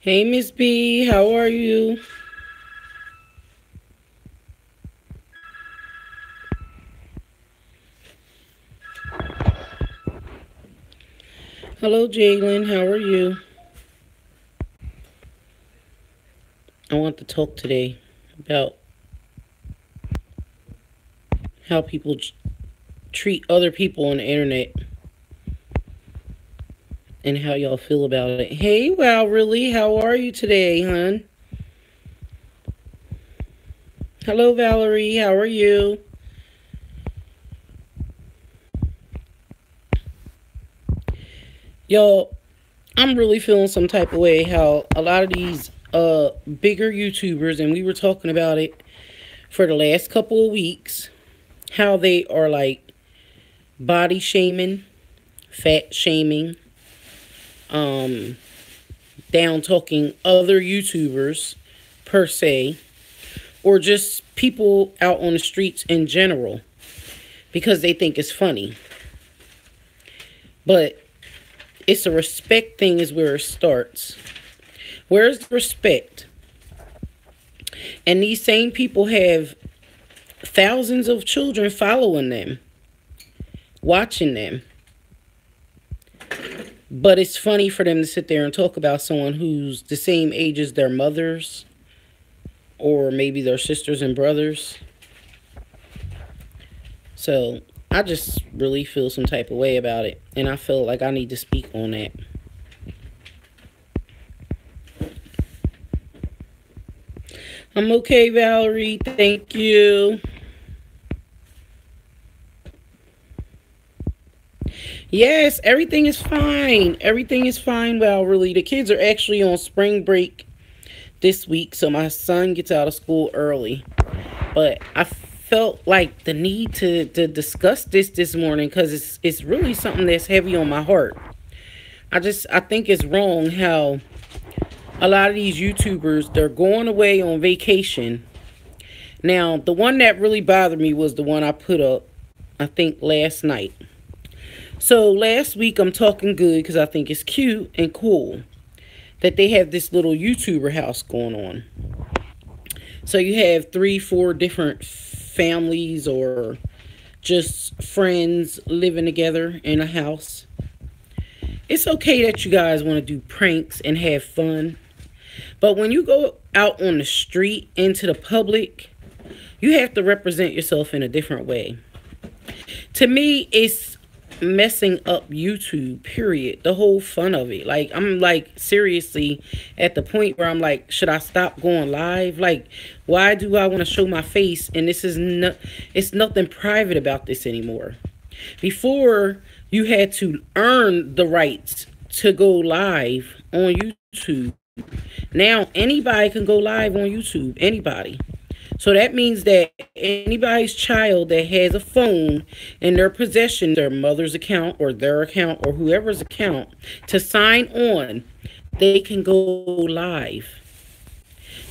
Hey, Miss B, how are you? Hello, Jalen, how are you? I want to talk today about how people treat other people on the internet and how y'all feel about it. Hey, wow, really, how are you today, hon? Hello, Valerie, how are you? Y'all, I'm really feeling some type of way how a lot of these bigger YouTubers, and we were talking about it for the last couple of weeks, how they are like body shaming, fat shaming, um, down talking other YouTubers per se, or just people out on the streets in general because they think it's funny. But it's a respect thing, is where it starts. Where's the respect? And these same people have thousands of children following them, watching them. But it's funny for them to sit there and talk about someone who's the same age as their mothers or maybe their sisters and brothers. So I just really feel some type of way about it. And I feel like I need to speak on that. I'm okay, Valerie. Thank you. Yes, everything is fine. Everything is fine, Valerie. The kids are actually on spring break this week, so my son gets out of school early. But I felt like the need to discuss this morning because it's really something that's heavy on my heart. I think it's wrong how a lot of these YouTubers, they're going away on vacation. Now, the one that really bothered me was the one I put up, I think, last night. So last week I'm talking good because I think it's cute and cool that they have this little YouTuber house going on. So you have three, four different families or just friends living together in a house. It's okay that you guys want to do pranks and have fun. But when you go out on the street into the public, you have to represent yourself in a different way. To me, it's messing up YouTube, period. The whole fun of it. Like, I'm like seriously at the point where I'm like, should I stop going live? Like, why do I want to show my face? And this is no, it's nothing private about this anymore. Before, you had to earn the rights to go live on YouTube. Now anybody can go live on YouTube. Anybody. So that means that anybody's child that has a phone in their possession, their mother's account or their account or whoever's account, to sign on, they can go live.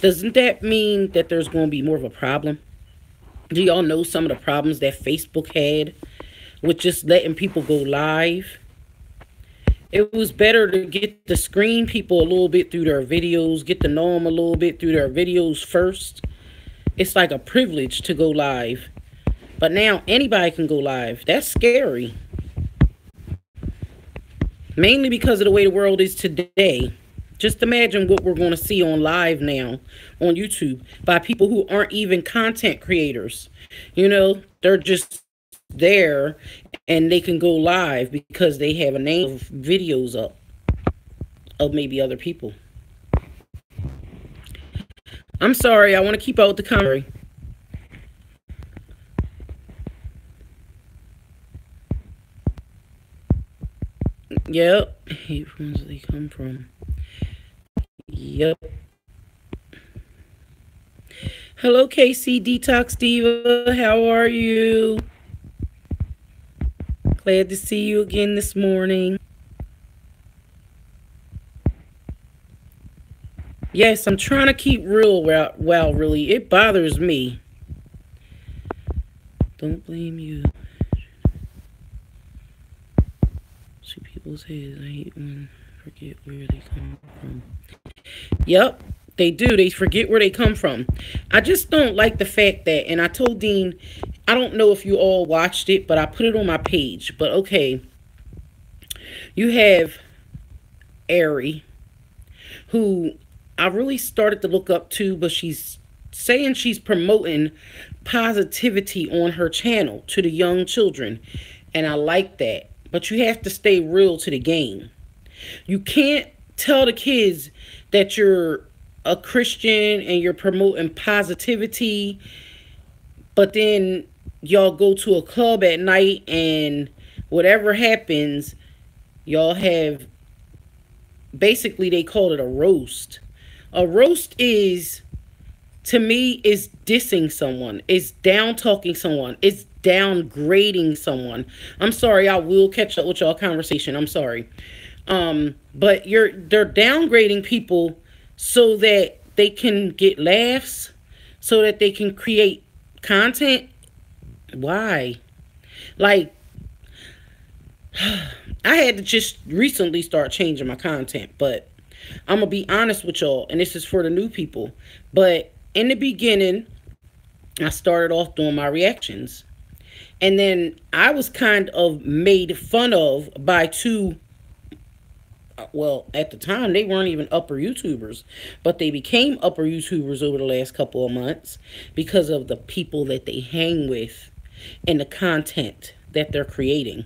Doesn't that mean that there's going to be more of a problem? Do y'all know some of the problems that Facebook had with just letting people go live? It was better to get to screen people a little bit through their videos, get to know them a little bit through their videos first. It's like a privilege to go live. But now anybody can go live. That's scary. Mainly because of the way the world is today. Just imagine what we're going to see on live now on YouTube by people who aren't even content creators. You know, they're just there and they can go live because they have a name of videos up of maybe other people. I'm sorry, I want to keep out with the commentary. Yep. Hey, where do they come from? Yep. Hello, Casey Detox Diva. How are you? Glad to see you again this morning. Yes, I'm trying to keep real. Well, really, it bothers me. Don't blame you. See people's heads. I hate when I forget where they come from. Yep, they do. They forget where they come from. I just don't like the fact that, and I told Dean, I don't know if you all watched it, but I put it on my page. But okay, you have Ari, who I really started to look up to, but she's saying she's promoting positivity on her channel to the young children. And I like that. But you have to stay real to the game. You can't tell the kids that you're a Christian and you're promoting positivity, but then y'all go to a club at night and whatever happens, y'all have basically they call it a roast. A roast is to me is dissing someone, is down talking someone, it's downgrading someone. I'm sorry, I will catch up with y'all conversation. I'm sorry. But they're downgrading people so that they can get laughs, so that they can create content. Why? Like, I had to just recently start changing my content, but I'm gonna be honest with y'all, and this is for the new people. But in the beginning, I started off doing my reactions, and then I was kind of made fun of by two. Well, at the time, they weren't even upper YouTubers, but they became upper YouTubers over the last couple of months because of the people that they hang with and the content that they're creating.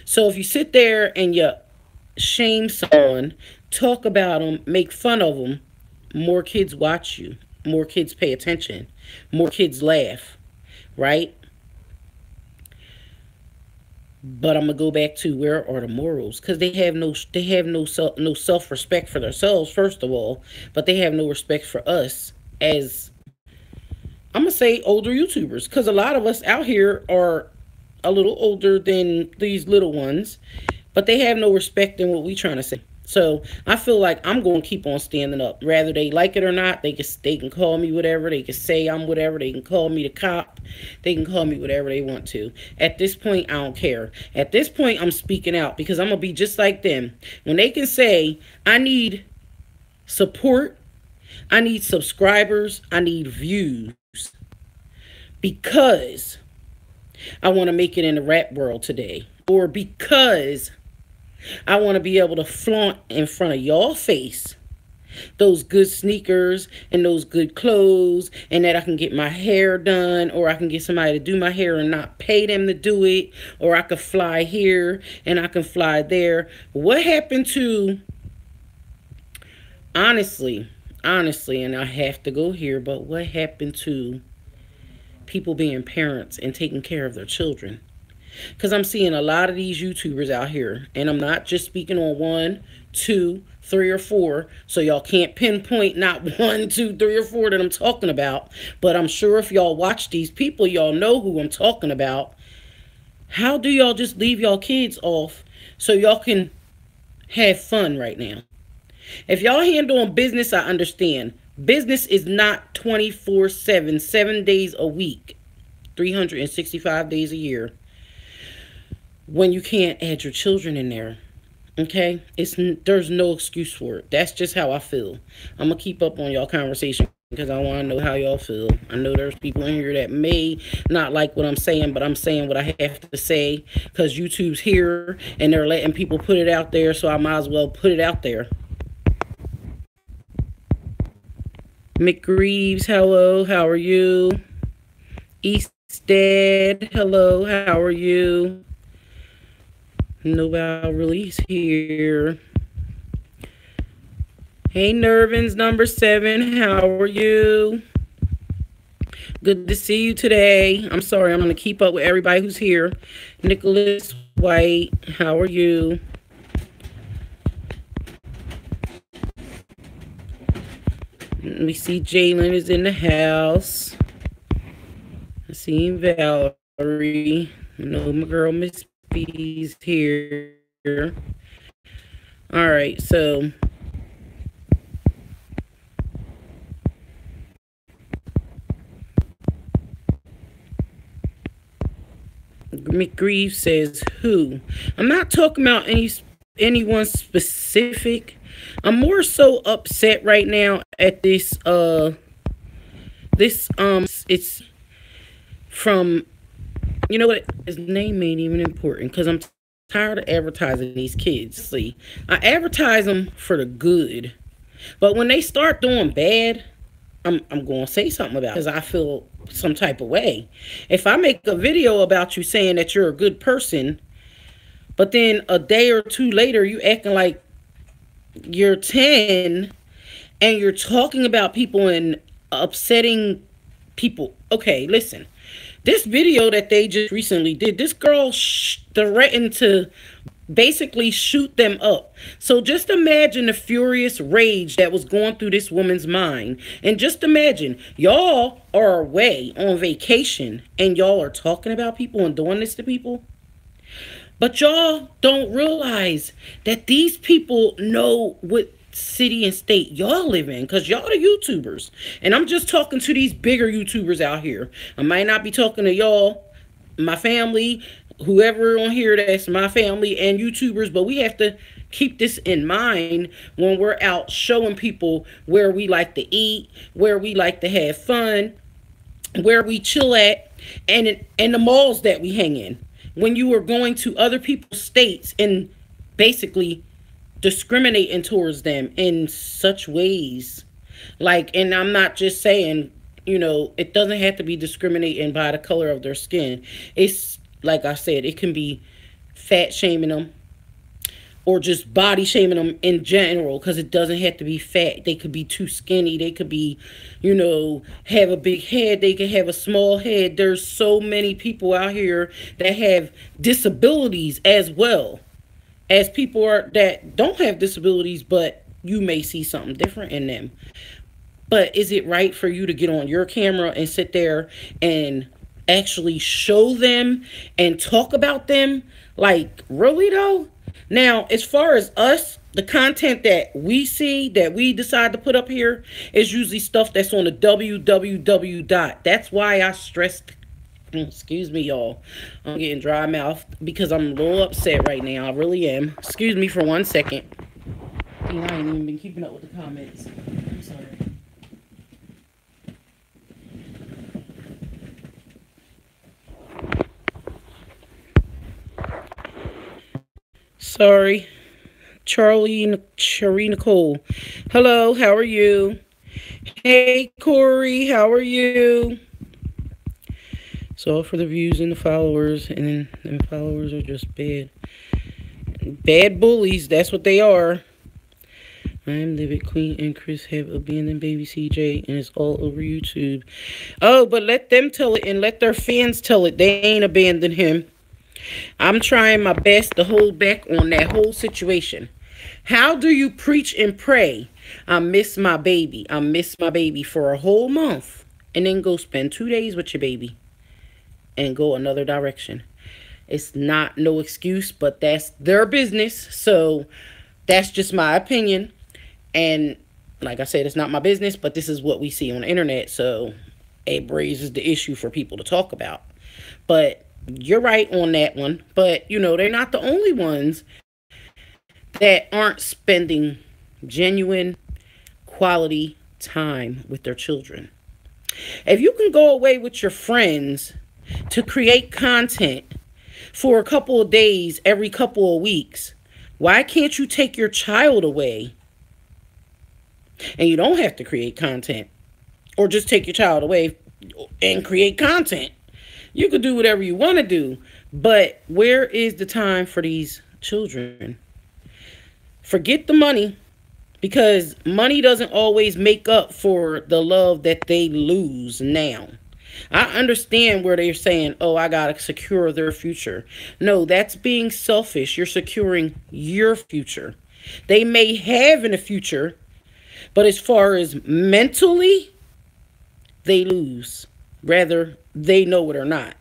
So if you sit there and you shame someone, talk about them, make fun of them, more kids watch you, more kids pay attention, more kids laugh, right? But I'm gonna go back to where are the morals? Because they have no self respect for themselves first of all, but they have no respect for us as I'm gonna say older YouTubers. Because a lot of us out here are a little older than these little ones, but they have no respect in what we trying to say. So I feel like I'm going to keep on standing up. Whether they like it or not, they can call me whatever. They can say I'm whatever. They can call me the cop. They can call me whatever they want to. At this point, I don't care. At this point, I'm speaking out because I'm going to be just like them. When they can say, I need support, I need subscribers, I need views because I want to make it in the rap world today. Or because I want to be able to flaunt in front of y'all face those good sneakers and those good clothes, and that I can get my hair done, or I can get somebody to do my hair and not pay them to do it, or I could fly here and I can fly there. What happened to, honestly, and I have to go here, but what happened to people being parents and taking care of their children? Because I'm seeing a lot of these YouTubers out here, and I'm not just speaking on one, two, three, or four, so y'all can't pinpoint not one, two, three, or four that I'm talking about, but I'm sure if y'all watch these people, y'all know who I'm talking about. How do y'all just leave y'all kids off so y'all can have fun right now? If y'all handling business, I understand. Business is not 24/7, 7 days a week, 365 days a year, when you can't add your children in there. Okay? There's no excuse for it. That's just how I feel. I'm going to keep up on y'all conversation because I want to know how y'all feel. I know there's people in here that may not like what I'm saying, but I'm saying what I have to say because YouTube's here and they're letting people put it out there, so I might as well put it out there. McGreaves, hello, how are you? Eaststead, hello, how are you? Nobel release here. Hey, Nervins, number 7, how are you? Good to see you today. I'm sorry, I'm going to keep up with everybody who's here. Nicholas White, how are you? Let me see, Jalen is in the house. I see Valerie. I know my girl Miss B's here. All right, so McGreeve says who? I'm not talking about any anyone specific. I'm more so upset right now at it's from, you know what, his name ain't even important because I'm tired of advertising these kids. See, I advertise them for the good, but when they start doing bad, I'm going to say something about it because I feel some type of way. If I make a video about you saying that you're a good person, but then a day or two later you acting like you're 10 and you're talking about people and upsetting people. Okay, listen. This video that they just recently did, this girl threatened to basically shoot them up. So just imagine the furious rage that was going through this woman's mind. And just imagine, y'all are away on vacation and y'all are talking about people and doing this to people. But y'all don't realize that these people know what city and state y'all live in, because y'all are YouTubers. And I'm just talking to these bigger YouTubers out here. I might not be talking to y'all, my family, whoever on here that's my family and YouTubers, but we have to keep this in mind when we're out showing people where we like to eat, where we like to have fun, where we chill at, and the malls that we hang in. When you are going to other people's states and basically discriminating towards them in such ways. Like, and I'm not just saying, it doesn't have to be discriminating by the color of their skin. It's, like I said, it can be fat shaming them or just body shaming them in general, because it doesn't have to be fat. They could be too skinny. They could be, have a big head. They could have a small head. There's so many people out here that have disabilities as well as people that don't have disabilities, but you may see something different in them. But is it right for you to get on your camera and sit there and actually show them and talk about them? Like, really though? Now, as far as us, the content that we see, that we decide to put up here, is usually stuff that's on the www dot. That's why I stressed, excuse me, y'all. I'm getting dry mouth because I'm a little upset right now. I really am. Excuse me for 1 second. I ain't even been keeping up with the comments. I'm sorry. Sorry. Cherie Nicole. Hello, how are you? Hey, Corey, how are you? So for the views and the followers, and the followers are just bad bullies. That's what they are. I am Livid Queen and Chris have abandoned baby CJ, and it's all over YouTube. Oh, but let them tell it and let their fans tell it. They ain't abandoned him. I'm trying my best to hold back on that whole situation. How do you preach and pray? I miss my baby. I miss my baby for a whole month, and then go spend 2 days with your baby and go another direction. It's not no excuse, but that's their business. So that's just my opinion. And like I said, it's not my business, but this is what we see on the internet. So it raises the issue for people to talk about. But you're right on that one. But, they're not the only ones that aren't spending genuine quality time with their children. If you can go away with your friends to create content for a couple of days every couple of weeks, why can't you take your child away? And you don't have to create content, or just take your child away and create content. You could do whatever you want to do, but where is the time for these children? Forget the money, because money doesn't always make up for the love that they lose now. I understand where they're saying, oh, I got to secure their future. No, that's being selfish. You're securing your future. They may have in the future, but as far as mentally, they lose. Whether they know it or not.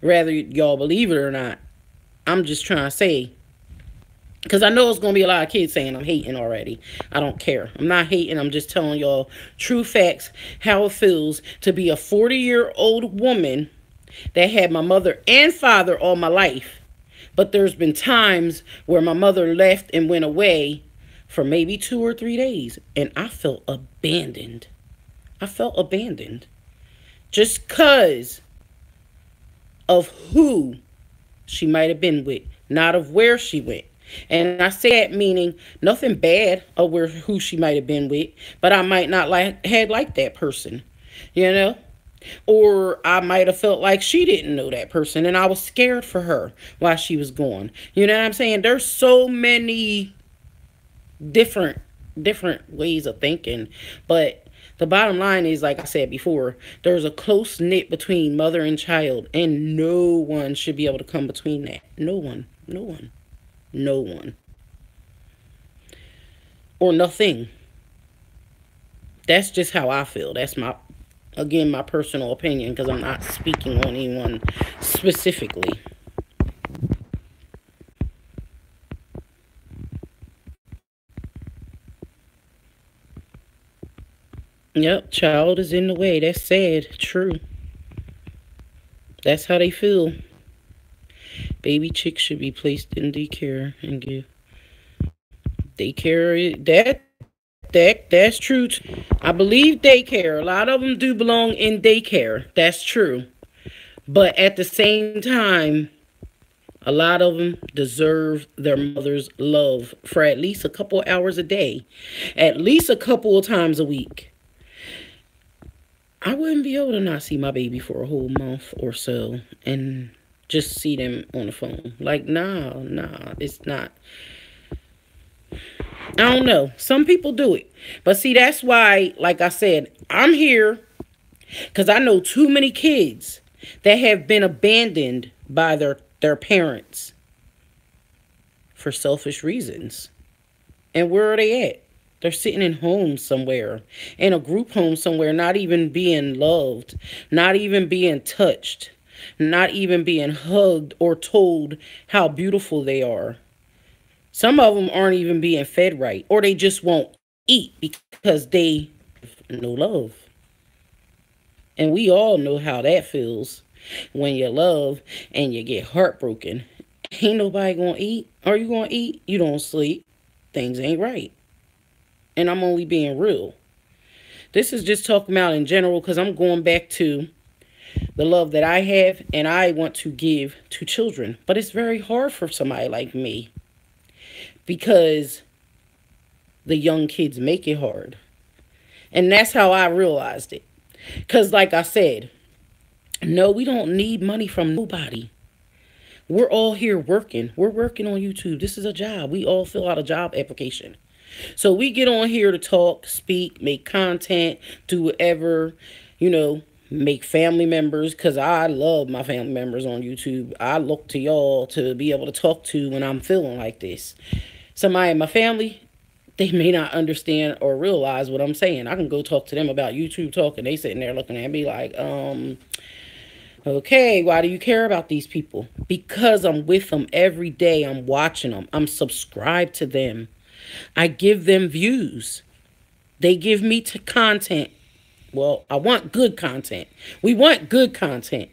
Whether y'all believe it or not. I'm just trying to say, because I know it's going to be a lot of kids saying I'm hating already. I don't care. I'm not hating. I'm just telling y'all true facts, how it feels to be a 40-year-old woman that had my mother and father all my life, But there's been times where my mother left and went away for maybe 2 or 3 days, and I felt abandoned. I felt abandoned just because of who she might have been with, not of where she went. And I say that meaning nothing bad of where who she might have been with, but I might not like that person, you know? Or I might have felt like she didn't know that person and I was scared for her while she was gone. You know what I'm saying? There's so many different ways of thinking, but the bottom line is, like I said before, there's a close knit between mother and child, and no one should be able to come between that. No one, no one, no one, or nothing. That's just how I feel. That's my, again, my personal opinion, because I'm not speaking on anyone specifically. Yep, child is in the way. That's sad. True. That's how they feel. Baby chicks should be placed in daycare and give daycare. That's true. I believe daycare. A lot of them do belong in daycare. That's true. But at the same time, a lot of them deserve their mother's love for at least a couple hours a day, at least a couple of times a week. I wouldn't be able to not see my baby for a whole month or so and just see them on the phone. Like, nah, it's not. I don't know. Some people do it. But see, that's why, like I said, I'm here because I know too many kids that have been abandoned by their parents for selfish reasons. And where are they at? They're sitting in homes somewhere, in a group home somewhere, not even being loved, not even being touched, not even being hugged or told how beautiful they are. Some of them aren't even being fed right, or they just won't eat because they have no love. And we all know how that feels when you love and you get heartbroken. Ain't nobody gonna eat. Are you gonna eat? You don't sleep. Things ain't right. And I'm only being real. This is just talking about in general because I'm going back to the love that I have and I want to give to children. But it's very hard for somebody like me because the young kids make it hard. And that's how I realized it. Because like I said, no, we don't need money from nobody. We're all here working. We're working on YouTube. This is a job. We all fill out a job application. So we get on here to talk, speak, make content, do whatever, make family members, because I love my family members on YouTube. I look to y'all to be able to talk to when I'm feeling like this. Somebody in my family, they may not understand or realize what I'm saying. I can go talk to them about YouTube talk, and they sitting there looking at me like, okay, why do you care about these people? Because I'm with them every day. I'm watching them. I'm subscribed to them. I give them views. They give me to content. Well, I want good content. We want good content.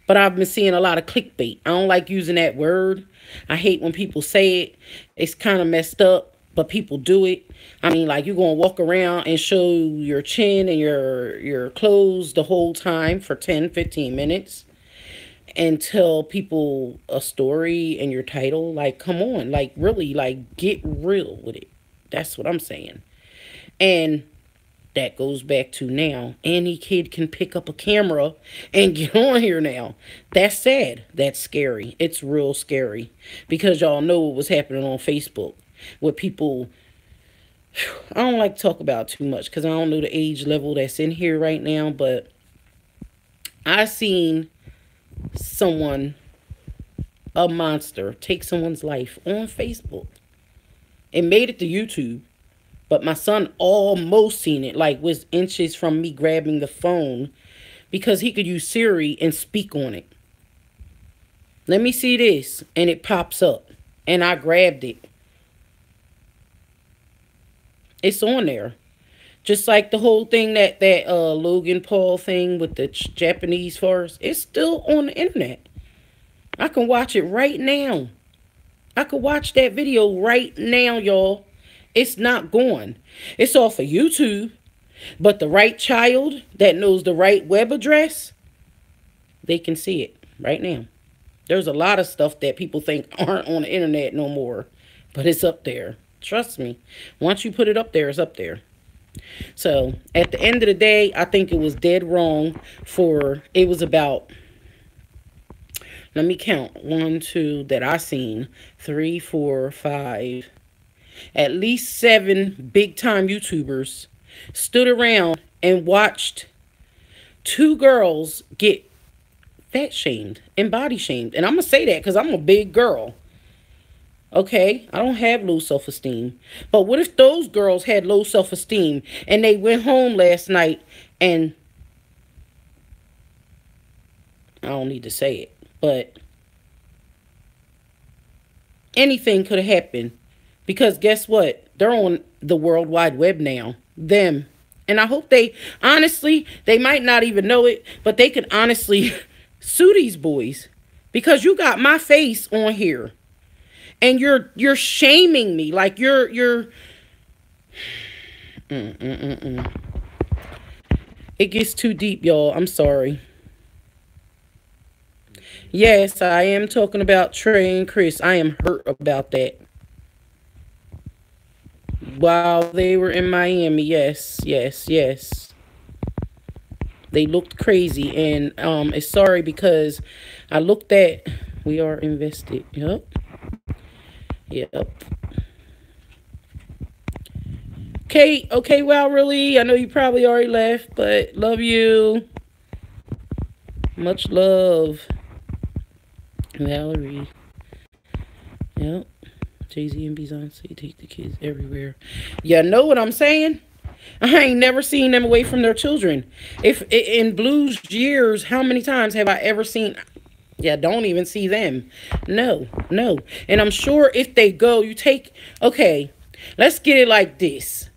But I've been seeing a lot of clickbait. I don't like using that word. I hate when people say it. It's kind of messed up, but people do it. I mean, like, you're going to walk around and show your chin and your clothes the whole time for 10, 15 minutes and tell people a story in your title. Like, come on. Like, really, like, get real with it. That's what I'm saying. And that goes back to now. Any kid can pick up a camera and get on here now. That's sad. That's scary. It's real scary. Because y'all know what was happening on Facebook with people. I don't like to talk about too much because I don't know the age level that's in here right now. But I seen someone, a monster, take someone's life on Facebook. It made it to YouTube. But my son almost seen it, like was inches from me grabbing the phone because he could use Siri and speak on it. Let me see this. And it pops up. And I grabbed it. It's on there. Just like the whole thing that Logan Paul thing with the Japanese forest. It's still on the internet. I can watch it right now. I could watch that video right now, y'all. It's not gone. It's off of YouTube. But the right child that knows the right web address, they can see it right now. There's a lot of stuff that people think aren't on the internet no more, but it's up there. Trust me. Once you put it up there, it's up there. So at the end of the day, I think it was dead wrong for, it was about, let me count, one, two, that I seen, three, four, five, at least seven big time YouTubers stood around and watched two girls get fat shamed and body shamed. And I'm going to say that because I'm a big girl. Okay, I don't have low self-esteem. But what if those girls had low self-esteem and they went home last night and, I don't need to say it, but anything could have happened. Because guess what? They're on the World Wide Web now. Them. And I hope they, honestly, they might not even know it, but they could honestly sue these boys. Because you got my face on here. And you're shaming me. Like you're It gets too deep, y'all. I'm sorry. Yes, I am talking about Trey and Chris. I am hurt about that. While they were in Miami, yes, yes, yes. They looked crazy, and it's sorry because I looked at, we are invested. Yep. Yep. Kate, okay, well, really, I know you probably already left, but love you. Much love. Valerie. Yep. Jay-Z and Beyonce take the kids everywhere. You know what I'm saying? I ain't never seen them away from their children. If in Blue's years, how many times have I ever seen? Yeah, don't even see them. No, no. And I'm sure if they go, you take, okay, let's get it like this.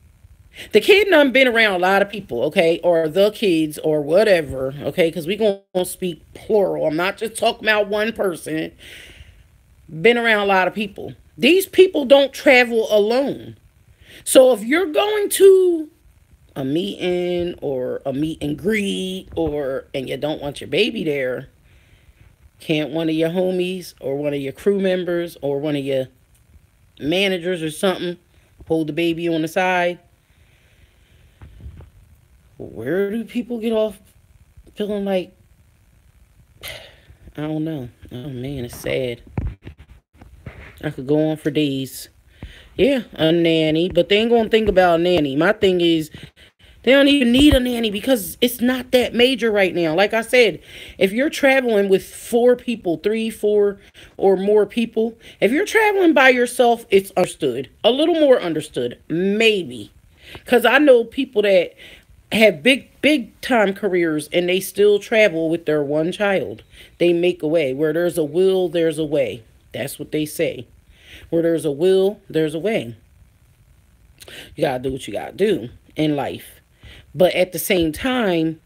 The kid done been around a lot of people, okay, or the kids or whatever, okay, because we going to speak plural. I'm not just talking about one person. Been around a lot of people. These people don't travel alone. So if you're going to a meeting or a meet and greet and you don't want your baby there, can't one of your homies or one of your crew members or one of your managers or something hold the baby on the side? Where do people get off feeling like, I don't know. Oh man, it's sad. I could go on for days. Yeah, a nanny, but they ain't gonna think about a nanny. My thing is, they don't even need a nanny because it's not that major right now. Like I said, if you're traveling with four people, three, four, or more people, if you're traveling by yourself, it's understood. A little more understood, maybe. Because I know people that have big time careers and they still travel with their one child. They make a way. Where there's a will, there's a way. That's what they say. Where there's a will, there's a way. You gotta do what you gotta do in life. But at the same time,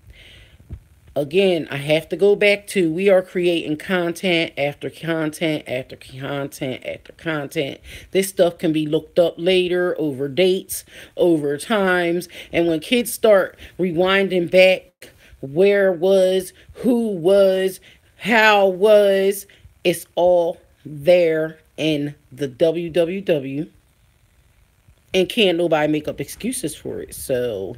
again, I have to go back to, we are creating content after content after content after content. This stuff can be looked up later, over dates, over times. And when kids start rewinding back, where was, who was, how was, it's all there in the www. And can't nobody make up excuses for it. So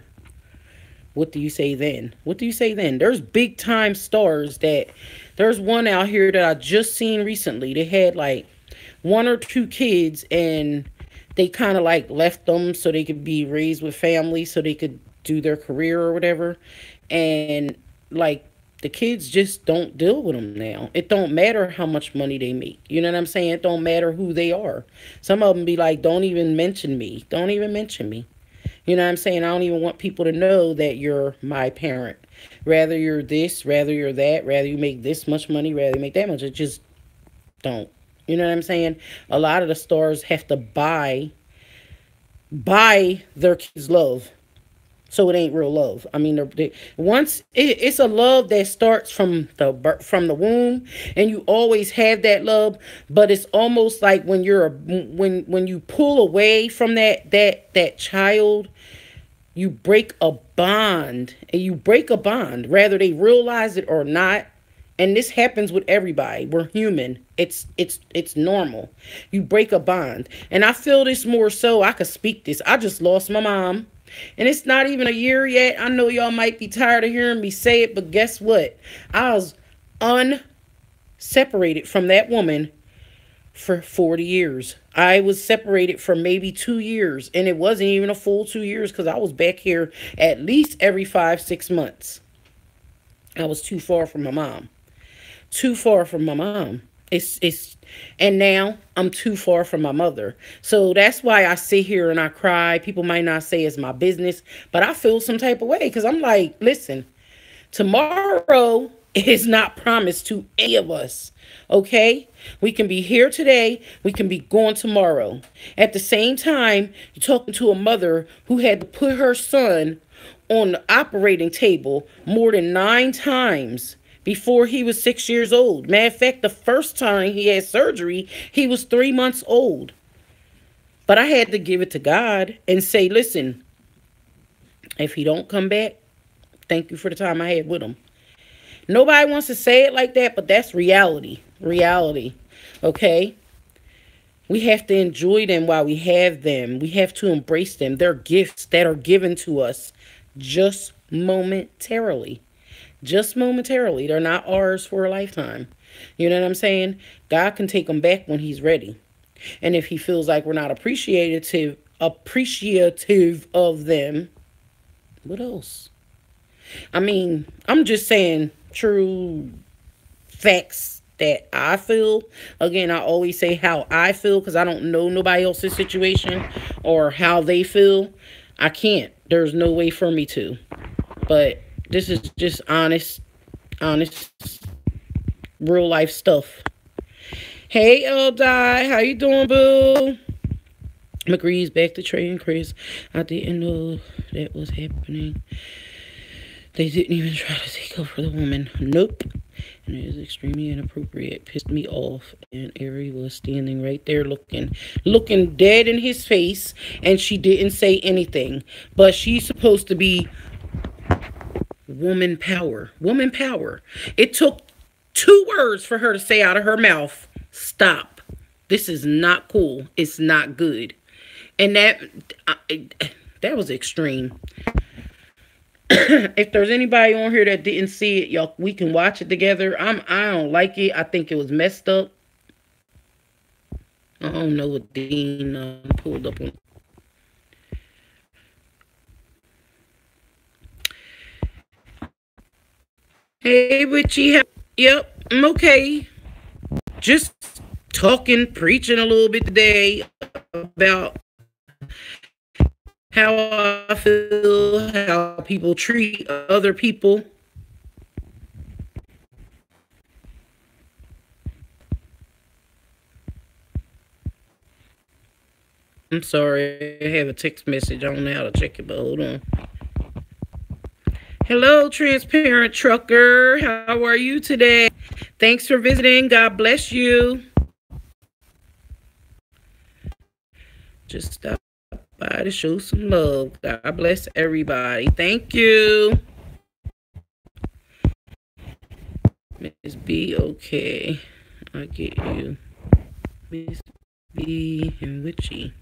what do you say then? What do you say then? There's big time stars that, there's one out here that I just seen recently. They had like one or two kids and they kind of like left them so they could be raised with family so they could do their career or whatever. And like the kids just don't deal with them now. It don't matter how much money they make. You know what I'm saying? It don't matter who they are. Some of them be like, don't even mention me. Don't even mention me. You know what I'm saying? I don't even want people to know that you're my parent. Rather you're this, rather you're that, rather you make this much money, rather you make that much. It just don't. You know what I'm saying? A lot of the stars have to buy their kids' love. So it ain't real love. I mean, once it's a love that starts from the womb, and you always have that love. But it's almost like when when you pull away from that child, you break a bond, and you break a bond, whether they realize it or not. And this happens with everybody. We're human. It's normal. You break a bond. And I feel this more so. I could speak this. I just lost my mom. And it's not even a year yet. I know y'all might be tired of hearing me say it, but guess what? I was unseparated from that woman for 40 years. I was separated for maybe 2 years, and it wasn't even a full 2 years because I was back here at least every 5, 6 months. I was too far from my mom. Too far from my mom. And now I'm too far from my mother. So that's why I sit here and I cry. People might not say it's my business, but I feel some type of way because I'm like, listen, tomorrow is not promised to any of us. Okay? We can be here today. We can be gone tomorrow. At the same time, you're talking to a mother who had to put her son on the operating table more than 9 times before he was 6 years old. Matter of fact, the first time he had surgery, he was 3 months old. But I had to give it to God and say, listen, if he don't come back, thank you for the time I had with him. Nobody wants to say it like that, but that's reality. Reality. Okay? We have to enjoy them while we have them. We have to embrace them. They're gifts that are given to us just momentarily. Just momentarily. They're not ours for a lifetime. You know what I'm saying? God can take them back when he's ready. And if he feels like we're not appreciative of them, what else? I mean, I'm just saying true facts that I feel. Again, I always say how I feel because I don't know nobody else's situation or how they feel. I can't. There's no way for me to. But this is just honest, real life stuff. Hey, Eldai, how you doing, boo? McGree's back to Trey and Chris. I didn't know that was happening. They didn't even try to take over the woman. Nope. And it is extremely inappropriate. Pissed me off. And Ari was standing right there looking dead in his face. And she didn't say anything. But she's supposed to be woman power. Woman power. It took 2 words for her to say out of her mouth, stop. This is not cool. It's not good. And that was extreme. If there's anybody on here that didn't see it, y'all, we can watch it together. I don't like it. I think it was messed up. I don't know what Dean pulled up on. Hey, Witchy. Yep, I'm okay. Just talking, preaching a little bit today about how I feel, how people treat other people. I'm sorry, I have a text message. I don't know how to check it, but hold on. Hello, Transparent Trucker. How are you today? Thanks for visiting. God bless you. Just stop by to show some love. God bless everybody. Thank you. Miss B, okay. I get you. Miss B and Witchy.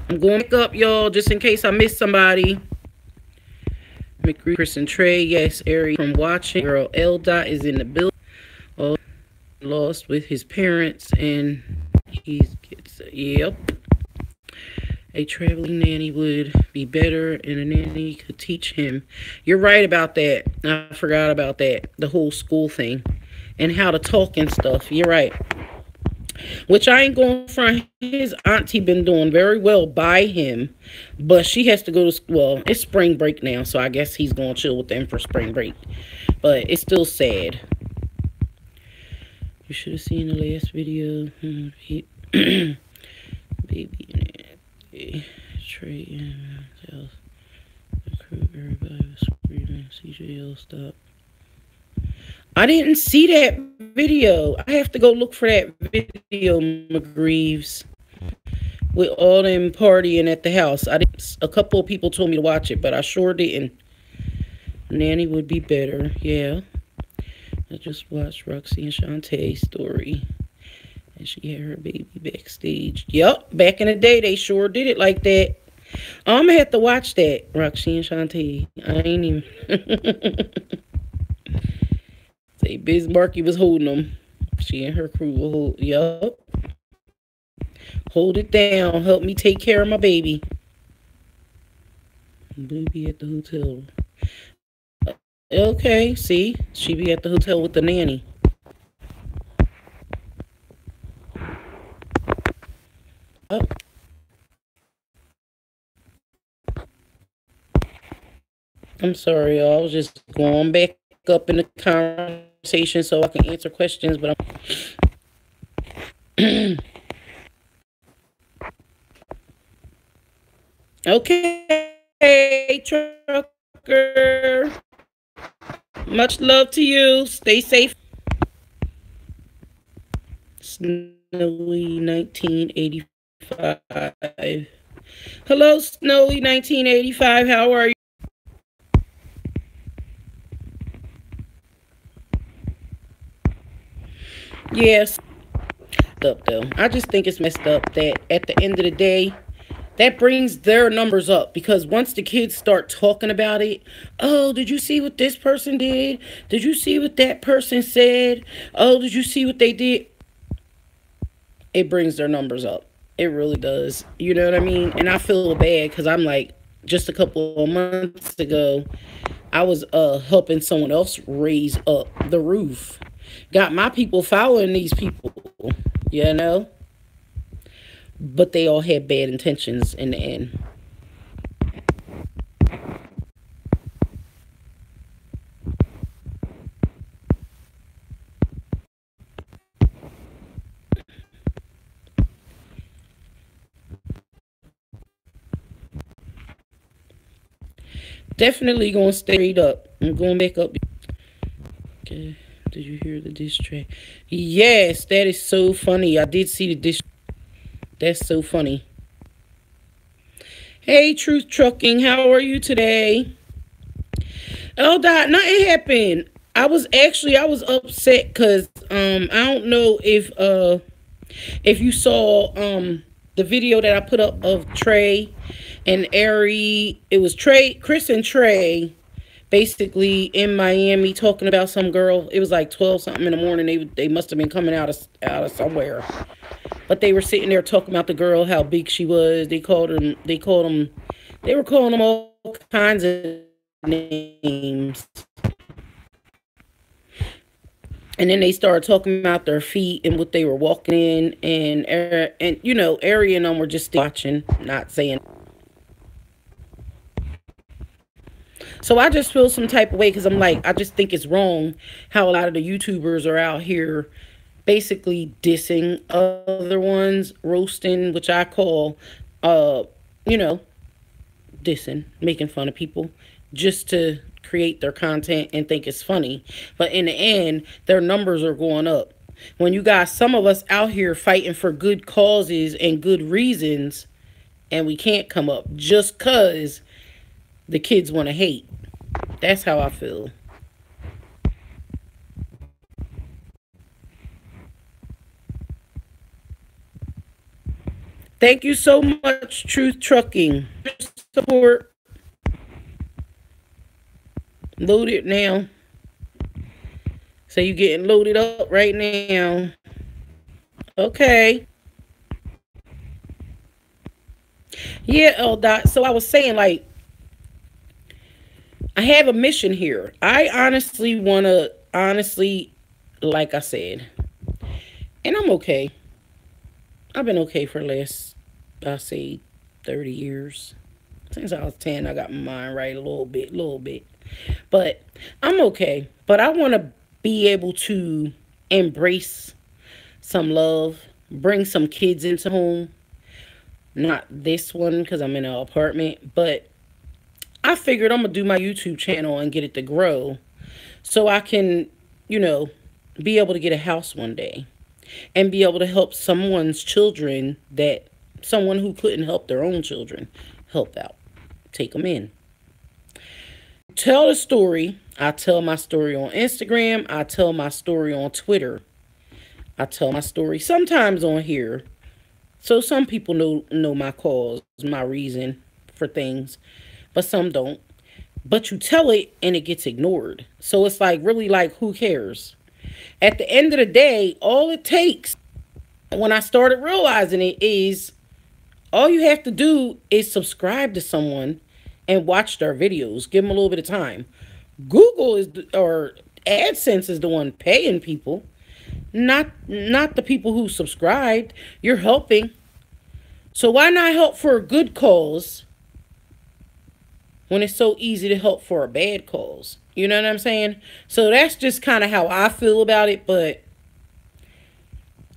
I'm going back up, y'all, just in case I miss somebody. McCree, Chris, and Trey. Yes, Ari from watching. Girl, Elda is in the building. Oh, lost with his parents, and yep. A traveling nanny would be better, and a nanny could teach him. You're right about that. I forgot about that. The whole school thing and how to talk and stuff. You're right. Which I ain't going front. His auntie been doing very well by him, but she has to go to school. Well, it's spring break now, so I guess he's going to chill with them for spring break. But it's still sad. You should have seen the last video. Baby and Trey and Everybody was screaming. CJL stop. I didn't see that video. I have to go look for that video, McGreaves, with all them partying at the house. I didn't. A couple of people told me to watch it, but I sure didn't. Nanny would be better. Yeah. I just watched Roxy and Shantae's story. And she had her baby backstage. Yup, back in the day, they sure did it like that. I'm going to have to watch that, Roxy and Shantae. I ain't even... Say Biz Markie was holding them. She and her crew will hold... Yup. Hold it down. Help me take care of my baby. Baby at the hotel. Okay, see? She be at the hotel with the nanny. Oh. I'm sorry, y'all. I was just going back up in the conversation so I can answer questions, but I'm... Okay, trucker. Much love to you. Stay safe. Snowy 1985. Hello, Snowy 1985. How are you? Yes. Up though. I just think it's messed up that at the end of the day, that brings their numbers up because once the kids start talking about it, oh, did you see what this person did? Did you see what that person said? Oh, did you see what they did? It brings their numbers up. It really does. You know what I mean? And I feel bad because I'm like, just a couple of months ago, I was helping someone else raise up the roof. Got my people following these people, you know? But they all had bad intentions in the end. Definitely going to stay straight up. I'm going back up. Okay. Did you hear the diss track? Yes, that is so funny. I did see the diss. That's so funny. Hey, Truth Trucking, how are you today? Oh, Dot, nothing happened. I was upset because I don't know if you saw the video that I put up of Trey and Ari. It was Chris and Trey basically in Miami talking about some girl. It was like 12 something in the morning. They must have been coming out of somewhere. But they were sitting there talking about the girl, how big she was. They were calling them all kinds of names. And then they started talking about their feet and what they were walking in. And you know, Ari and them were just watching, not saying. So I just feel some type of way because I'm like, I just think it's wrong how a lot of the YouTubers are out here basically dissing other ones, roasting, which I call, you know, dissing, making fun of people just to create their content and think it's funny. But in the end, their numbers are going up. When you got some of us out here fighting for good causes and good reasons, and we can't come up just because the kids want to hate. That's how I feel. Thank you so much, Truth Trucking. Support. Loaded now. So you getting loaded up right now. Okay. Yeah, Dot. So I was saying, like, I have a mission here. I honestly want to, like I said, and I'm okay. I've been okay for the last, I say, 30 years. Since I was 10, I got my mind right a little bit. But I'm okay. But I want to be able to embrace some love, bring some kids into home. Not this one because I'm in an apartment, but I figured I'm gonna do my YouTube channel and get it to grow so I can, you know, be able to get a house one day and be able to help someone's children that someone who couldn't help their own children help out. Take them in. Tell the story. I tell my story on Instagram. I tell my story on Twitter. I tell my story sometimes on here. So some people know my cause, my reason for things, but some don't. But you tell it and it gets ignored. So it's like, really, like, who cares? At the end of the day, all it takes, when I started realizing it, is all you have to do is subscribe to someone and watch their videos. Give them a little bit of time. Google is or AdSense is the one paying people, not the people who subscribed. You're helping. So why not help for a good cause when it's so easy to help for a bad cause? You know what I'm saying? So that's just kind of how I feel about it, but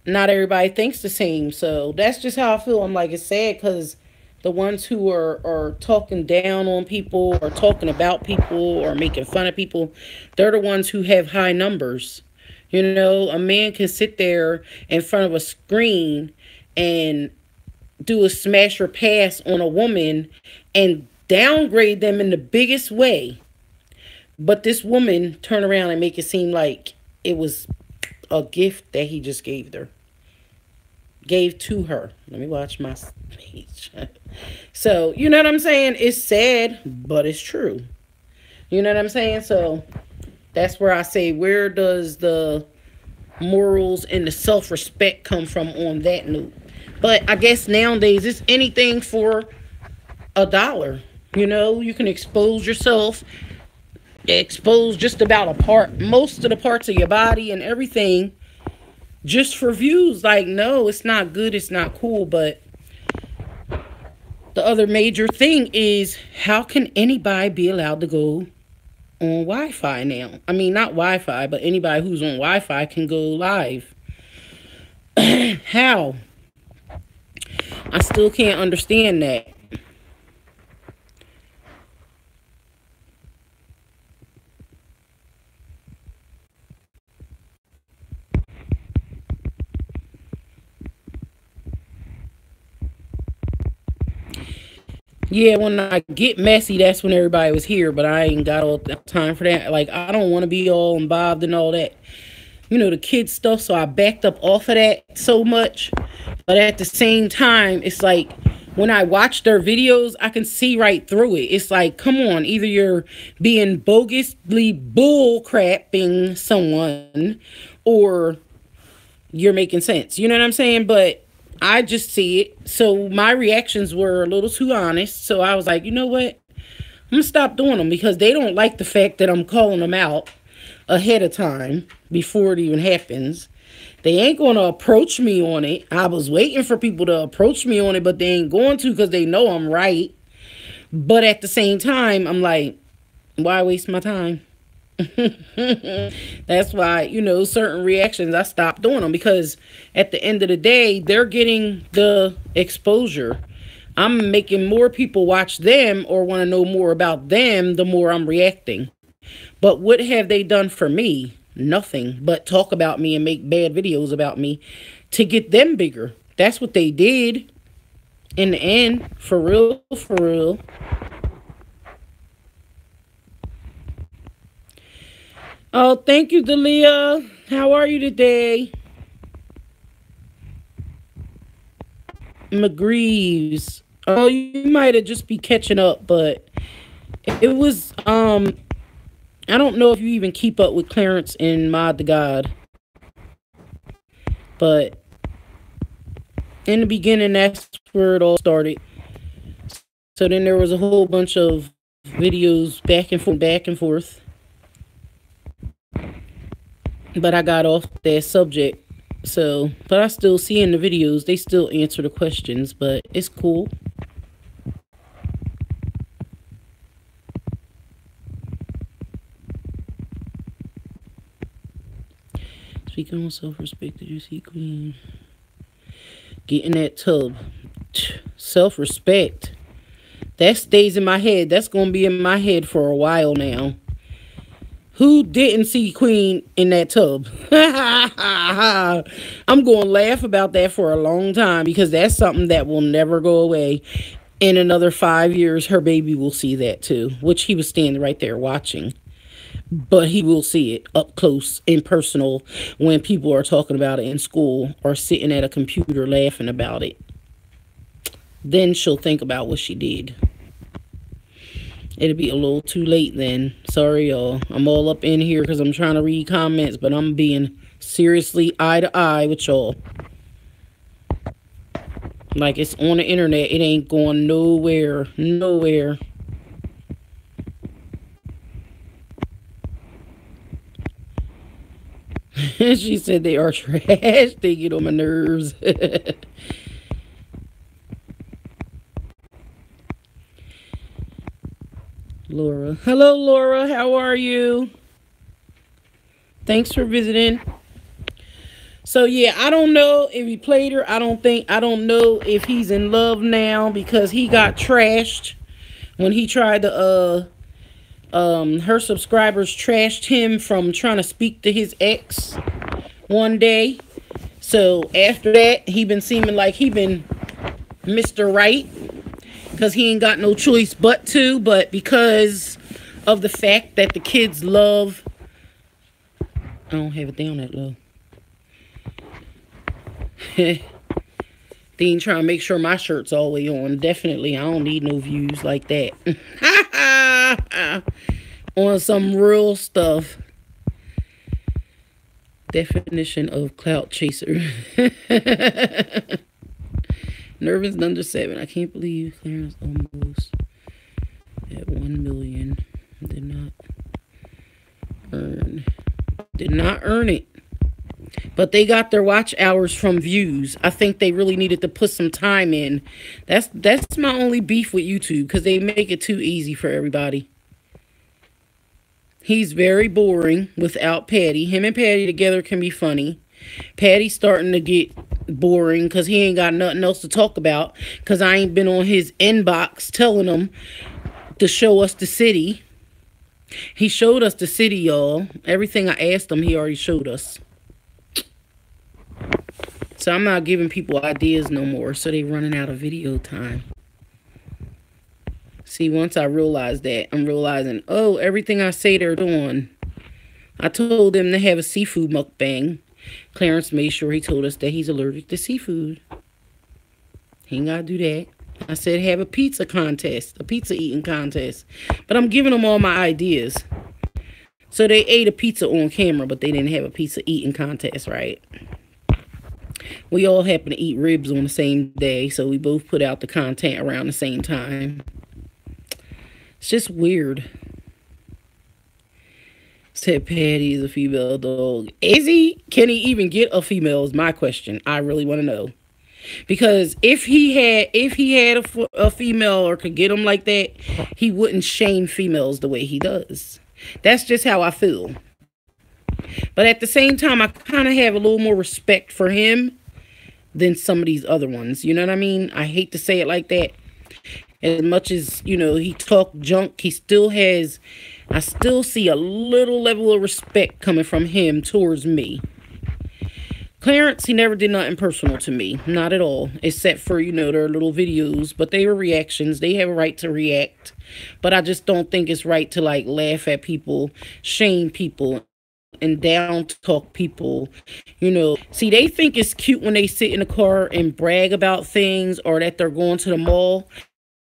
not everybody thinks the same. So that's just how I feel. I'm like, it's sad because the ones who are talking down on people or talking about people or making fun of people, they're the ones who have high numbers. You know, a man can sit there in front of a screen and do a smash or pass on a woman and downgrade them in the biggest way. But this woman turn around and make it seem like it was a gift that he just gave to her. Let me watch my speech. So, you know what I'm saying? It's sad, but it's true. You know what I'm saying? So that's where I say, where does the morals and the self-respect come from on that note? But I guess nowadays it's anything for $1. You know, you can expose yourself, expose just about most of the parts of your body and everything just for views. Like, no, it's not good, it's not cool. But the other major thing is, how can anybody be allowed to go on Wi-Fi now? I mean, not Wi-Fi, but anybody who's on Wi-Fi can go live. How? I still can't understand that. Yeah, when I get messy, that's when everybody was here, but I ain't got all the time for that. Like, I don't want to be all involved in all that, you know, the kids stuff, so I backed up off of that so much. But at the same time, it's like, when I watch their videos, I can see right through it. It's like, come on, either you're being bogusly bull crapping someone, or you're making sense. You know what I'm saying? But I just see it. So my reactions were a little too honest. So I was like, you know what? I'm going to stop doing them, because they don't like the fact that I'm calling them out ahead of time before it even happens. They ain't going to approach me on it. I was waiting for people to approach me on it, but they ain't going to, because they know I'm right. But at the same time, I'm like, why waste my time? That's why, you know, certain reactions, I stopped doing them, because at the end of the day, they're getting the exposure. I'm making more people watch them or want to know more about them the more I'm reacting. But what have they done for me? Nothing but talk about me and make bad videos about me to get them bigger. That's what they did in the end. For real, for real. Oh, thank you, Dalia. How are you today? McGreaves. Oh, you might have just be catching up, but it was, I don't know if you even keep up with Clarence and Mod the God, but in the beginning, that's where it all started. So then there was a whole bunch of videos back and forth. But I got off that subject. So, but I still see in the videos, they still answer the questions, but it's cool. Speaking on self-respect, did you see Queen? Get in that tub. Self-respect. That stays in my head. That's going to be in my head for a while now. Who didn't see Queen in that tub? I'm going to laugh about that for a long time because that's something that will never go away. In another 5 years, her baby will see that too, which he was standing right there watching. But he will see it up close and personal when people are talking about it in school or sitting at a computer laughing about it. Then she'll think about what she did. It'll be a little too late then. Sorry, y'all. I'm all up in here because I'm trying to read comments, but I'm being seriously eye to eye with y'all. Like it's on the internet. It ain't going nowhere. Nowhere. She said they are trash. They get on my nerves. Laura. Hello, Laura. How are you? Thanks for visiting. So, yeah, I don't know if he played her. I don't know if he's in love now because he got trashed when he tried to, her subscribers trashed him from trying to speak to his ex one day. So, after that, he been seeming like he been Mr. Right. Because he ain't got no choice but to, but because of the fact that the kids love, I don't have it down that low. They ain't trying to make sure my shirt's all the way on. Definitely, I don't need no views like that. On some real stuff. Definition of clout chaser. Nervous under 7. I can't believe Clarence almost at 1 million. Did not earn it. But they got their watch hours from views. I think they really needed to put some time in. That's my only beef with YouTube because they make it too easy for everybody. He's very boring without Patty. Him and Patty together can be funny. Patty's starting to get boring because he ain't got nothing else to talk about because I ain't been on his inbox telling him to show us the city. He showed us the city, y'all. Everything I asked him, he already showed us. So I'm not giving people ideas no more, so they running out of video time. See, once I realize that, I'm realizing, oh, everything I say they're doing. I told them to have a seafood mukbang. Clarence made sure he told us that he's allergic to seafood. He ain't got to do that. I said have a pizza contest, a pizza eating contest. But I'm giving them all my ideas. So they ate a pizza on camera, but they didn't have a pizza eating contest, right? We all happen to eat ribs on the same day, so we both put out the content around the same time. It's just weird. Said Patty is a female dog. Is he? Can he even get a female is my question. I really want to know. Because if he had a female or could get them like that, he wouldn't shame females the way he does. That's just how I feel. But at the same time, I kind of have a little more respect for him than some of these other ones. You know what I mean? I hate to say it like that. As much as, you know, he talked junk, he still has... I still see a little level of respect coming from him towards me. Clarence, he never did nothing personal to me. Not at all. Except for, you know, their little videos. But they were reactions. They have a right to react. But I just don't think it's right to, like, laugh at people, shame people, and down talk people. You know, see, they think it's cute when they sit in the car and brag about things or that they're going to the mall.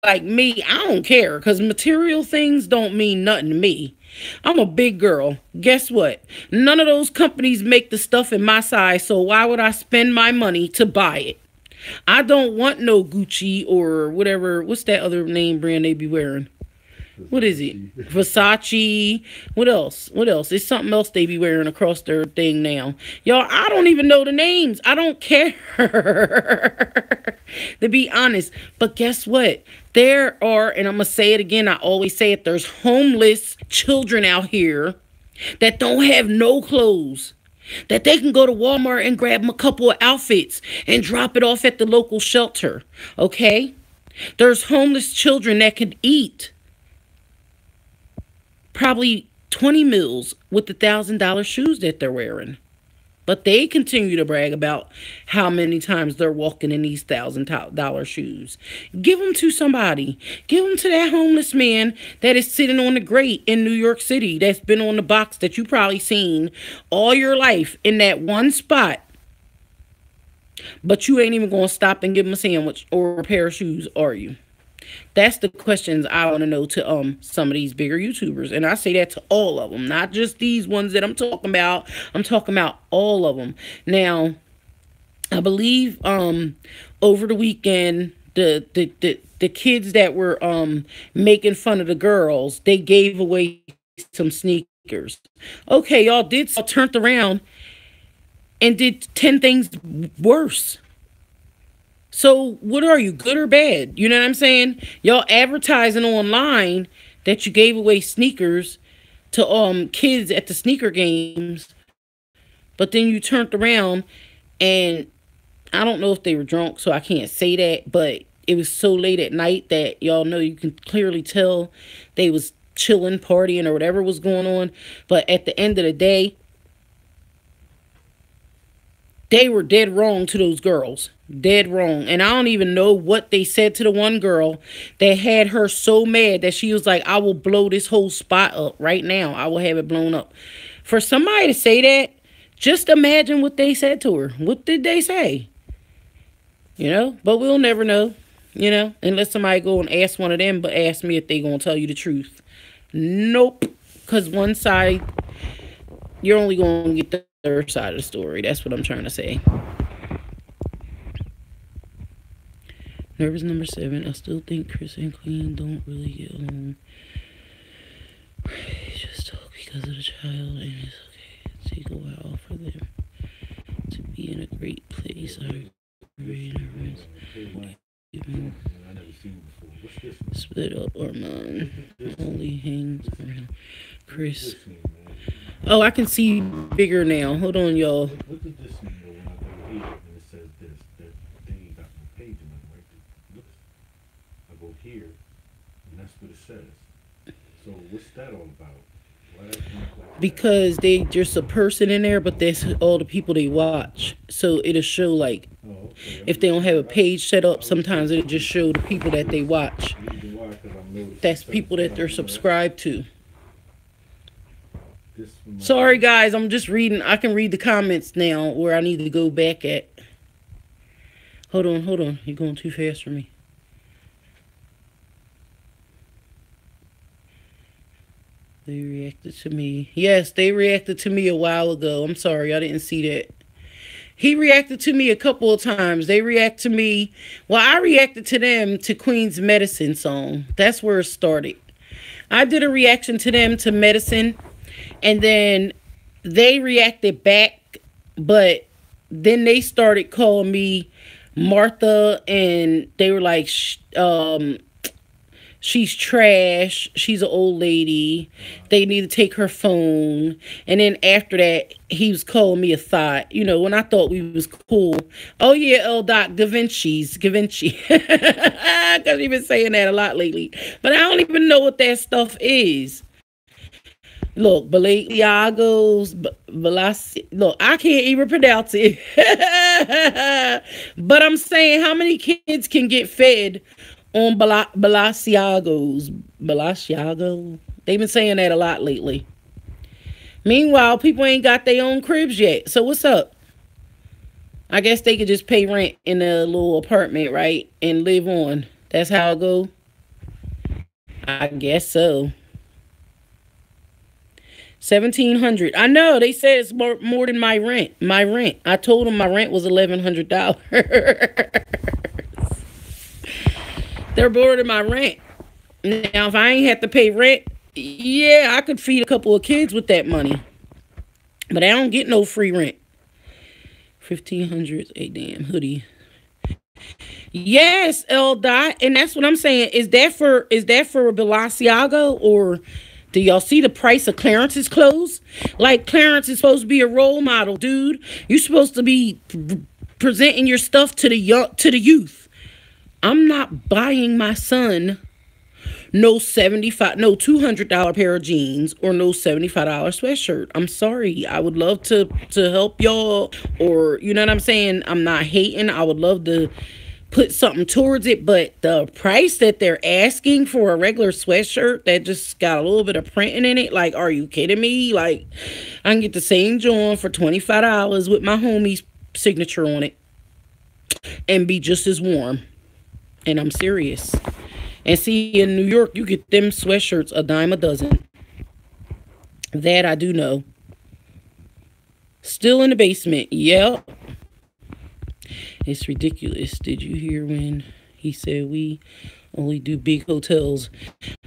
Like me, I don't care because material things don't mean nothing to me. I'm a big girl. Guess what? None of those companies make the stuff in my size, so why would I spend my money to buy it? I don't want no Gucci or whatever. What's that other name brand they be wearing? What is it? Versace. What else? What else? It's something else they be wearing across their thing now. Y'all, I don't even know the names. I don't care. To be honest. But guess what? There are, and I'm going to say it again, I always say it, there's homeless children out here that don't have no clothes. That they can go to Walmart and grab them a couple of outfits and drop it off at the local shelter. Okay? There's homeless children that could eat probably 20 meals with the $1,000 shoes that they're wearing. But they continue to brag about how many times they're walking in these $1,000 shoes. Give them to somebody. Give them to that homeless man that is sitting on the grate in New York City, that's been on the box that you probably seen all your life in that one spot. But you ain't even going to stop and give him a sandwich or a pair of shoes, are you? That's the questions I want to know to some of these bigger YouTubers. And I say that to all of them, not just these ones that I'm talking about. I'm talking about all of them. Now, I believe over the weekend, the kids that were making fun of the girls, they gave away some sneakers. Okay, y'all did so, turned around and did 10 things worse. So what are you, good or bad? You know what I'm saying? Y'all advertising online that you gave away sneakers to kids at the sneaker games, but then you turned around and I don't know if they were drunk, so I can't say that, but it was so late at night that y'all know, you can clearly tell they was chilling, partying, or whatever was going on. But at the end of the day, they were dead wrong to those girls. Dead wrong. And I don't even know what they said to the one girl that had her so mad that she was like, I will blow this whole spot up right now. I will have it blown up. For somebody to say that, just imagine what they said to her. What did they say? You know, but we'll never know, you know, unless somebody go and ask one of them, but ask me if they going to tell you the truth. Nope. Because one side, you're only going to get the third side of the story. That's what I'm trying to say. Nervous number 7. I still think Chris and Queen don't really get along. Just talk because of the child, and it's okay. Take a while for them to be in a great place. I'm very nervous. Even split up or mine only hangs around Chris. Oh, I can see bigger now. Hold on, y'all. What does this mean when I go here and it says this? That they ain't got no page in them, right? Look, I go here and that's what it says. So what's that all about? Because they just a person in there, but that's all the people they watch. So it'll show like, if they don't have a page set up, sometimes it'll just show the people that they watch. That's people that they're subscribed to. Sorry guys, I'm just reading. I can read the comments now where I need to go back at. Hold on. You're going too fast for me. They reacted to me. Yes, they reacted to me a while ago. I'm sorry, I didn't see that. He reacted to me a couple of times. They react to me. Well, I reacted to them to Queen's Medicine song. That's where it started. I did a reaction to them to Medicine. And then they reacted back. But then they started calling me Martha. And they were like, she's trash. She's an old lady. They need to take her phone. And then after that, he was calling me a thought. You know, when I thought we was cool. Oh, yeah, Doc, Da Vinci's. Because he's been saying that a lot lately. But I don't even know what that stuff is. Look, Balenciagos, look, I can't even pronounce it. But I'm saying, how many kids can get fed on Balenciagos? Balenciago? They've been saying that a lot lately. Meanwhile, people ain't got their own cribs yet. So what's up? I guess they could just pay rent in a little apartment, right? And live on. That's how it go? I guess so. 1,700. I know, they said it's more than my rent. I told them my rent was $1,100. They're more than my rent. Now, if I ain't have to pay rent, yeah, I could feed a couple of kids with that money. But I don't get no free rent. 1,500, a damn hoodie. Yes, L. Dot, and that's what I'm saying. Is that for Balenciago, or do y'all see the price of Clarence's clothes? Like, Clarence is supposed to be a role model, dude. You're supposed to be presenting your stuff to the youth. I'm not buying my son no 75, no $200 pair of jeans or no $75 sweatshirt. I'm sorry. I would love to help y'all, or you know what I'm saying? I'm not hating. I would love to put something towards it, but the price that they're asking for a regular sweatshirt that just got a little bit of printing in it, like, are you kidding me? Like, I can get the same joint for $25 with my homie's signature on it and be just as warm. And I'm serious. And see, in New York, you get them sweatshirts a dime a dozen. That I do know. Still in the basement. Yep. It's ridiculous. Did you hear when he said we only do big hotels?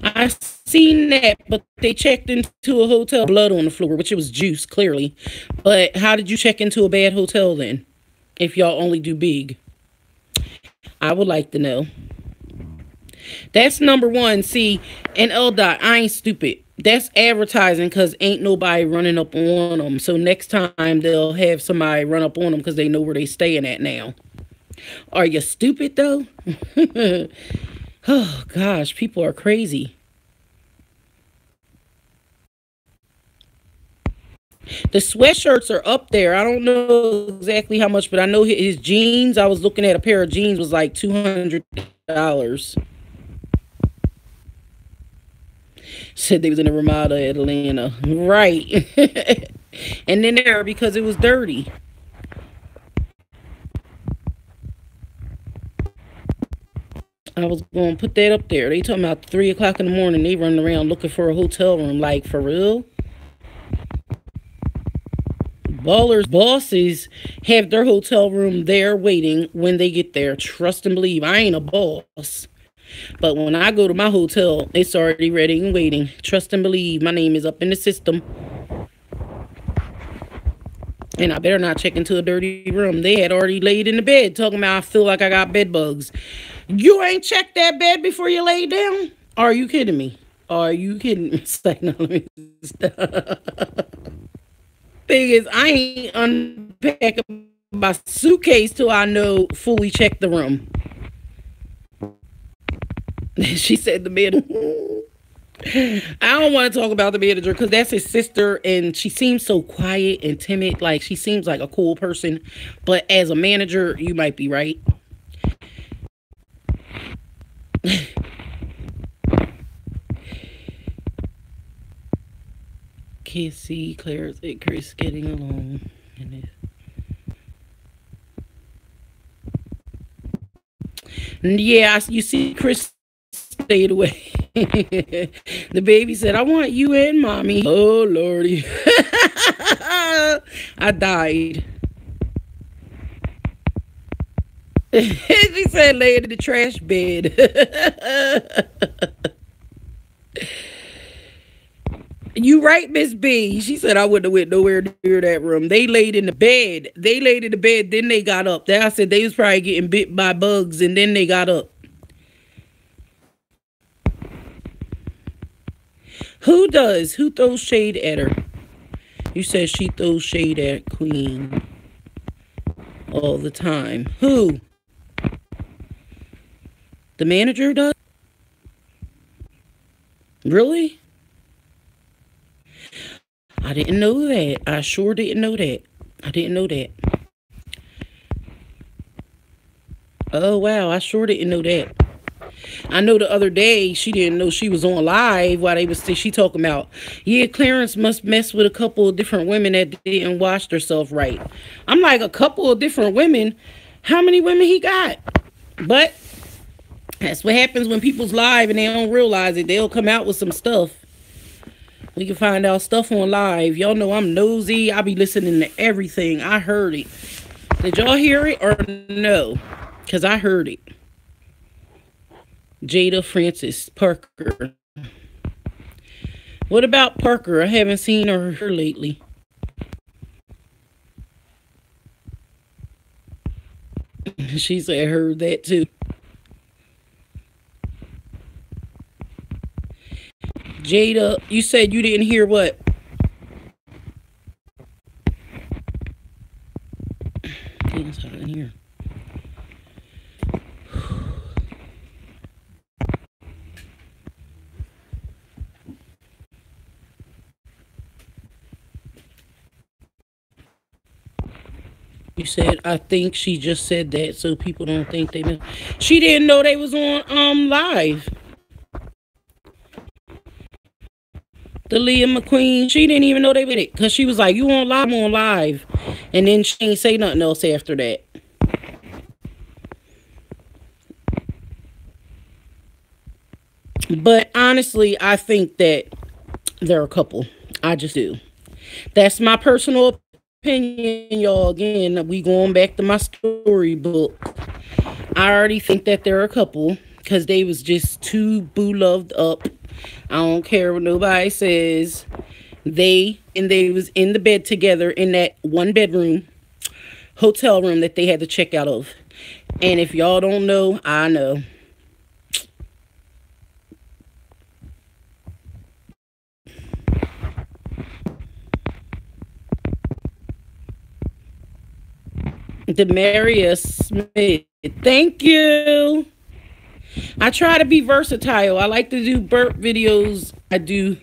I seen that, but they checked into a hotel, blood on the floor, which it was juice, clearly. But how did you check into a bad hotel then? If y'all only do big? I would like to know. That's number one. See, and LDOT, I ain't stupid. That's advertising because ain't nobody running up on them. So next time they'll have somebody run up on them because they know where they staying at now. Are you stupid though? Oh gosh, people are crazy. The sweatshirts are up there. I don't know exactly how much, but I know his jeans. I was looking at a pair of jeans was like $200. Said they was in a Ramada, Atlanta. Right. And then there because it was dirty. I was going to put that up there. They talking about 3 o'clock in the morning. They running around looking for a hotel room. Like, for real? Ballers, bosses have their hotel room there waiting when they get there. Trust and believe. I ain't a boss. But when I go to my hotel, it's already ready and waiting. Trust and believe. My name is up in the system. And I better not check into a dirty room. They had already laid in the bed talking about I feel like I got bed bugs. You ain't checked that bed before you lay down? Are you kidding me? Are you kidding me? It's like, no, let me stop. Thing is, I ain't unpacking my suitcase till I know fully check the room. She said the manager. I don't want to talk about the manager because that's his sister and she seems so quiet and timid. Like, she seems like a cool person. But as a manager, you might be right. Can't see Claire's and Chris getting along. Yeah, you see Chris stayed away. The baby said, I want you and mommy. Oh, Lordy. I died. She said, lay in the trash bed. You right, Miss B. She said I wouldn't have went nowhere near that room. They laid in the bed. They laid in the bed, then they got up. I said they was probably getting bit by bugs, and then they got up. Who does? Who throws shade at her? You said she throws shade at Queen all the time. Who? The manager does? Really? I didn't know that. I sure didn't know that. I didn't know that. Oh, wow. I sure didn't know that. I know the other day she didn't know she was on live while they was she talking about, yeah, Clarence must mess with a couple of different women that didn't wash themselves right. I'm like, a couple of different women? How many women he got? But that's what happens when people's live and they don't realize it. They'll come out with some stuff. We can find out stuff on live. Y'all know I'm nosy. I be listening to everything. I heard it. Did y'all hear it or no? Because I heard it. Jada Francis Parker. What about Parker? I haven't seen her lately. She said I heard that too. Jada, you said you didn't hear what? It's hot in here. She said, I think she just said that so people don't think they been. She didn't know they was on live. The Leah McQueen, she didn't even know they with it because she was like, "You on live? I'm on live," and then she ain't say nothing else after that. But honestly, I think that they're a couple. I just do. That's my personal opinion, y'all. Again, we going back to my storybook. I already think that they're a couple because they was just too boo loved up. I don't care what nobody says. They was in the bed together in that one bedroom hotel room that they had to check out of. And if y'all don't know, I know. Demaria Smith. Thank you. I try to be versatile. I like to do burp videos. I do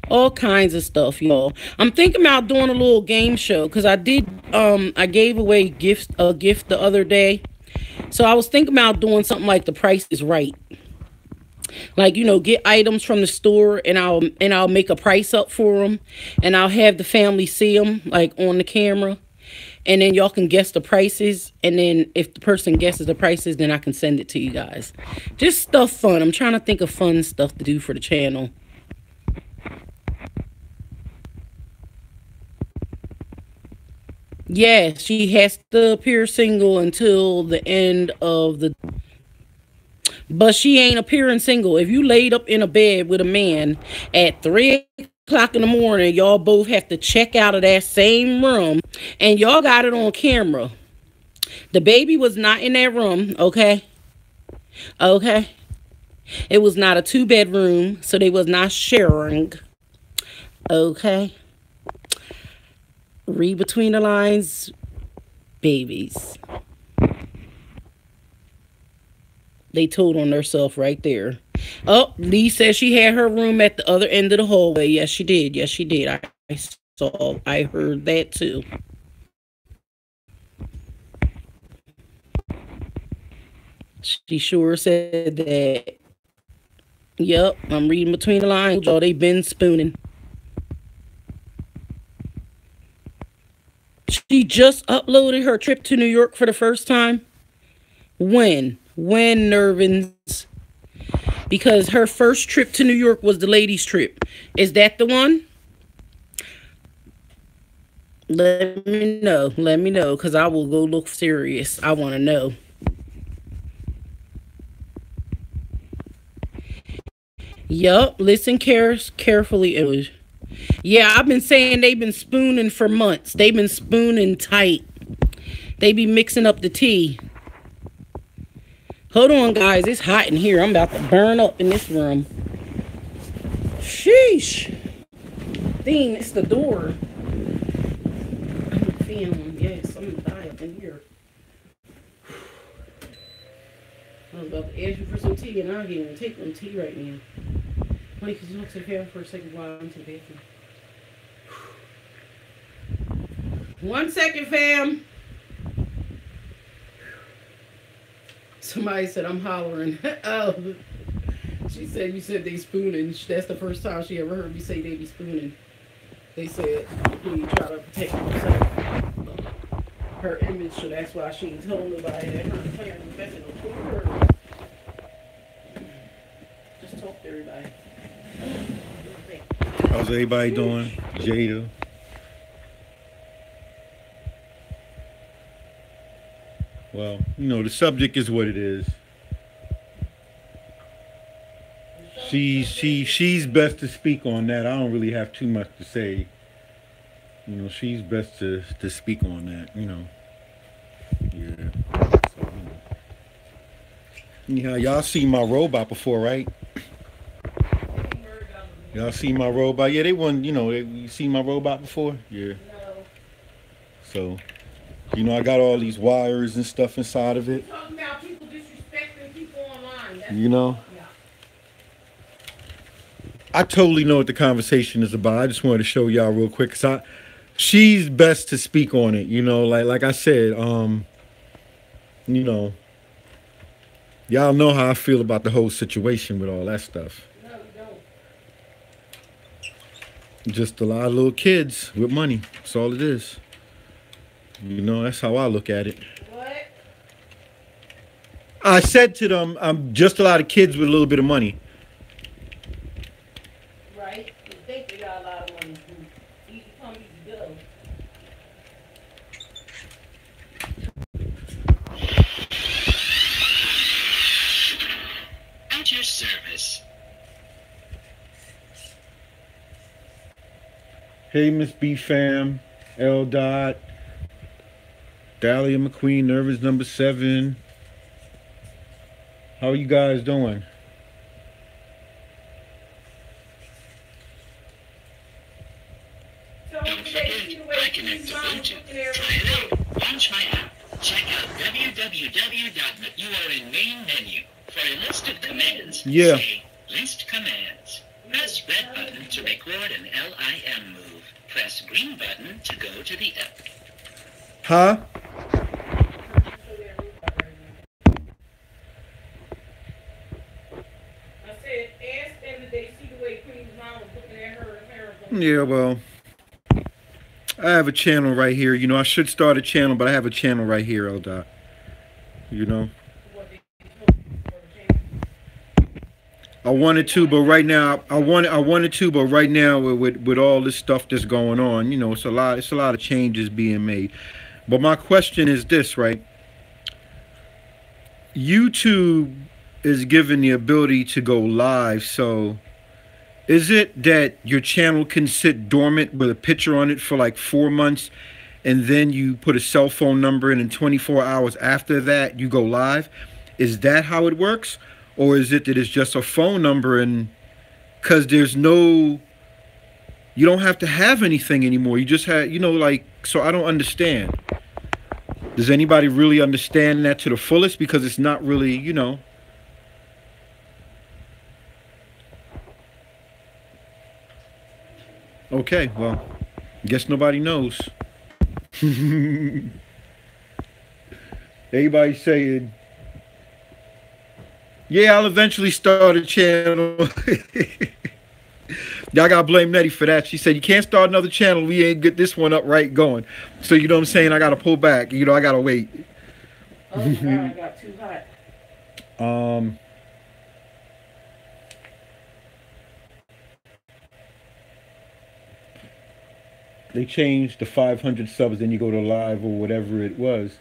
all kinds of stuff, y'all. I'm thinking about doing a little game show because I gave away a gift the other day. So I was thinking about doing something like The Price is Right. Like, get items from the store and I'll make a price up for them and I'll have the family see them like on the camera. And then y'all can guess the prices. And then if the person guesses the prices, then I can send it to you guys. Just stuff fun. I'm trying to think of fun stuff to do for the channel. Yeah, she has to appear single until the end of the... But she ain't appearing single. If you laid up in a bed with a man at 3 o'clock in the morning, y'all both have to check out of that same room. And y'all got it on camera. The baby was not in that room, okay? Okay? It was not a 2-bedroom, so they was not sharing. Okay? Read between the lines, babies. They told on herself right there. Oh, Lee says she had her room at the other end of the hallway. Yes, she did. Yes, she did. I heard that too. She sure said that. Yep, I'm reading between the lines. Y'all, they been spooning. She just uploaded her trip to New York for the first time. When, Nervins? Because her first trip to New York was the ladies' trip. Is that the one? Let me know. Let me know, because I will go look serious. I want to know. Yup. Listen carefully. Yeah, I've been saying they've been spooning for months. They've been spooning tight. They be mixing up the tea. Hold on, guys. It's hot in here. I'm about to burn up in this room. Sheesh. Thing, it's the door. I'm feeling, yes, I'm gonna die up in here. I was about to ask you for some tea, and I can't even take no tea right now. Honey, could you look to the camera for a second while I'm to the bathroom? 1 second, fam. Somebody said I'm hollering. Oh, she said you said they spooning. That's the first time she ever heard me say they be spooning. They said we try to protect herself, her image, so that's why she ain't told nobody that her parents invested in her. Just talk to everybody. How's everybody doing? Jada. Well, the subject is what it is. She's best to speak on that. I don't really have too much to say. She's best to speak on that, Yeah. So, Anyhow, y'all seen my robot before, right? Y'all seen my robot? Yeah, they won, you seen my robot before? Yeah. So, I got all these wires and stuff inside of it. Talking about people disrespecting people online. I totally know what the conversation is about. I just wanted to show y'all real quick. 'Cause she's best to speak on it. Like I said, you know, y'all know how I feel about the whole situation with all that stuff. No, we don't. Just a lot of little kids with money. That's all it is. That's how I look at it. What? I said to them, I'm just a lot of kids with a little bit of money. Right? You think they got a lot of money. Easy come, easy go. At your service. Hey, Miss B Fam, L Dot, Dahlia McQueen, Nervous number 7. How are you guys doing? So Don't today, forget, see the way I Queen's connect to mom was Bluetooth. looking at Try it her. out. Launch my app. Check out www.net. You are in main menu. For a list of commands, Yeah. say list commands. Press red button to record an LIM move. Press green button to go to the app. Huh? I said, ask them did they see the way Queen's mom was looking at her and her. Yeah, well, I have a channel right here. I should start a channel, but I have a channel right here, L Dot. You know? What they told you for the change. I wanted to, but right now I wanted to, but right now with all this stuff that's going on, it's a lot of changes being made. But my question is this, right? YouTube is given the ability to go live, so is it that your channel can sit dormant with a picture on it for like 4 months and then you put a cell phone number in and 24 hours after that you go live? Is that how it works? Or is it that it's just a phone number and because you don't have to have anything anymore. You just have, so I don't understand. Does anybody really understand that to the fullest? Because it's not really. Okay, well, guess nobody knows. Everybody saying, yeah, I'll eventually start a channel. Y'all gotta blame Nettie for that. She said, you can't start another channel. We ain't get this one up right going. So, you know what I'm saying? I gotta pull back. I gotta wait. Oh my God, I got too hot. They changed the 500 subs, then you go to live or whatever it was.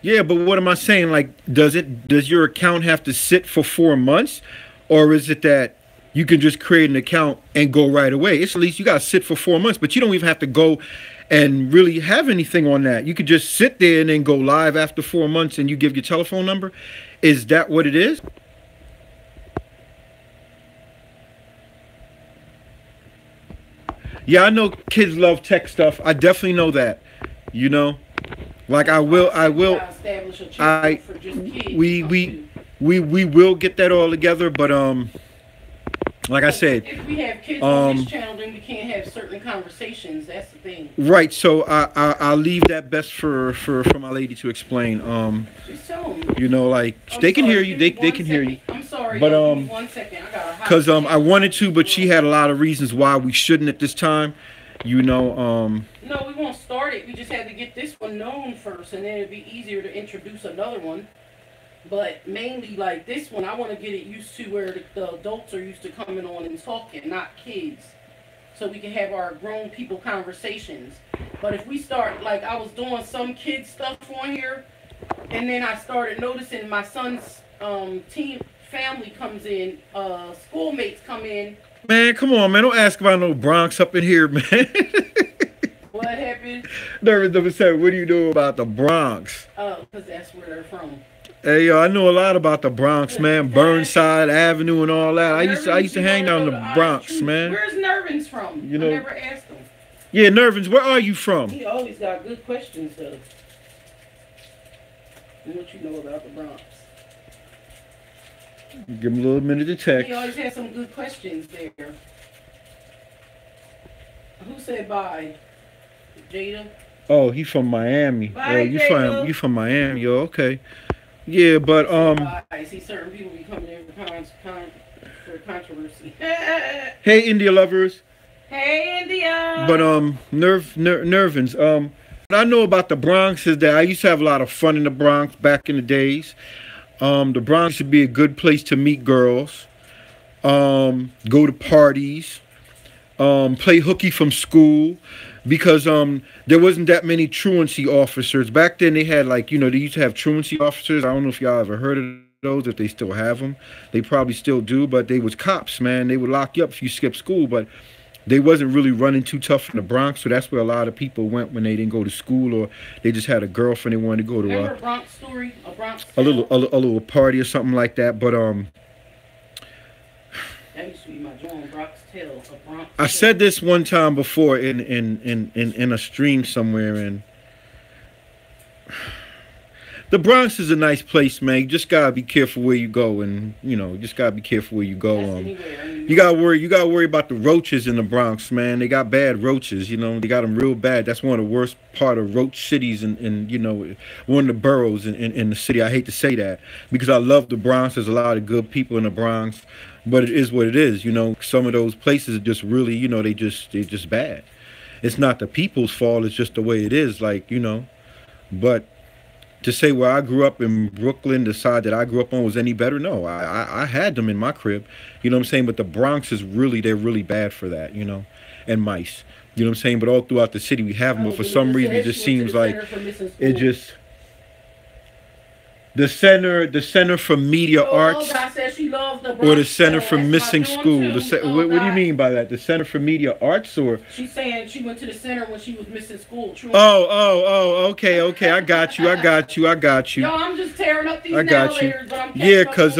Yeah, but what am I saying? Like, does your account have to sit for 4 months, or is it that you can just create an account and go right away? It's at least you gotta sit for 4 months, but you don't even have to go and really have anything on that. You could just sit there and then go live after 4 months, and you give your telephone number. Is that what it is? Yeah, I know kids love tech stuff. I definitely know that. You know, like Establish a channel for just kids. we will get that all together. But like I said, if we have kids on this channel, then we can't have certain conversations. That's the thing. Right. So I'll leave that best for my lady to explain. Just tell them. Like they can hear you. They can hear you. I'm sorry. But give me 1 second. I got a hot because I wanted to, but she had a lot of reasons why we shouldn't at this time. No, we won't start it. We just had to get this one known first, and then it'd be easier to introduce another one. But mainly, like this one, I want to get it used to where the adults are used to coming on and talking, not kids. So we can have our grown people conversations. But if we start, like I was doing some kid stuff on here, and then I started noticing my son's family comes in, schoolmates come in. Man, come on, man. Don't ask about no Bronx up in here, man. What happened? Nervous number 7. What do you know about the Bronx? Oh, because that's where they're from. Hey, yo, I know a lot about the Bronx, man. Burnside Avenue and all that. I used to hang down in the Bronx, man. Where's Nervins from? I never asked him. Yeah, Nervins, where are you from? He always got good questions, though. And what you know about the Bronx? Give him a little minute to text. He always had some good questions there. Who said bye? Jada. Oh, he from Miami. Bye, Oh, Jada. you from Miami, yo, okay. Yeah, but I see certain people be coming in for controversy. hey India lovers. Hey, India. But Nervins. What I know about the Bronx is that I used to have a lot of fun in the Bronx back in the days. The Bronx should be a good place to meet girls. Go to parties. Play hooky from school, because there wasn't that many truancy officers back then. They had, like, they used to have truancy officers. I don't know if y'all ever heard of those, if they still have them. They probably still do, but they was cops, man. They would lock you up if you skipped school, but they wasn't really running too tough in the Bronx, so that's where a lot of people went when they didn't go to school, or they just had a girlfriend they wanted to go to Remember a Bronx story, a little party or something like that. But that used to be my John Bronx Tale. I said this one time before in a stream somewhere, and the Bronx is a nice place, man. You just gotta be careful where you go, and just gotta be careful where you go. You gotta worry about the roaches in the Bronx, man. They got bad roaches, they got them real bad. That's one of the worst part of roach cities, in one of the boroughs in the city. I hate to say that, because I love the Bronx. There's a lot of good people in the Bronx, but it is what it is. Some of those places are just really, they're just bad. It's not the people's fault. It's just the way it is, but to say where I grew up in Brooklyn, the side that I grew up on, was any better, no. I had them in my crib, what I'm saying? But the Bronx is they're really bad for that, and mice. What I'm saying? But all throughout the city we have them, but for some reason it just seems like it just... The Center for Media Arts, said she loved the or the Center for Missing School. What do you mean by that? The Center for Media Arts, or? She's saying she went to the center when she was missing school. Okay. I got you. Yo, I'm just tearing up these narrators, but I'm cause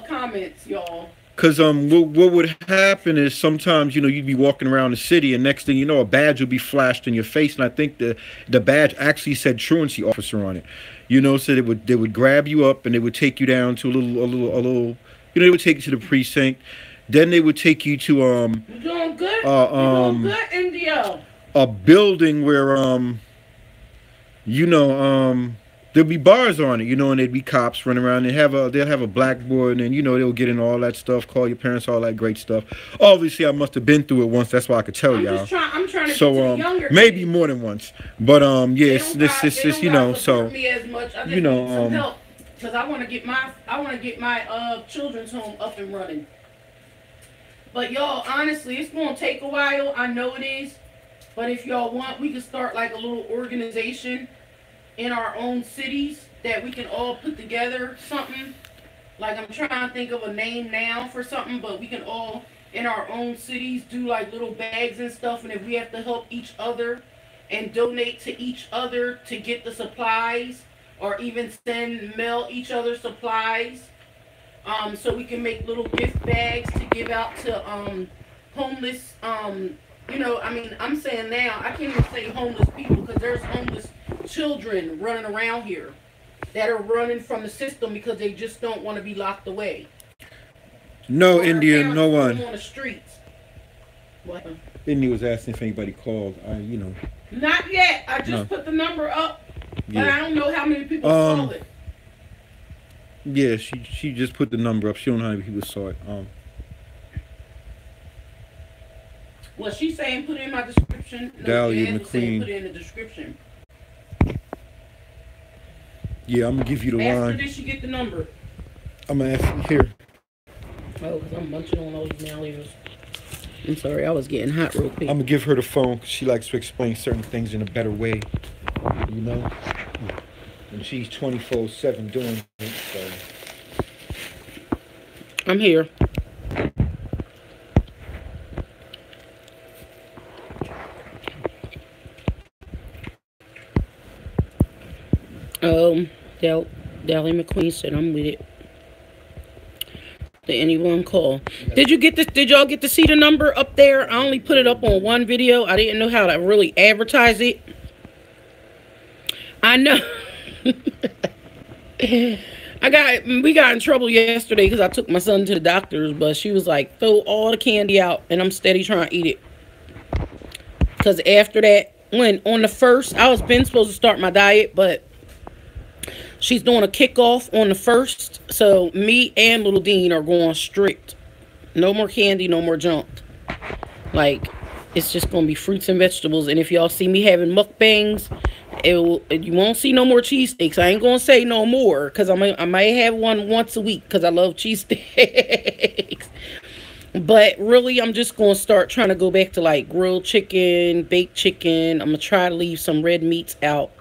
comments, y'all. Because what would happen is sometimes, you'd be walking around the city, and next thing you know, a badge would be flashed in your face, and I think the badge actually said truancy officer on it. So they would grab you up, and they would take you down to a little, they would take you to the precinct. Then they would take you to You're doing good. You're doing good, India. A building where there'll be bars on it, and there'd be cops running around. They'll have a blackboard, and they'll get in all that stuff, call your parents, all that great stuff. Obviously, I must have been through it once. That's why I could tell y'all. I'm trying to so get to the younger maybe kids. More than once, but this so me as much. I just need some help, because I want to get my children's home up and running. But y'all, honestly, it's gonna take a while. I know it is, but if y'all want, we can start like a little organization in our own cities that we can all put together something. Like, I'm trying to think of a name now for something, but we can all in our own cities do like little bags and stuff, and if we have to help each other and donate to each other to get the supplies, or even mail each other supplies, so we can make little gift bags to give out to homeless, I'm saying now, I can't even say homeless people, because there's homeless children running around here that are running from the system because they just don't want to be locked away. No, India, no one. On the streets. What? India was asking if anybody called. Not yet. I just put the number up, but I don't know how many people saw it. Yeah, she just put the number up. She don't know how many people saw it. Well, she's saying put it in my description. No, Dahlia McQueen. Saying put it in the description. Yeah, I'm gonna give you the line. After this, you get the number. I'm gonna ask you here. Oh, because I'm munching on all these malleaters. I'm sorry, I was getting hot real quick. I'm gonna give her the phone, because she likes to explain certain things in a better way, and she's 24/7 doing it. So I'm here. Dahlia McQueen said I'm with it. Did anyone call? Did y'all get to see the number up there? I only put it up on one video. I didn't know how to really advertise it. I know. We got in trouble yesterday because I took my son to the doctor's, but she was like, throw all the candy out, and I'm steady trying to eat it. Because after that, when on the first, I was been supposed to start my diet, but she's doing a kickoff on the first. So me and Little Dean are going strict. No more candy, no more junk. Like, it's just gonna be fruits and vegetables. And if y'all see me having mukbangs, you won't see no more cheesesteaks. I ain't gonna say no more because I might have one once a week because I love cheesesteaks. But really, I'm just gonna start trying to go back to like grilled chicken, baked chicken. I'm gonna try to leave some red meats out.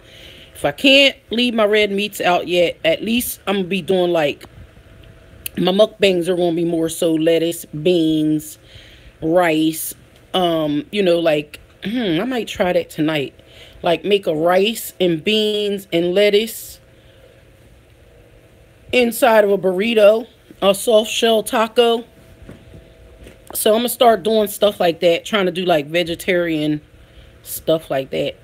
If I can't leave my red meats out yet, at least I'm gonna be doing like my mukbangs are gonna be more so lettuce, beans, rice. Like I might try that tonight. Like make a rice and beans and lettuce inside of a burrito, a soft shell taco. So I'm gonna start doing stuff like that, trying to do like vegetarian stuff like that.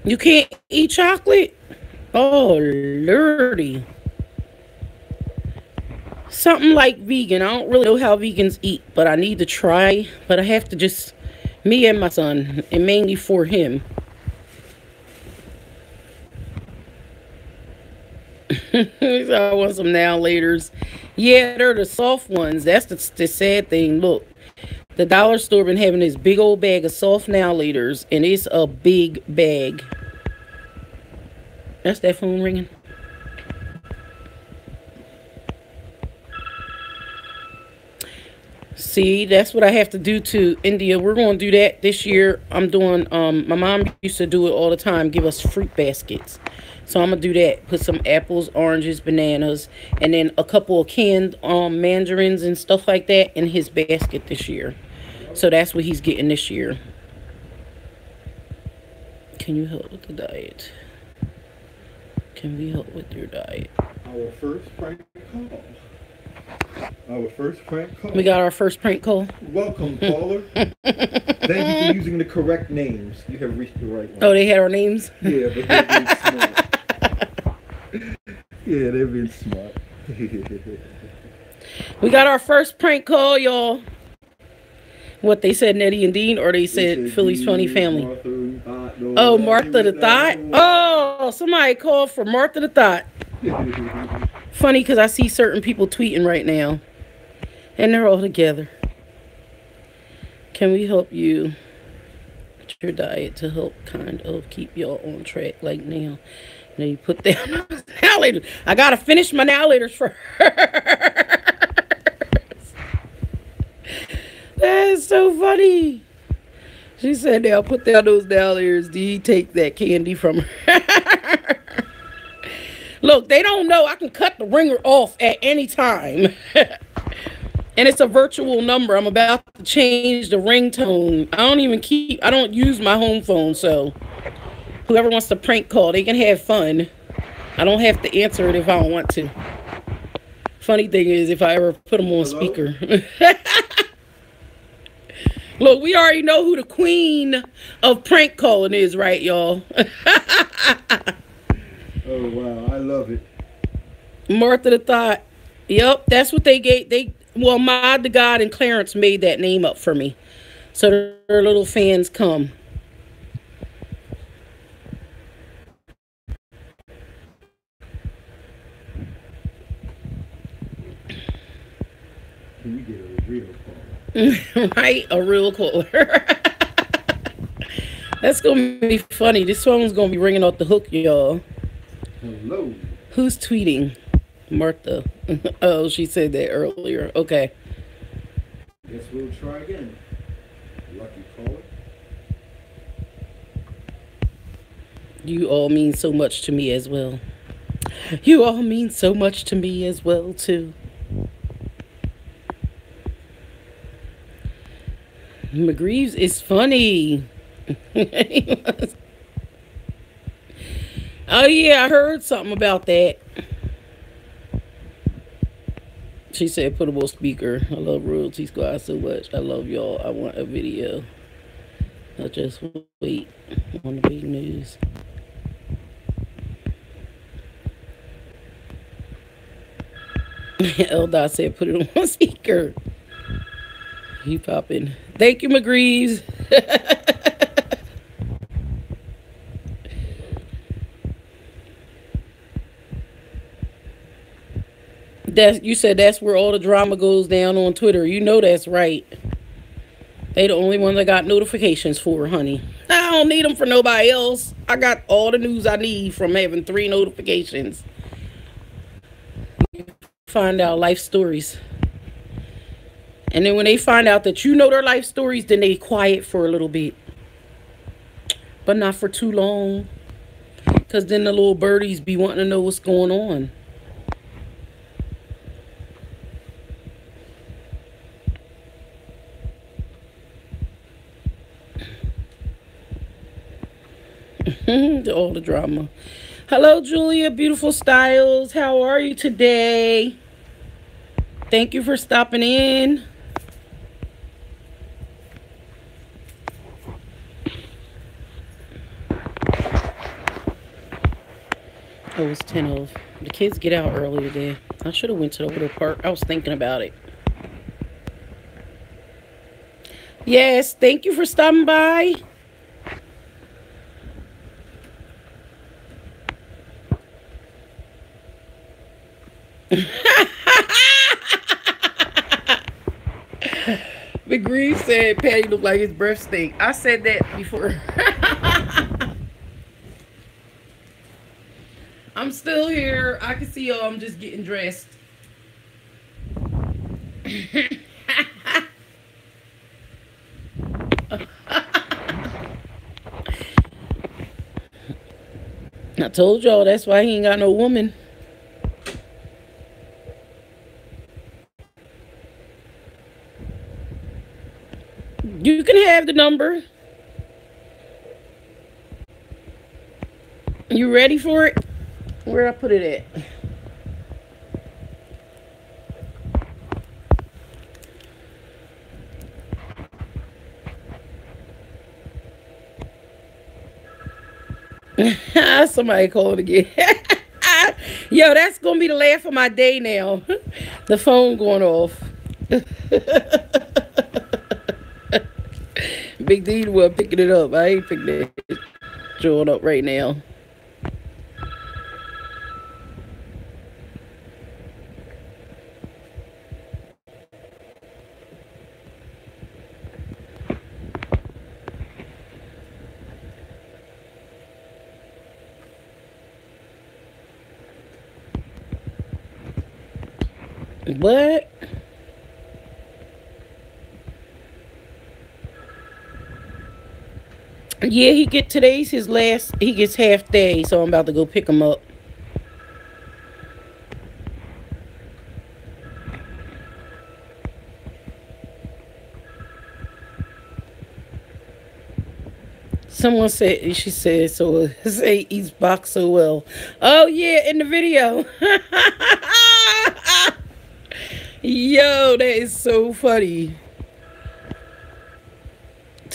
You can't eat chocolate? Oh, lordy. Something like vegan. I don't really know how vegans eat, but I need to try. But I have to just, me and my son, and mainly for him. I want some now laters. Yeah, they're the soft ones. That's the sad thing. Look, the dollar store been having this big old bag of soft now laters, and it's a big bag. That's that phone ringing. See, that's what I have to do to India. We're going to do that this year. I'm doing, my mom used to do it all the time, give us fruit baskets. So I'm going to do that. Put some apples, oranges, bananas, and then a couple of canned mandarins and stuff like that in his basket this year. So that's what he's getting this year. Can you help with the diet? Can we help with your diet? Our first prank call. Our first prank call. We got our first prank call. Welcome, caller. Thank you for using the correct names. You have reached the right one. Oh, they had our names? Yeah, but they're being smart. Yeah, they're being smart. We got our first prank call, y'all. What they said, Nettie and Dean, or they said Philly's Funny Family? Oh, Martha the Thought? Oh, somebody called for Martha the Thought. Funny because I see certain people tweeting right now. And they're all together. Can we help you with your diet to help kind of keep y'all on track like now? Now you put down those now laters. I got to finish my now laters for her. That is so funny. She said, now put down those dollars. Do you take that candy from her? Look, they don't know I can cut the ringer off at any time. And it's a virtual number. I'm about to change the ringtone. I don't use my home phone. So whoever wants to prank call, they can have fun. I don't have to answer it if I don't want to. Funny thing is, if I ever put them on speaker. Look, we already know who the queen of prank calling is, right, y'all? Oh, wow. I love it. Martha the Thought. Yep, that's what they gave. Well, Mod the God and Clarence made that name up for me. So their little fans come. Can we get a real caller? Right? A real caller. That's going to be funny. This phone's going to be ringing off the hook, y'all. Hello. Who's tweeting? Martha. Oh, she said that earlier. Okay. Guess we'll try again. Lucky caller. You all mean so much to me as well. You all mean so much to me as well, too. McGreaves is funny. Oh, yeah, I heard something about that. She said, put him on speaker. I love Royalty Squad so much. I love y'all. I want a video. I'll just wait on the big news. Eldot said put it on speaker. He popping. Thank you, McGreeves. You said that's where all the drama goes down on Twitter. You know that's right. They the only one that got notifications for, honey. I don't need them for nobody else. I got all the news I need from having 3 notifications. Find out life stories. And then when they find out that you know their life stories, then they quiet for a little bit. But not for too long. Because then the little birdies be wanting to know what's going on. All the drama. Hello, Julia, beautiful styles. How are you today? Thank you for stopping in. Oh, it's 10 of. The kids get out early today. I should have went to the water park. I was thinking about it. Yes, thank you for stopping by. McGree said Patty looked like his breath stink. I said that before. I'm still here. I can see y'all. I'm just getting dressed. I told y'all that's why he ain't got no woman. You can have the number. You ready for it? Where I put it at? Somebody called again. Yo, that's gonna be the laugh of my day now. The phone going off. Big D was picking it up. I ain't picking that joint up right now. What? Yeah, today's his last, he gets half day, so I'm about to go pick him up. Someone said, she said, so say eats box so well. Oh yeah, in the video. Yo, that is so funny.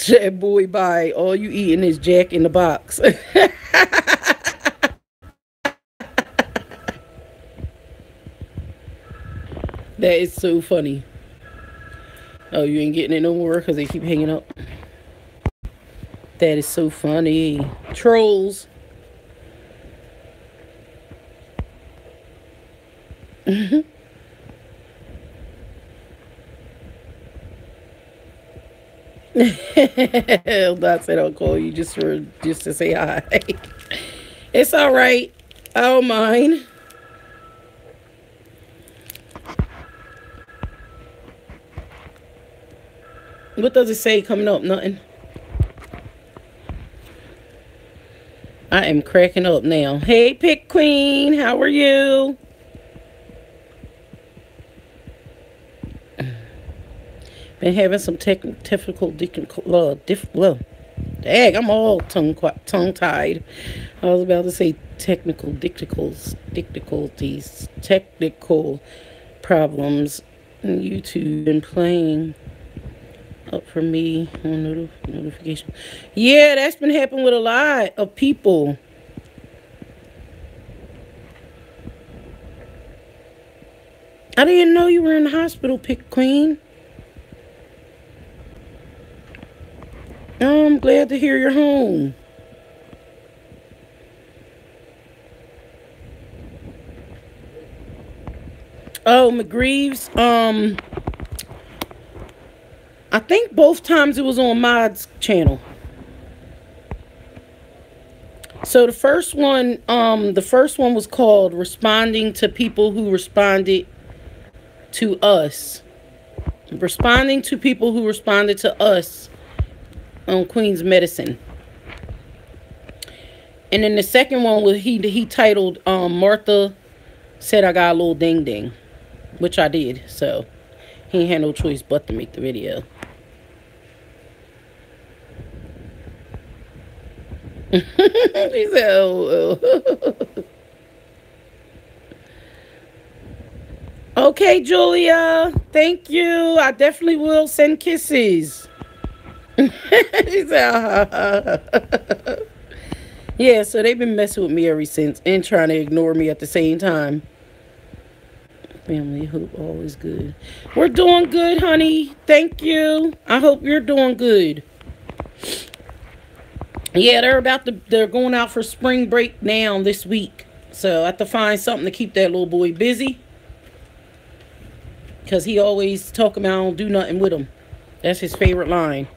That boy bye, all you eating is Jack in the Box. That is so funny. Oh, you ain't getting it no more because they keep hanging up. That is so funny. Trolls. Dot said I'll call you just to say hi. It's all right. I don't mind. What does it say coming up? Nothing. I am cracking up now. Hey, Pick Queen, how are you? Been having some technical dang, I'm all tongue-tied. I was about to say technical problems. And YouTube been playing up for me on notification. Yeah, that's been happening with a lot of people. I didn't know you were in the hospital, Pick Queen. Oh, I'm glad to hear you're home. Oh, McGreeves. I think both times it was on Mod's channel. So the first one was called Responding to People Who Responded to Us. Responding to people who responded to us on Queen's Medicine. And then the second one was he titled Martha Said I Got a Little Ding Ding, which I did. So he had no choice but to make the video. He said, oh. Okay, Julia. Thank you. I definitely will send kisses. He said, yeah, so they've been messing with me ever since and trying to ignore me at the same time. Family, hope all is good. We're doing good, honey. Thank you. I hope you're doing good. Yeah, they're going out for spring break now this week. So I have to find something to keep that little boy busy. Because he always talk about I don't do nothing with him. That's his favorite line.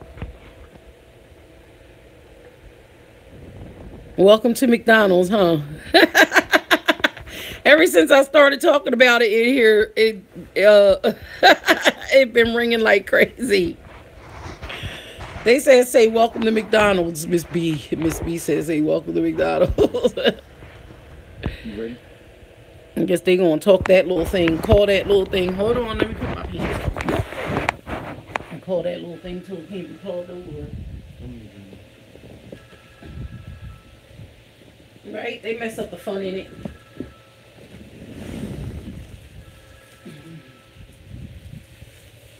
Welcome to McDonald's, huh? Ever since I started talking about it in here, it been ringing like crazy. They said, say welcome to McDonald's, Miss B. Miss B says, say welcome to McDonald's. You ready? I guess they gonna talk that little thing, call that little thing. Hold on, let me put my pants on. And call that little thing till it can't be called over. Right? They mess up the fun in it.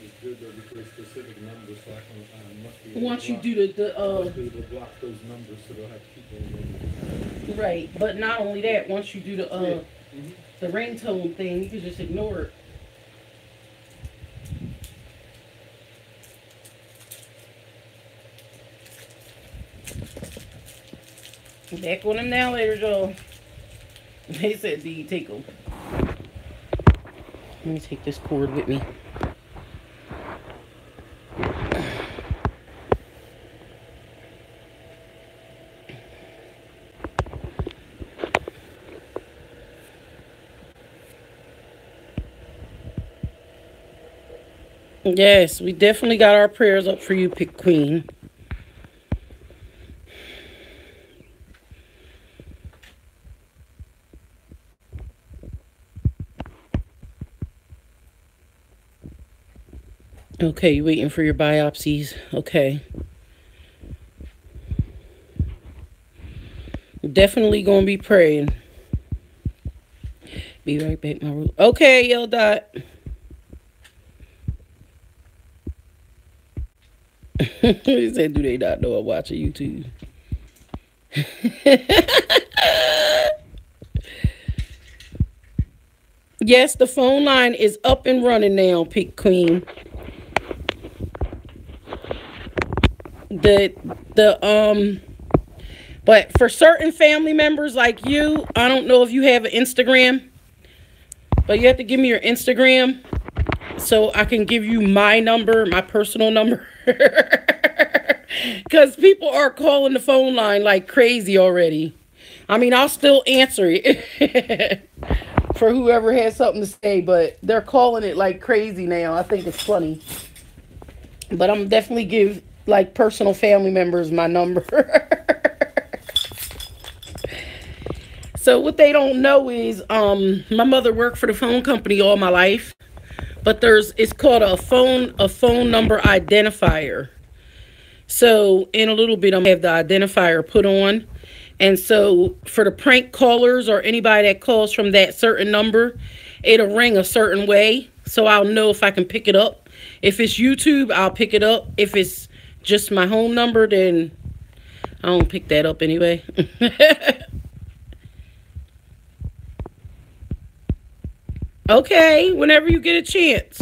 It's good though because specific numbers, so I must be Once you do must be able to block those numbers so they'll have people. Right, but not only that, once you do the ringtone thing, you can just ignore it. Back on them now later, Joe. They said, "Do you take them?" Let me take this cord with me. Yes, we definitely got our prayers up for you, Pick Queen. Okay, you waiting for your biopsies. Okay. Definitely gonna be praying. Be right back, my room. Okay, Yo Dot. He said, do they not know I'm watching YouTube? Yes, the phone line is up and running now, Pick Queen. But for certain family members like you, I don't know if you have an Instagram, but you have to give me your Instagram so I can give you my number, my personal number. Because people are calling the phone line like crazy already. I mean, I'll still answer it for whoever has something to say, but they're calling it like crazy now. I think it's funny. But I'm definitely give like personal family members my number. So what they don't know is my mother worked for the phone company all my life. But it's called a phone number identifier. So in a little bit, I'm gonna have the identifier put on. And so for the prank callers or anybody that calls from that certain number, it'll ring a certain way. So I'll know if I can pick it up. If it's YouTube, I'll pick it up. If it's just my home number, then I don't pick that up anyway. Okay, whenever you get a chance.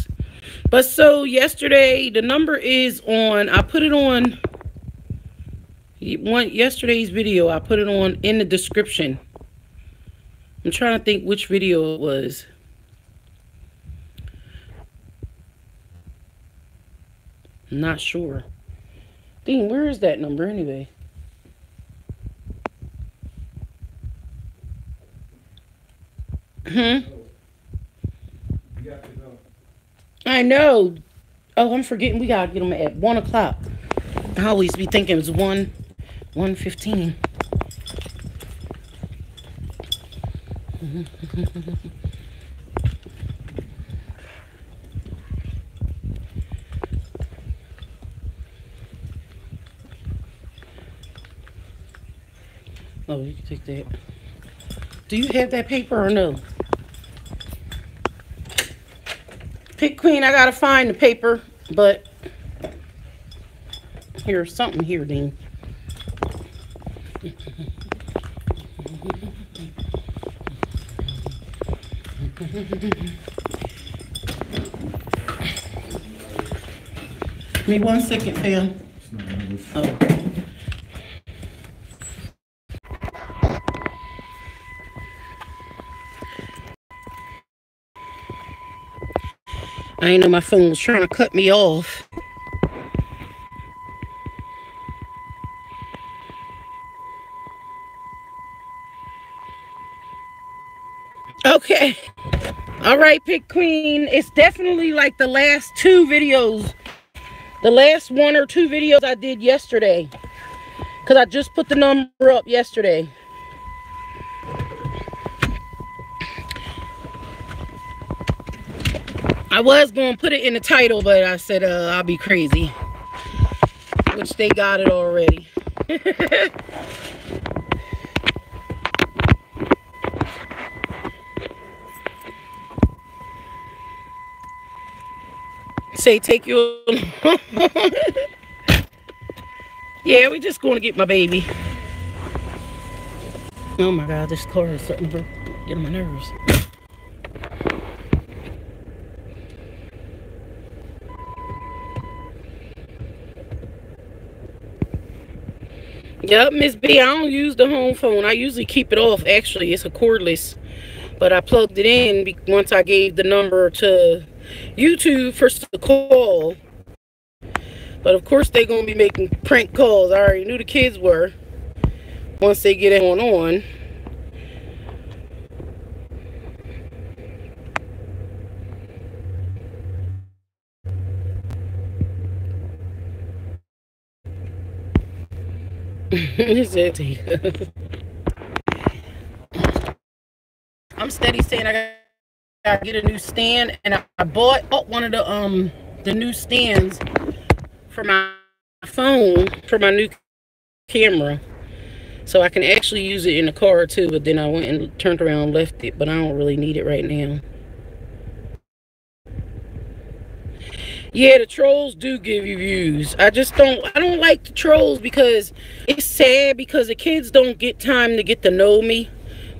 But so yesterday, the number is on. I put it on yesterday's video. I put it on in the description. I'm trying to think which video it was. I'm not sure. Dean, where is that number anyway? I know. Oh, I'm forgetting. We gotta get them at 1 o'clock. I always be thinking it's 1:15. Oh, you can take that. Do you have that paper or no? Pick Queen, I gotta find the paper, but here's something here, Dean. Give me 1 second, fam. Oh. I know my phone was trying to cut me off. Okay. All right, Pick Queen. It's definitely like the last 2 videos. The last 1 or 2 videos I did yesterday. Because I just put the number up yesterday. I was going to put it in the title, but I said I'll be crazy. Which they got it already. Say take you. Yeah, we just going to get my baby. Oh my God, this car is starting to get on my nerves. Yep, Miss B, I don't use the home phone. I usually keep it off. Actually, it's a cordless. But I plugged it in once I gave the number to YouTube for the call. But of course, they're going to be making prank calls. I already knew the kids were. Once they get it on. I'm steady saying I gotta get a new stand, and I bought one of the new stands for my phone for my new camera, so I can actually use it in the car too. But then I went and turned around and left it, but I don't really need it right now. Yeah, the trolls do give you views. I don't like the trolls because it's sad because the kids don't get time to get to know me.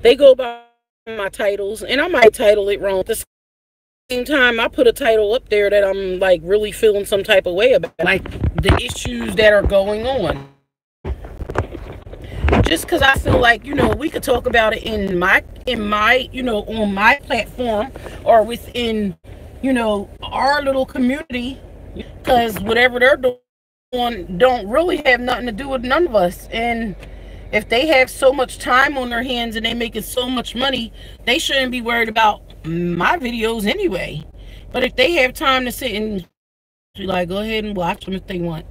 They go by my titles, and I might title it wrong. At the same time, I put a title up there that I'm like really feeling some type of way about, like the issues that are going on. Just because I feel like, we could talk about it in my, on my platform or within, our little community, because whatever they're doing don't really have nothing to do with none of us. And if they have so much time on their hands and they making so much money, they shouldn't be worried about my videos anyway. But if they have time to sit and go ahead and watch them if they want.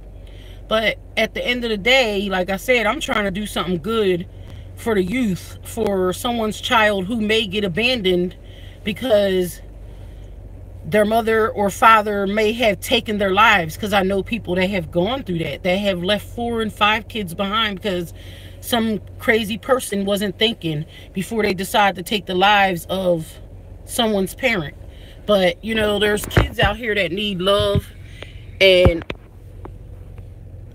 But at the end of the day, like I said, I'm trying to do something good for the youth, for someone's child who may get abandoned because their mother or father may have taken their lives. Because I know people that have gone through that. They have left 4 and 5 kids behind because some crazy person wasn't thinking before they decide to take the lives of someone's parent. But, there's kids out here that need love. And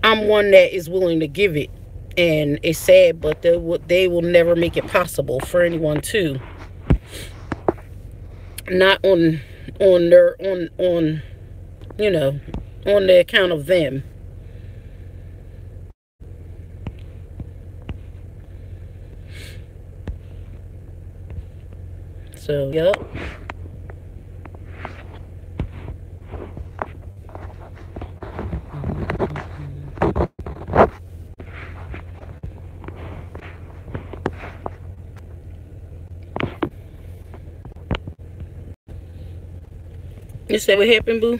I'm one that is willing to give it. And it's sad, but they will never make it possible for anyone to. not on their on you know, on the account of them. So, yep. You say what happened, boo?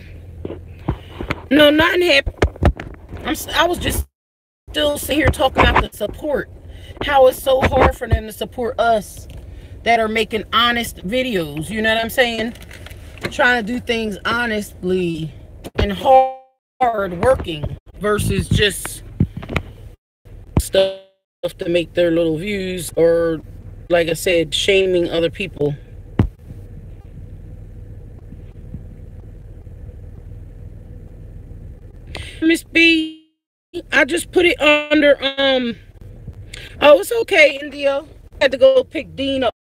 No, nothing happened. I was just still sitting here talking about the support. How it's so hard for them to support us that are making honest videos. You know what I'm saying? Trying to do things honestly and hard working versus just stuff to make their little views, or, like I said, shaming other people. Miss B, I just put it under oh, it's okay, India. I had to go pick Dean up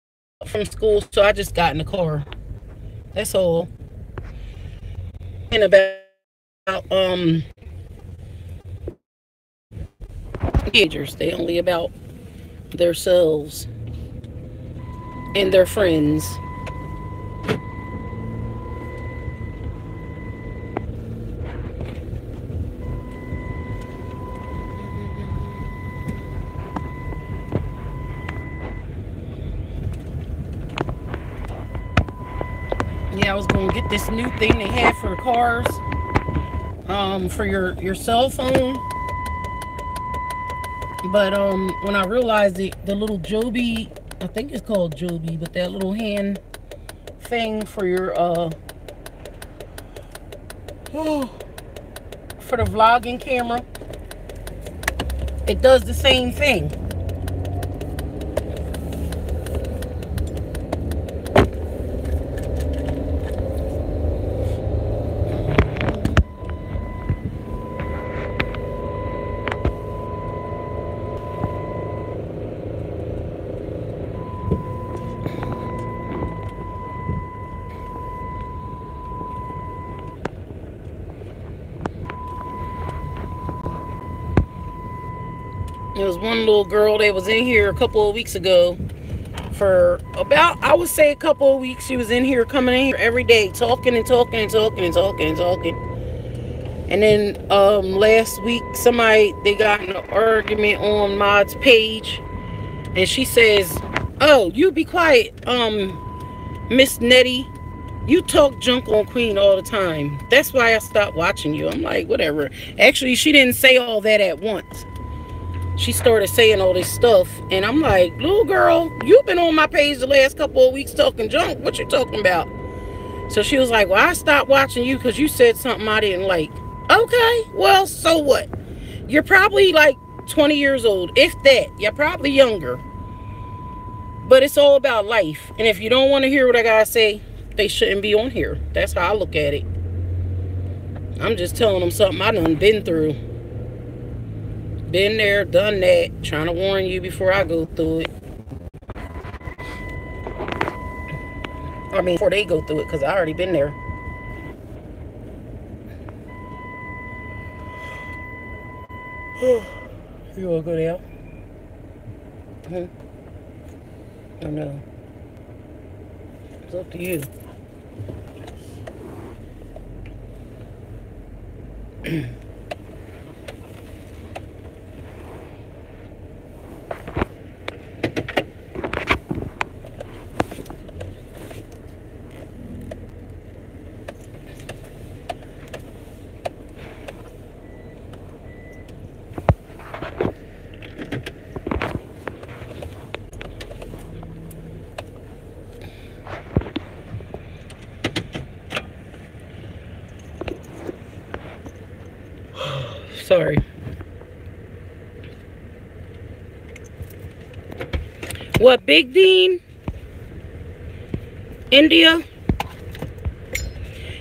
from school, so I just got in the car. That's all. And about teenagers, they only about themselves and their friends. Yeah, I was gonna get this new thing they have for cars, for your cell phone. But when I realized the little Joby, I think it's called Joby, but that little hand thing for your for the vlogging camera, it does the same thing. There was one little girl that was in here a couple of weeks ago for about, I would say, a couple of weeks. She was in here, coming in here every day, talking and talking and talking and talking and talking. And then last week, they got in an argument on Maud's page, and she says, "Oh, you be quiet, Miss Nettie. You talk junk on Queen all the time. That's why I stopped watching you." I'm like, whatever. Actually, she didn't say all that at once. She started saying all this stuff, and I'm like, little girl, you've been on my page the last couple of weeks talking junk. What you talking about? So she was like, well, I stopped watching you because you said something I didn't like. Okay, well, so what? You're probably like 20 years old, if that. You're probably younger. But it's all about life. And if you don't want to hear what I gotta say, they shouldn't be on here. That's how I look at it. I'm just telling them something I done been through. Been there, done that. Trying to warn you before I go through it. I mean, before they go through it, because I already been there. You want to go down? Oh, no. It's up to you. Sorry. What, Big Dean? India?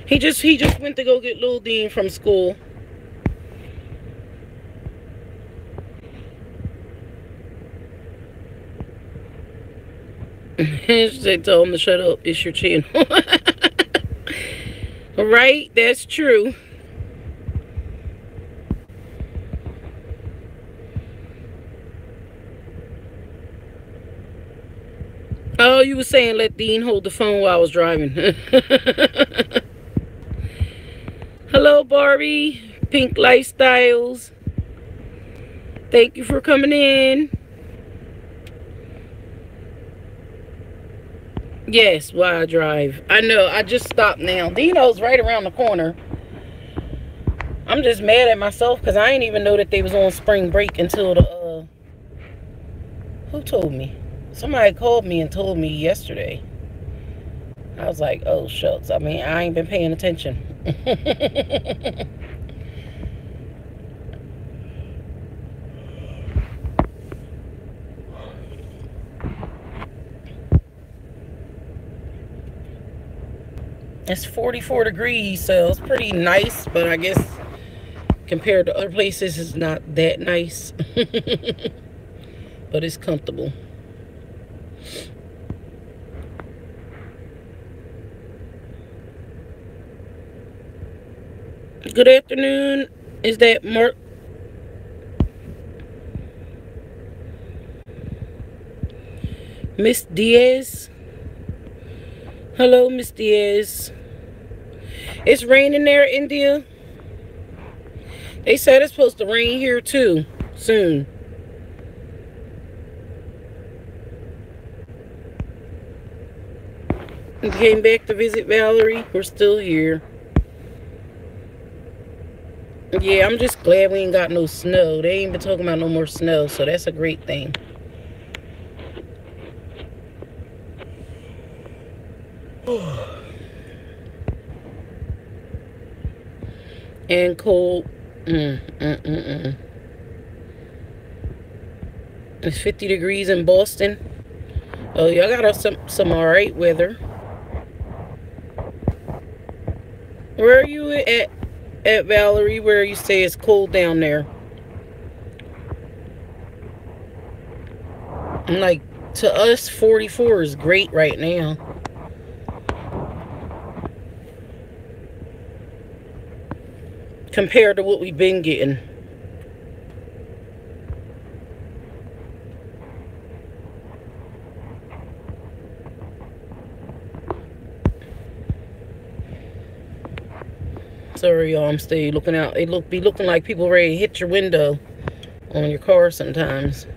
He just went to go get Little Dean from school. They told him to shut up. It's your channel. Right, that's true. Oh, you were saying let Dean hold the phone while I was driving. Hello, Barbie. Pink Lifestyles. Thank you for coming in. Yes, while I drive. I know, I just stopped now. Dino's right around the corner. I'm just mad at myself because I ain't even know that they was on spring break until the, who told me? Somebody called me and told me yesterday. I was like, oh, shucks. I mean, I ain't been paying attention. It's 44 degrees, so it's pretty nice, but I guess compared to other places, it's not that nice. But it's comfortable. Good afternoon. Is that Mark? Miss Diaz? Hello, Miss Diaz. It's raining there, India. They said it's supposed to rain here too soon. We came back to visit Valerie. We're still here. Yeah, I'm just glad we ain't got no snow. They ain't been talking about no more snow, so that's a great thing. And cold. It's 50 degrees in Boston. Oh, y'all got us some all right weather. Where are you at Valerie? Where you say it's cold down there? I'm like, to us, 44 is great right now. Compared to what we've been getting. Sorry, y'all. I'm still looking out. It be looking like people ready to hit your window on your car sometimes.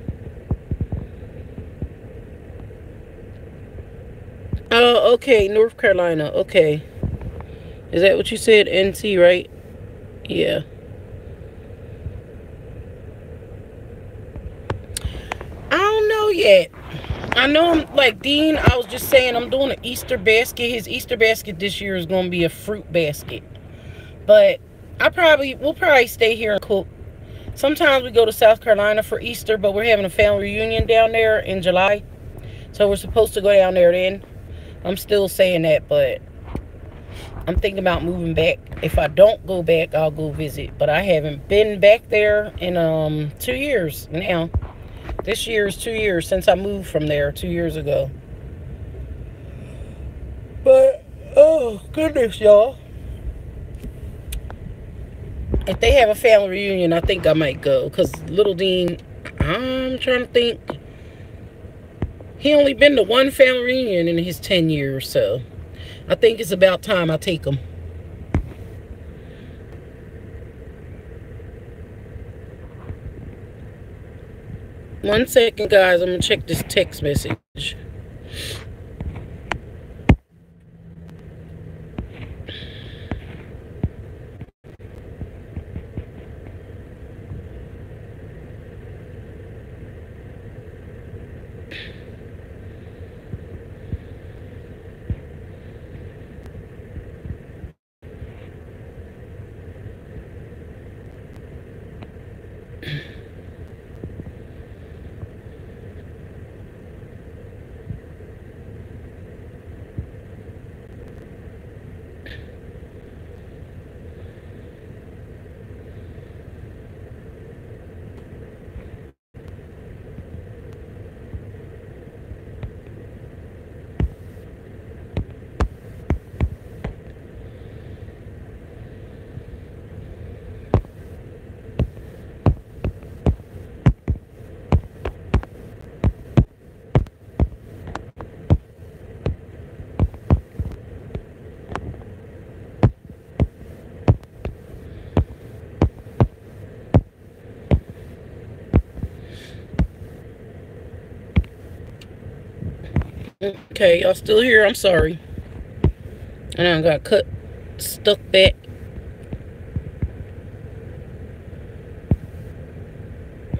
Oh, okay. North Carolina. Okay. Is that what you said? NC, right? Yeah. I don't know yet. I know I'm like Dean. I was just saying I'm doing an Easter basket. His Easter basket this year is going to be a fruit basket. But we'll probably stay here and cook. Sometimes we go to South Carolina for Easter, but we're having a family reunion down there in July. So we're supposed to go down there then. I'm still saying that, but I'm thinking about moving back. If I don't go back, I'll go visit. But I haven't been back there in 2 years now. This year is 2 years since I moved from there 2 years ago. But, oh, goodness, y'all. If they have a family reunion, I think I might go. Because little Dean, I'm trying to think. He only been to one family reunion in his 10 years, so I think it's about time I take him. One second, guys. I'm going to check this text message. Okay, y'all still here? I'm sorry. And I got cut, stuck back.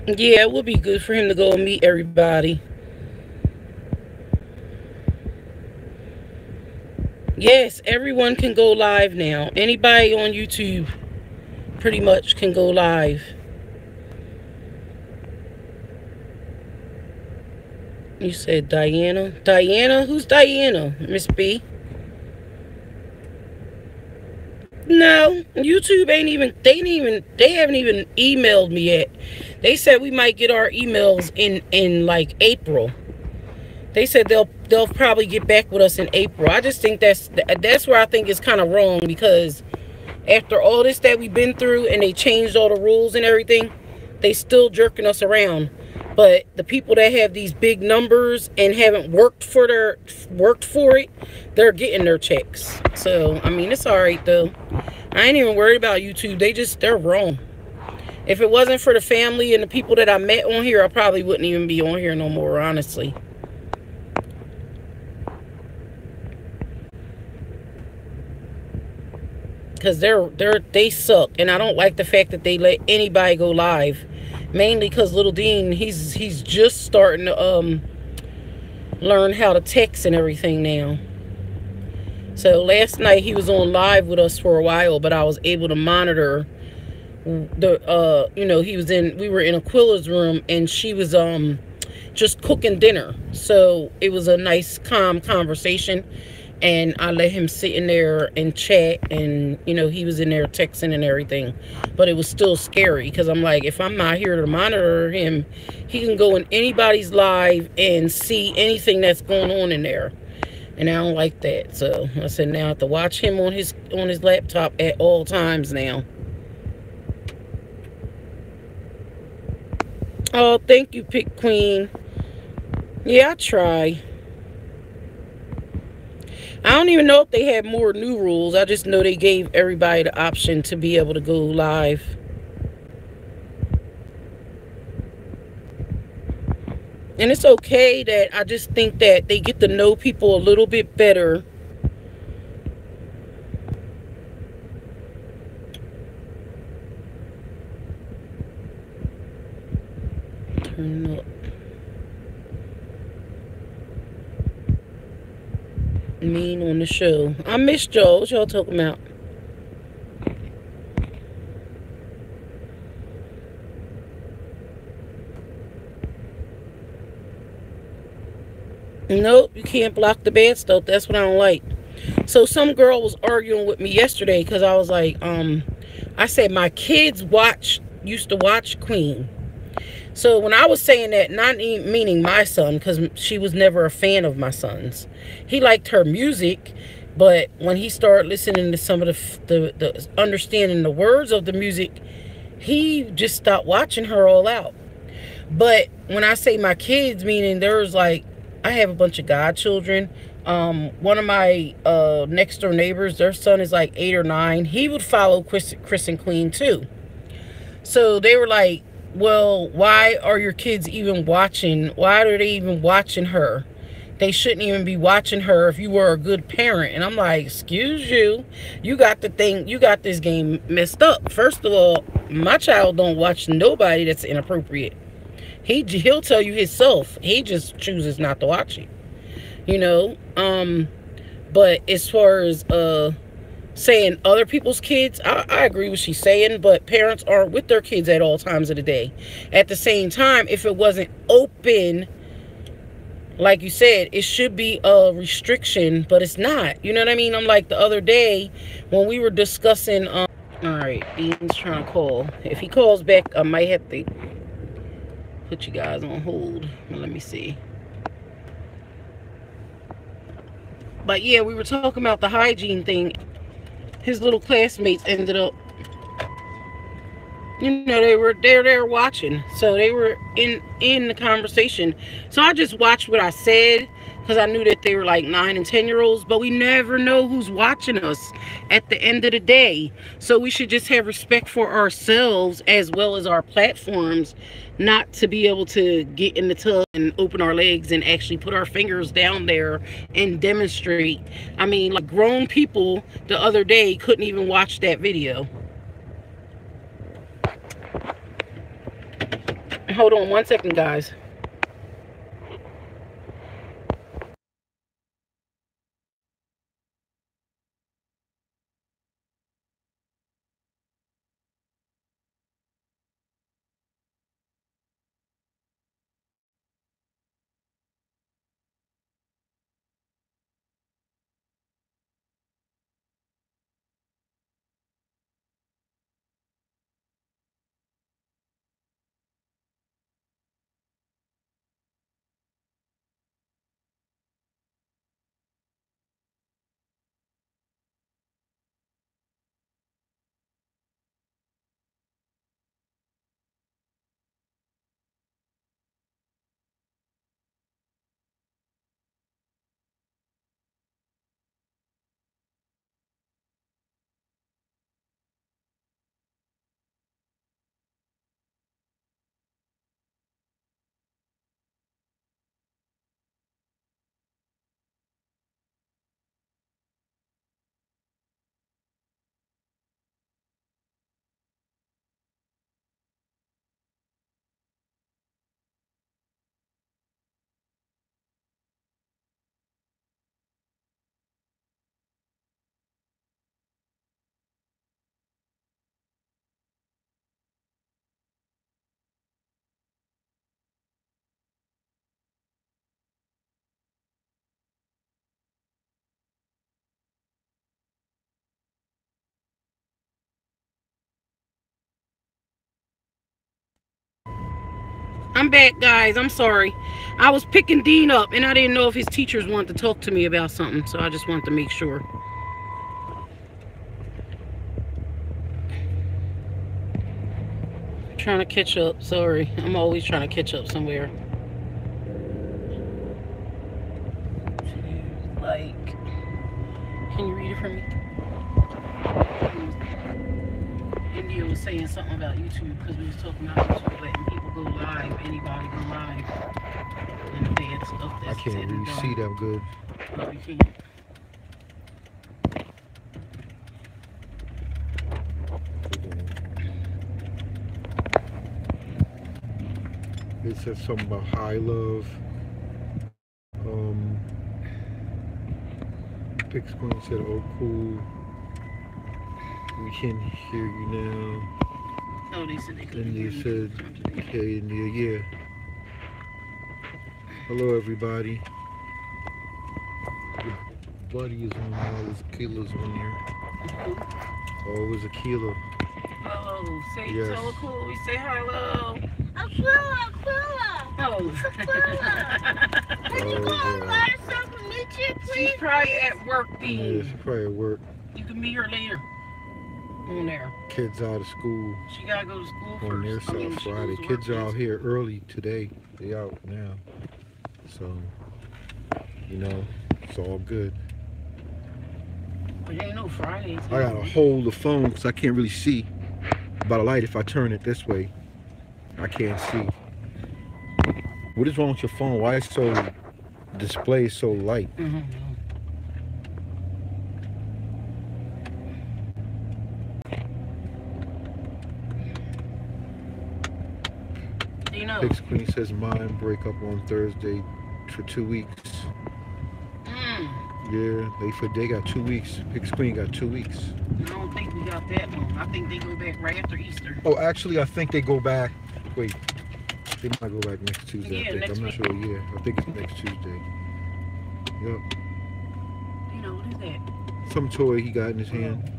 Yeah, it would be good for him to go and meet everybody. Yes, everyone can go live now. Anybody on YouTube pretty much can go live. You said Diana? Diana? Who's Diana? Miss B? No, YouTube ain't even, they haven't even emailed me yet. They said we might get our emails in like April. They said they'll probably get back with us in April. I just think that's where I think it's kind of wrong, because after all this that we've been through and they changed all the rules and everything, they still jerking us around. But the people that have these big numbers and haven't worked for it, they're getting their checks. So I mean, it's all right though. I ain't even worried about YouTube. They're wrong. If it wasn't for the family and the people that I met on here, I probably wouldn't even be on here no more, honestly. Because they suck, and I don't like the fact that they let anybody go live. Mainly because Little Dean, he's just starting to learn how to text and everything now. So last night he was on live with us for a while, but I was able to monitor the we were in Aquila's room, and she was just cooking dinner. So it was a nice calm conversation, and I let him sit in there and chat, and he was in there texting and everything. But it was still scary, because I'm like, if I'm not here to monitor him, he can go in anybody's live and see anything that's going on in there, and I don't like that. So I said, now I have to watch him on his laptop at all times now. Oh, thank you, Pick Queen. Yeah, I try. I don't even know if they had more new rules. I just know they gave everybody the option to be able to go live. And it's okay that I just think that they get to know people a little bit better. Turn up. Mean on the show. I missed y'all. What y'all talking about? Nope, you can't block the bad stuff. That's what I don't like. So some girl was arguing with me yesterday because I was like, I said my kids used to watch Queen. So when I was saying that, not meaning my son, because she was never a fan of my son's. He liked her music, but when he started listening to some of the understanding the words of the music, he just stopped watching her all out. But when I say my kids, meaning there's like, I have a bunch of godchildren. One of my next door neighbors, their son is like 8 or 9. He would follow Chris and Queen too. So they were like, well, why are your kids even watching? Why are they even watching her? They shouldn't even be watching her if you were a good parent. And I'm like, excuse you, you got this game messed up. First of all, my child don't watch nobody that's inappropriate. He'll tell you himself. He just chooses not to watch it. But as far as saying other people's kids, I agree with she's saying, but parents aren't with their kids at all times of the day. At the same time, if it wasn't open, like you said, it should be a restriction, but it's not. You know what I mean? I'm like, the other day when we were discussing, all right, Dean's trying to call. If he calls back, I might have to put you guys on hold. Let me see. But yeah, we were talking about the hygiene thing. His little classmates ended up, they were there watching. So they were in the conversation. So I just watched what I said, because I knew that they were like 9 and 10-year-olds, but we never know who's watching us at the end of the day. So we should just have respect for ourselves as well as our platforms, not to be able to get in the tub and open our legs and actually put our fingers down there and demonstrate. I mean, like grown people the other day couldn't even watch that video. Hold on 1 second, guys. I'm back, guys. I'm sorry. I was picking Dean up, and I didn't know if his teachers wanted to talk to me about something, so I just wanted to make sure. Trying to catch up. Sorry. I'm always trying to catch up somewhere. Like, can you read it for me? India was saying something about YouTube because we was talking about YouTube letting people go live, anybody go live in advance of this. I can't really see them good. No, you can't. It said something about high love. Big Screen said, oh cool. We can hear you now. Oh, they said they couldn't India hear said, you. okay, India, yeah. Hello, everybody. Your buddy is on now. There's Akila's on there. Oh, it was Akila. Oh, say, Yes. tell her cool. We say hello. Aquila. Oh. Can you go on live so I can meet you, please? She's probably at work, Yeah, Dean. she's probably at work. You can meet her later. On there. Kids out of school She gotta go to school first. on their I mean, side she Friday. goes to Kids work are out next- here early today. They out now. So, you know, it's all good. But it ain't no Fridays. I gotta hold the phone because I can't really see by the light. If I turn it this way, I can't see. What is wrong with your phone? Why is so display so light? Mm-hmm. You know. Big Screen says mine break up on Thursday for 2 weeks. Yeah, they got 2 weeks. Big Screen got 2 weeks. I don't think we got that long. I think they go back right after Easter. Oh, actually, I think they go back. Wait, they might go back next Tuesday. Yeah, I think. next I'm not week. sure. Yeah, I think it's next Tuesday. Yep. You know, what is that? Some toy he got in his hand.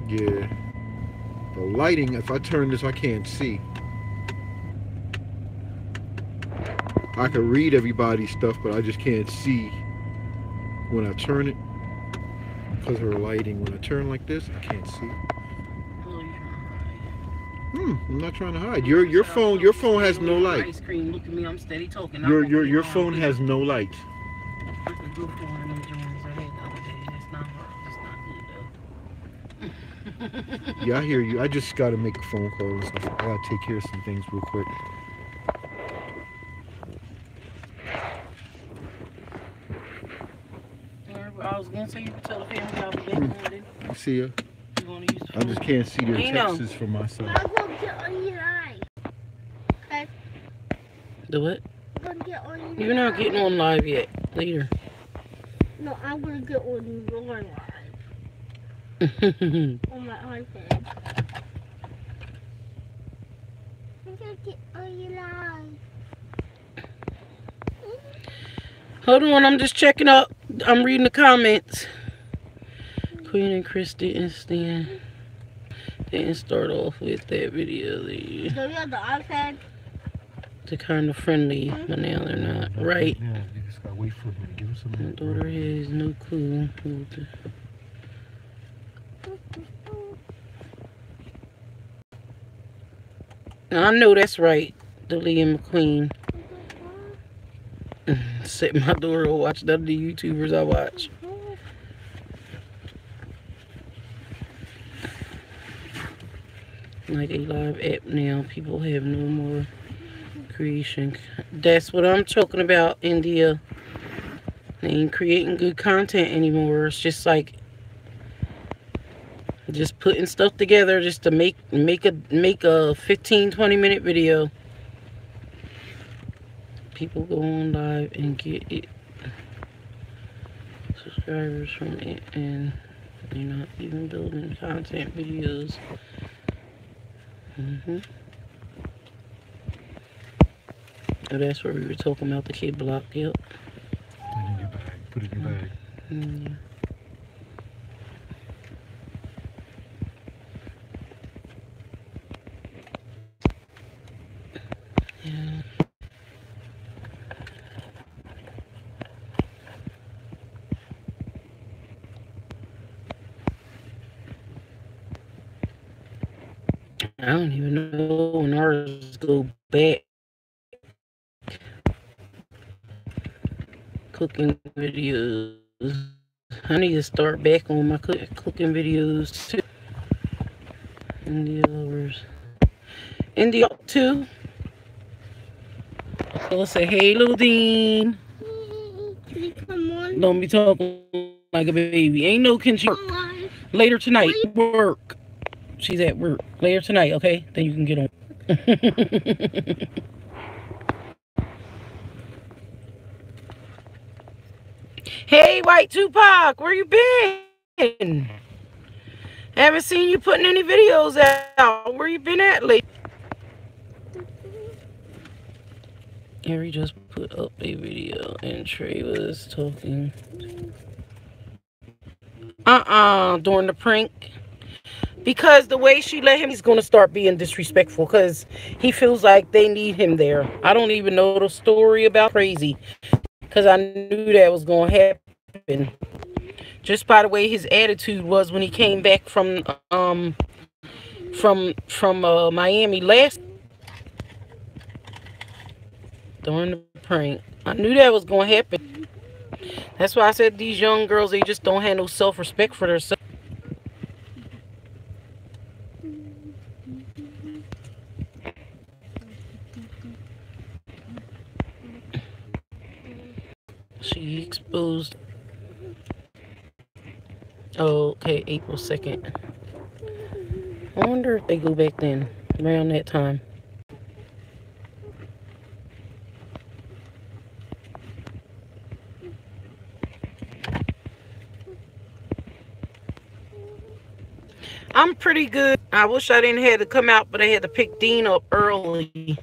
Yeah. The lighting, if I turn this, I can't see. I can read everybody's stuff, but I just can't see when I turn it because of the lighting. When I turn like this, I can't see. Oh, you're I'm not trying to hide. Your phone has no light. Ice cream. Look at me. I'm steady talking. Your phone has no light. I could go for one of them joints I had the other day. That's not good though. Yeah, I hear you. I just gotta make a phone call and stuff. I gotta take care of some things real quick. I was gonna say you could tell the family I'll be back Monday. See ya. You wanna use the I just can't see their Nino. texts from my side. I'm gonna get on your eye. Okay, Do what? I'm gonna get on your You're not eye. getting on live yet. Later. No, I'm gonna get on your eye. On my iPad. I'm gonna get on your eye. Hold on, I'm just checking up. I'm reading the comments. Queen and Chris didn't start off with that video. Do you have the iPad? They're kind of friendly, but now they're not. Right. Yeah, you just gotta wait for me. Give us a My minute. daughter has no clue. I know that's right. The Liam McQueen. Set my daughter to watch the other YouTubers I watch. Like a live app now. People have no more creation. That's what I'm talking about, India. They ain't creating good content anymore. It's just like just putting stuff together just to make a 15-20 minute video. People go on live and get it subscribers from it, and they're not even building content videos. Oh, that's where we were talking about the kid block. Yep. Put it in your bag. Put it in your bag. Yeah. I don't even know when ours go back. Cooking videos. I need to start back on my cooking videos too. India lovers. India too. So let's say, hey, little Dean. Come on. Don't be talking like a baby. Ain't no can she Alive. later tonight. Work. She's at work. Later tonight, okay? Then you can get on. Hey, White Tupac, where you been? Haven't seen you putting any videos out. Where you been at lately? Harry just put up a video and Trey was talking. During the prank. Because the way she let him, he's going to start being disrespectful because he feels like they need him there. I don't even know the story about crazy because I knew that was going to happen. Just by the way his attitude was when he came back from Miami last during the prank. I knew that was going to happen. That's why I said these young girls, they just don't have no self-respect for themselves. She exposed. Oh, okay, April 2nd. I wonder if they go back then, around that time. I'm pretty good. I wish I didn't have to come out, but I had to pick Dean up early.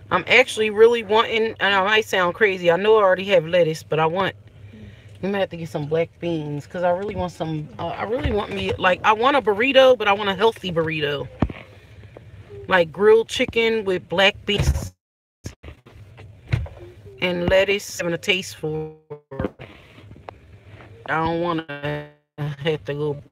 I'm actually really wanting, and I might sound crazy, I know I already have lettuce, but I might have to get some black beans, because I really want some, I want a burrito, but I want a healthy burrito. Like grilled chicken with black beans and lettuce, having a taste for. I don't want to have to go.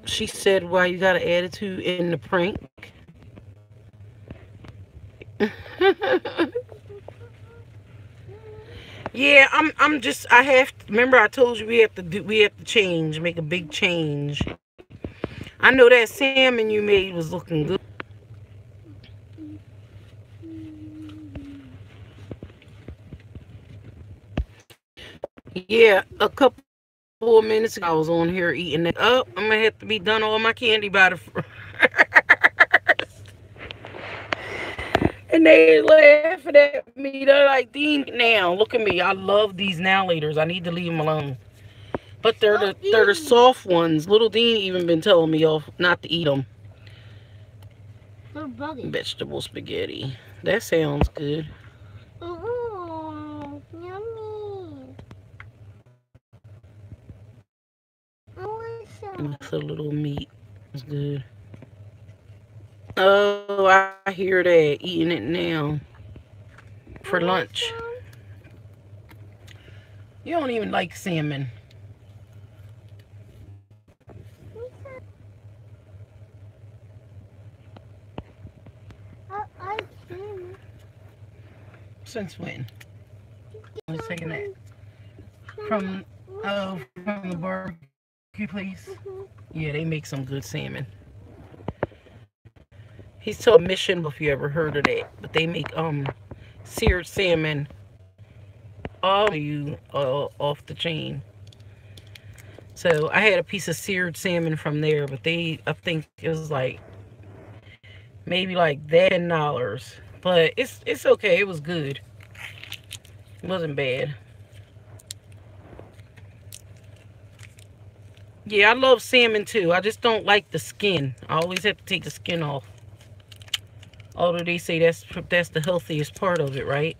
She said, "Why you got an attitude in the prank?" Yeah, I'm just. I have to, remember I told you we have to change, make a big change. I know that salmon you made was looking good. Yeah, a couple of minutes ago I was on here eating it. Oh, I'm gonna have to be done all my candy by the and they laughing at me. They're like, "Dean, now look at me. I love these now laters. I need to leave them alone." But they're the soft ones. Little Dean even been telling me off not to eat them. Vegetable spaghetti. That sounds good. Oh, yummy. It's a little meat. It's good. Oh, I hear that. Eating it now for lunch. You don't even like salmon. Since when? I was saying that from from the barbecue place. Yeah, they make some good salmon. He's told Mission if you ever heard of that, but they make seared salmon all you off the chain. So I had a piece of seared salmon from there, but I think it was like maybe like $10. But it's okay. It was good. It wasn't bad. Yeah, I love salmon too. I just don't like the skin. I always have to take the skin off. Although they say that's the healthiest part of it, right?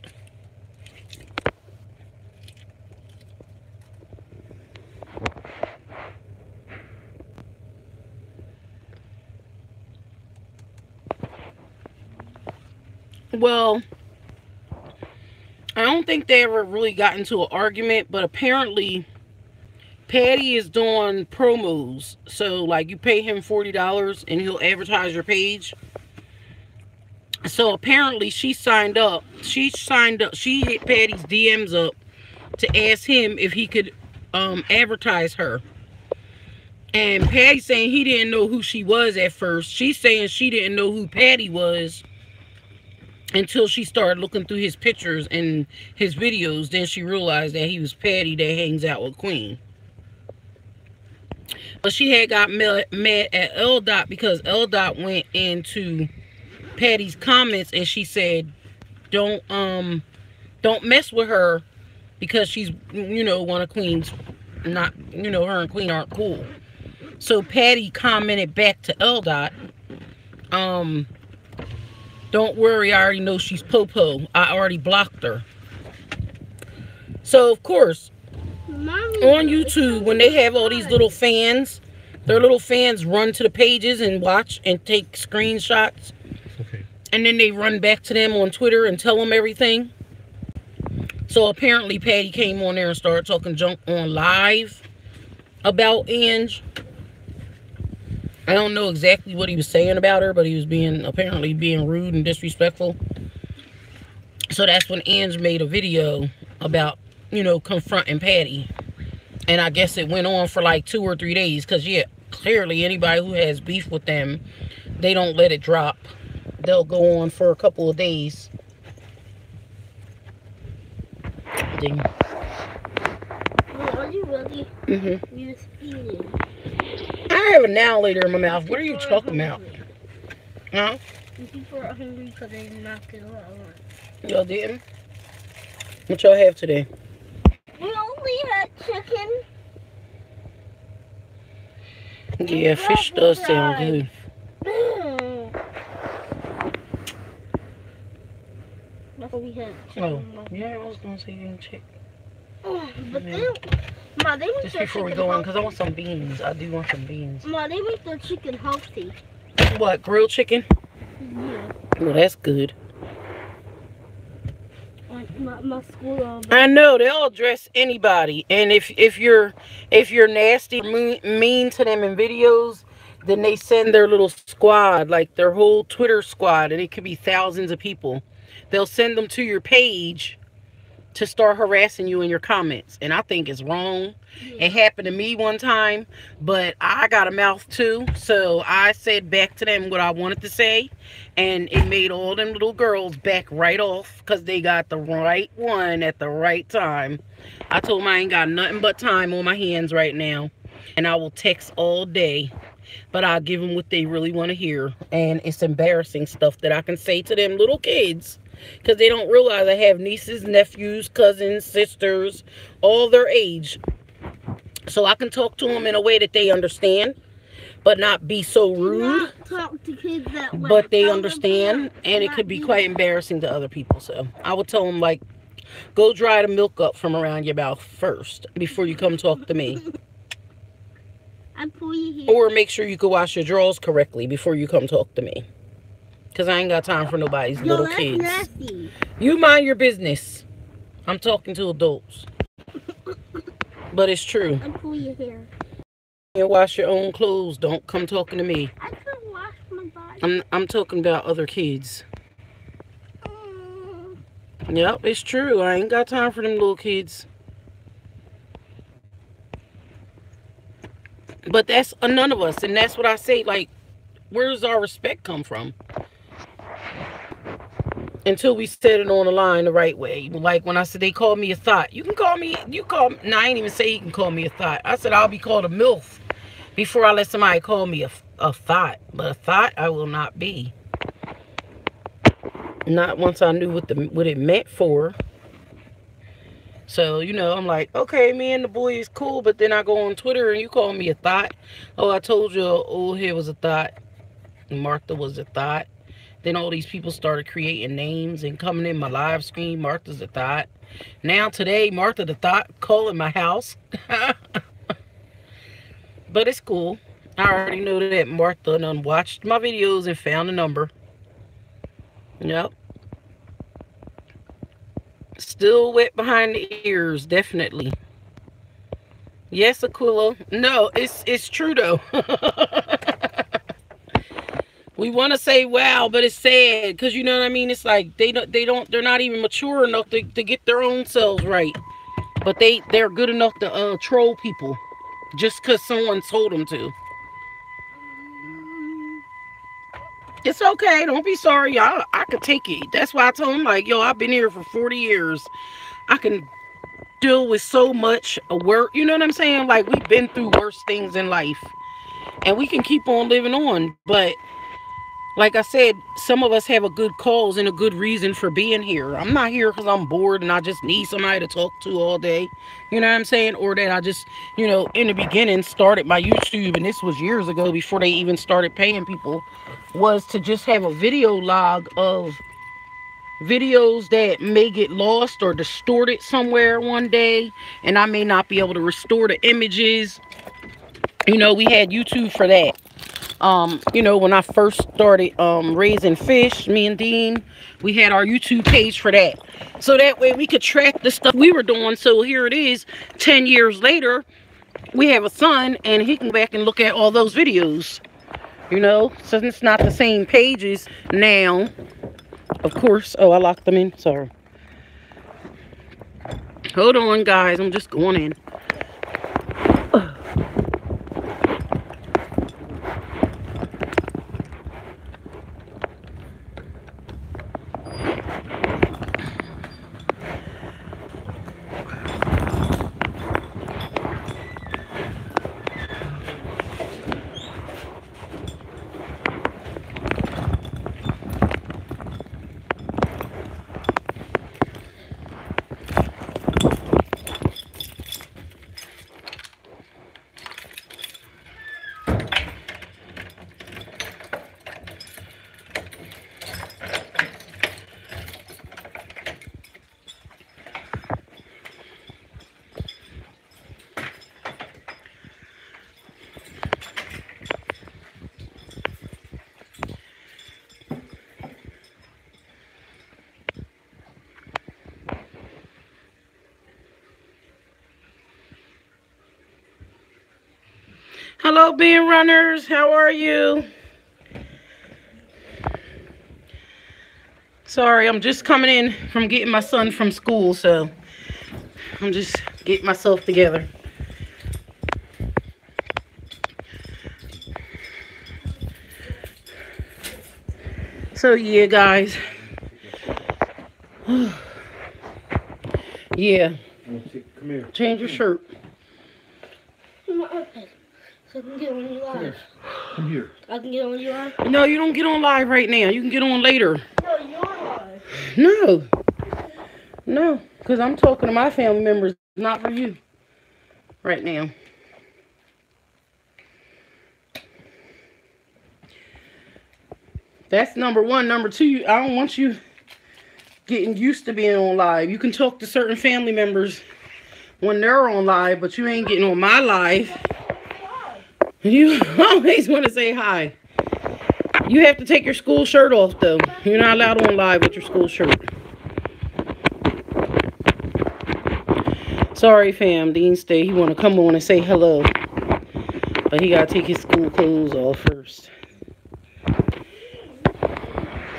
Well, I don't think they ever really got into an argument, but apparently Patty is doing promos. So, like, you pay him $40 and he'll advertise your page. So, apparently, she signed up. She hit Patty's DMs up to ask him if he could advertise her. And Patty saying he didn't know who she was at first. She's saying she didn't know who Patty was until she started looking through his pictures and his videos. Then she realized that he was Patty that hangs out with Queen. But she had got mad at L. Dot because L. Dot went into Patty's comments and she said, don't mess with her because she's, one of Queen's, not, her and Queen aren't cool. So Patty commented back to L. Dot, don't worry, I already know she's Popo. I already blocked her. So, of course, on YouTube, when they have all these little fans, their little fans run to the pages and watch and take screenshots. Okay. And then they run back to them on Twitter and tell them everything. So, apparently, Patty came on there and started talking junk on live about Ange. I don't know exactly what he was saying about her, but he was apparently being rude and disrespectful. So that's when Ange made a video about, confronting Patty. And I guess it went on for like 2 or 3 days. Because, yeah, clearly anybody who has beef with them, they don't let it drop. They'll go on for a couple of days. Ding. Are you really? Mm-hmm. You just eating. I have a now later in my mouth. What are you talking about? Huh? People are hungry because they knocked it out. Y'all didn't? What y'all have today? We only had chicken. Yeah, fish does sound good. That's what we had. Oh, yeah, I was going to say you didn't check. But then, Ma, they make just the before we chicken go in, healthy. because I want some beans. I do want some beans. Ma, they make the chicken healthy. What, grilled chicken? Yeah. Well, that's good. Like my school. I know they'll dress anybody, and if you're nasty, mean to them in videos, Then they send their little squad, like their whole Twitter squad, and it could be thousands of people. They'll send them to your page to start harassing you in your comments. And I think it's wrong. It happened to me one time, but I got a mouth too. So I said back to them what I wanted to say. And it made all them little girls back right off because they got the right one at the right time. I told them I ain't got nothing but time on my hands right now. And I will text all day. But I'll give them what they really want to hear. And it's embarrassing stuff that I can say to them little kids. Because they don't realize I have nieces, nephews, cousins, sisters, all their age. So I can talk to them in a way that they understand, but not be so rude. Not talk to kids that way. But they understand, and it could be quite embarrassing to other people. So I would tell them, like, go dry the milk up from around your mouth first before you come talk to me. I pull you here. Or make sure you can wash your drawers correctly before you come talk to me. Because I ain't got time for nobody's little kids. Nasty. You mind your business. I'm talking to adults. But it's true. I pull your hair. You wash your own clothes. Don't come talking to me. I could wash my body. I'm talking about other kids. Yep, it's true. I ain't got time for them little kids. But that's none of us. And that's what I say. Like, where does our respect come from? Until we set it on the line the right way. Like when I said they called me a thought. You can call me, no, I ain't even say you can call me a thought. I said I'll be called a MILF before I let somebody call me a thought. But a thought I will not be. Not once I knew what it meant for. So, you know, I'm like, okay, me and the boy is cool. But then I go on Twitter and you call me a thought. Oh, I told you old head was a thought. Martha was a thought. Then all these people started creating names and coming in my live stream. Martha's a thought. Now today, Martha the thought calling my house. But it's cool. I already know that Martha done watched my videos and found the number. Yep. Still wet behind the ears, definitely. Yes, Aquila. No, it's true though. We want to say wow, but it's sad because you know what I mean. It's like they're not even mature enough to get their own selves right, but they're good enough to troll people just because someone told them to. It's okay. Don't be sorry. I could take it. That's why I told him, like, yo, I've been here for 40 years. I can deal with so much work. You know what I'm saying? Like, we've been through worse things in life, and we can keep on living on, but. Like I said, some of us have a good cause and a good reason for being here. I'm not here because I'm bored and I just need somebody to talk to all day. You know what I'm saying? Or that I just, you know, in the beginning started my YouTube, and this was years ago before they even started paying people, was to just have a video log of videos that may get lost or distorted somewhere one day. And I may not be able to restore the images. You know, we had YouTube for that. You know, when I first started raising fish, me and Dean, we had our YouTube page for that. So that way we could track the stuff we were doing. So here it is, 10 years later, we have a son and he can go back and look at all those videos. You know, so it's not the same pages now. Of course. Oh, I locked them in. Sorry. Hold on, guys. I'm just going in. Hello, Ben Runners. How are you? Sorry, I'm just coming in from getting my son from school, so I'm just getting myself together. So, yeah, guys. Yeah. Come here. Change your shirt. Okay. So I can get on you live. Come here. I can get on you live? No, you don't get on live right now. You can get on later. No, you're live. No. No, because I'm talking to my family members, not for you right now. That's number one. Number two, I don't want you getting used to being on live. You can talk to certain family members when they're on live, but you ain't getting on my live. You always want to say hi. You have to take your school shirt off, though. You're not allowed on live with your school shirt. Sorry, fam. Dean stay. He want to come on and say hello, but he got to take his school clothes off first.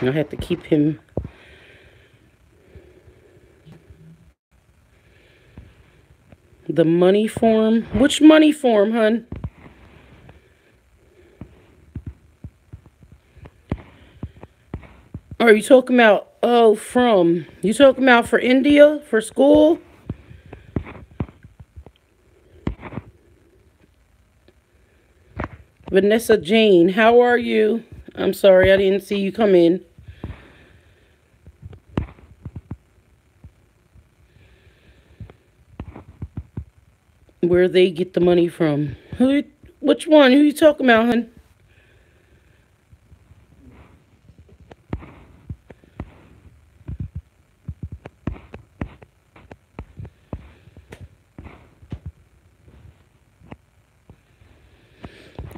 I have to keep him. The money form? Which money form, hun? Are you talking about, you talking about for India, for school? Vanessa Jane, how are you? I'm sorry, I didn't see you come in. Where they get the money from? Which one? Who you talking about, hun?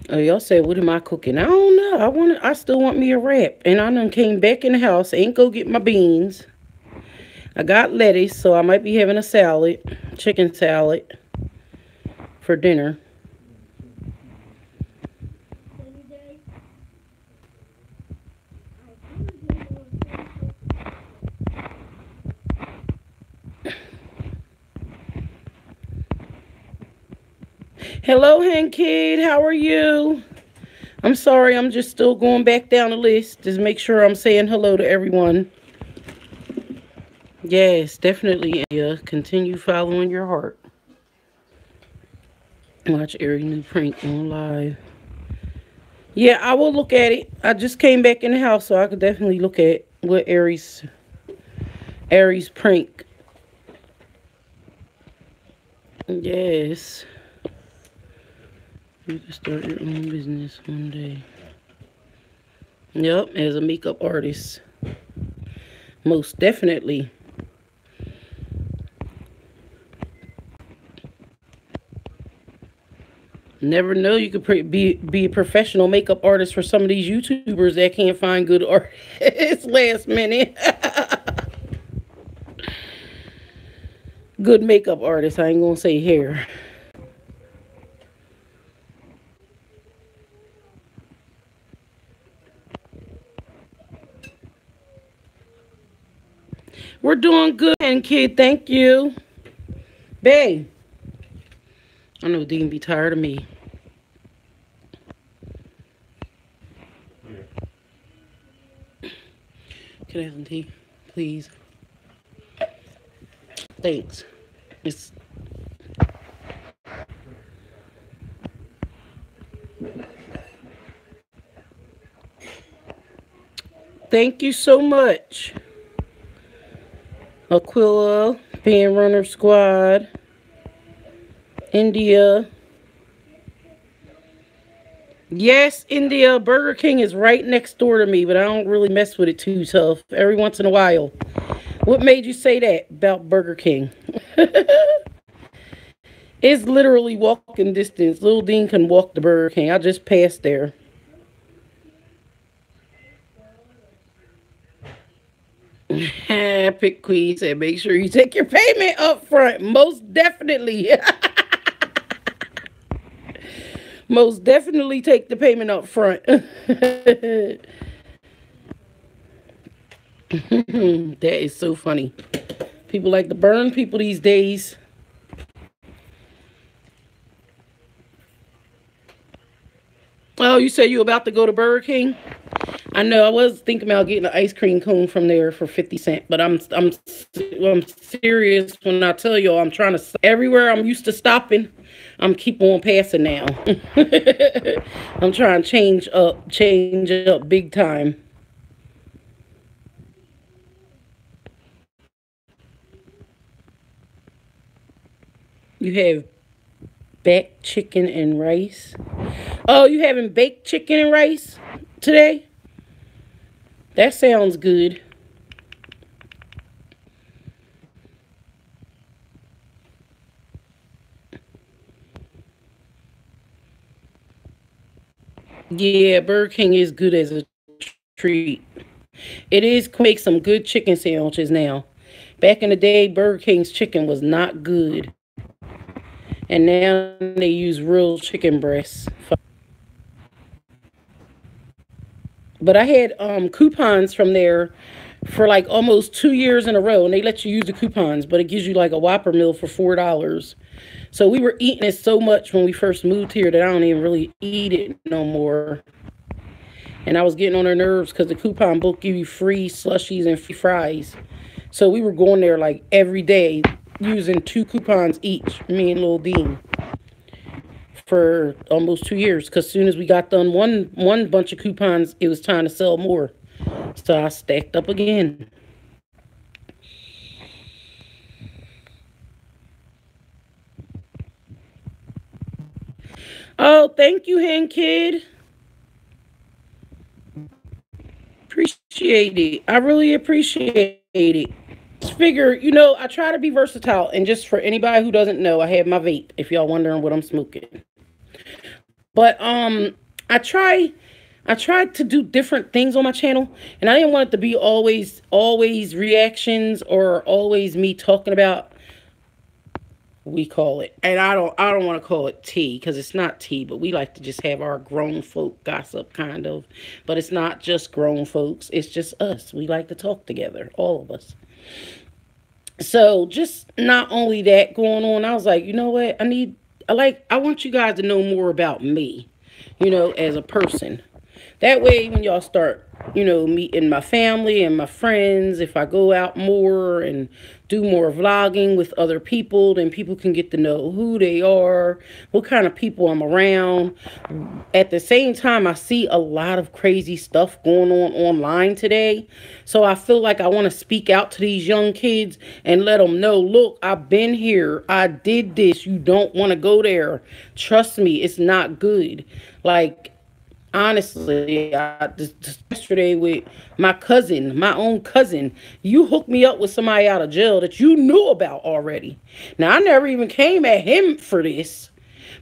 Oh, y'all said, what am I cooking? I don't know. I still want me a wrap. And I done came back in the house. Ain't go get my beans. I got lettuce, so I might be having a salad. Chicken salad. For dinner. Hello, Hen Kid. How are you? I'm sorry. I'm just still going back down the list. Just make sure I'm saying hello to everyone. Yes, definitely. Yeah, continue following your heart. Watch every new prank on live. Yeah, I will look at it. I just came back in the house, so I could definitely look at what Aries prank. Yes. You can start your own business one day. Yep, as a makeup artist. Most definitely. Never know, you could be a professional makeup artist for some of these YouTubers that can't find good artists last minute. Good makeup artist. I ain't gonna say hair. We're doing good, and kid. Thank you. Babe. I know Dean be tired of me. Can I have some tea, please? Thanks. Thank you so much. Aquila, Pan Runner Squad, India. Yes, India. Burger King is right next door to me, but I don't really mess with it too tough. Every once in a while. What made you say that about Burger King? It's literally walking distance. Little Dean can walk to Burger King. I just passed there. Pick Queen said, make sure you take your payment up front. Most definitely. Most definitely take the payment up front. That is so funny. People like to burn people these days. Oh, you said you about to go to Burger King? I know. I was thinking about getting an ice cream cone from there for 50 cents, but I'm serious when I tell you I'm trying to everywhere I'm used to stopping. I'm keep on passing now. I'm trying to change up big time. You have baked chicken and rice. Oh, you having baked chicken and rice today? That sounds good. Yeah, Burger King is good as a treat. It is make some good chicken sandwiches now. Back in the day, Burger King's chicken was not good, and now they use real chicken breasts. But I had coupons from there for like almost 2 years in a row, and they let you use the coupons, but it gives you like a Whopper meal for $4. So we were eating it so much when we first moved here that I don't even really eat it no more. And I was getting on their nerves because the coupon book give you free slushies and free fries. So we were going there like every day using two coupons each, me and Lil Dean, for almost 2 years. Because as soon as we got done one bunch of coupons, it was time to sell more. So I stacked up again. Oh, thank you, Hen Kid. Appreciate it. I really appreciate it. Just figure, I try to be versatile. And just for anybody who doesn't know, I have my vape, if y'all wondering what I'm smoking. But I try I tried to do different things on my channel, and I didn't want it to be always reactions or always me talking about, we call it, and I don't want to call it tea, because it's not tea, but we like to just have our grown folk gossip, kind of. But it's not just grown folks, it's just us. We like to talk together, all of us. So just not only that going on, I was like, you know what, I want you guys to know more about me, as a person. That way, when y'all start, meeting my family and my friends, if I go out more and do more vlogging with other people, then people can get to know who they are, what kind of people I'm around. At the same time, I see a lot of crazy stuff going on online today. So I feel like I want to speak out to these young kids and let them know, look, I've been here. I did this. You don't want to go there. Trust me, it's not good. Like, honestly, just yesterday with my own cousin, you hooked me up with somebody out of jail that you knew about already. Now, I never even came at him for this,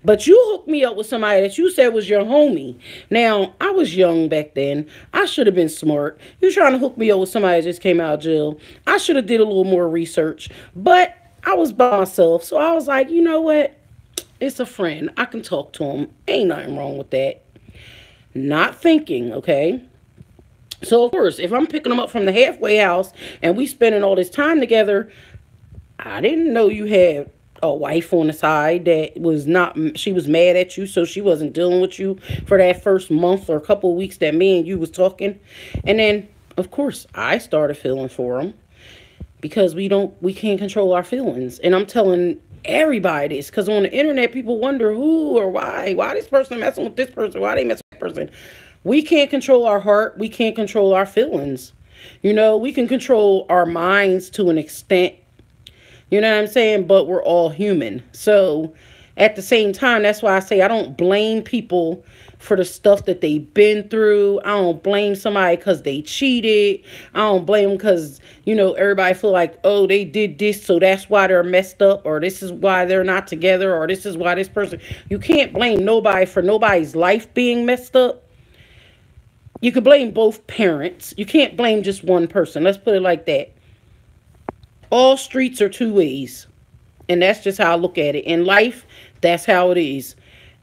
but you hooked me up with somebody that you said was your homie. Now, I was young back then. I should have been smart. You trying to hook me up with somebody that just came out of jail. I should have did a little more research, but I was by myself, so I was like, you know what? It's a friend. I can talk to him. Ain't nothing wrong with that. Not thinking, okay? So, of course, if I'm picking them up from the halfway house and we spending all this time together, I didn't know you had a wife on the side that was not, she was mad at you, so she wasn't dealing with you for that first month or a couple of weeks that me and you was talking. And then, of course, I started feeling for him because we can't control our feelings. And I'm telling everybody this, because on the internet people wonder who or why this person messing with this person, why they messing with that person. We can't control our heart, we can't control our feelings. We can control our minds to an extent, you know what I'm saying, but we're all human. So at the same time, that's why I say I don't blame people for the stuff that they've been through. I don't blame somebody because they cheated. I don't blame them because, everybody feel like, oh, they did this, so that's why they're messed up, or this is why they're not together, or this is why this person. You can't blame nobody for nobody's life being messed up. You can blame both parents. You can't blame just one person. Let's put it like that. All streets are two ways. And that's just how I look at it. In life, that's how it is.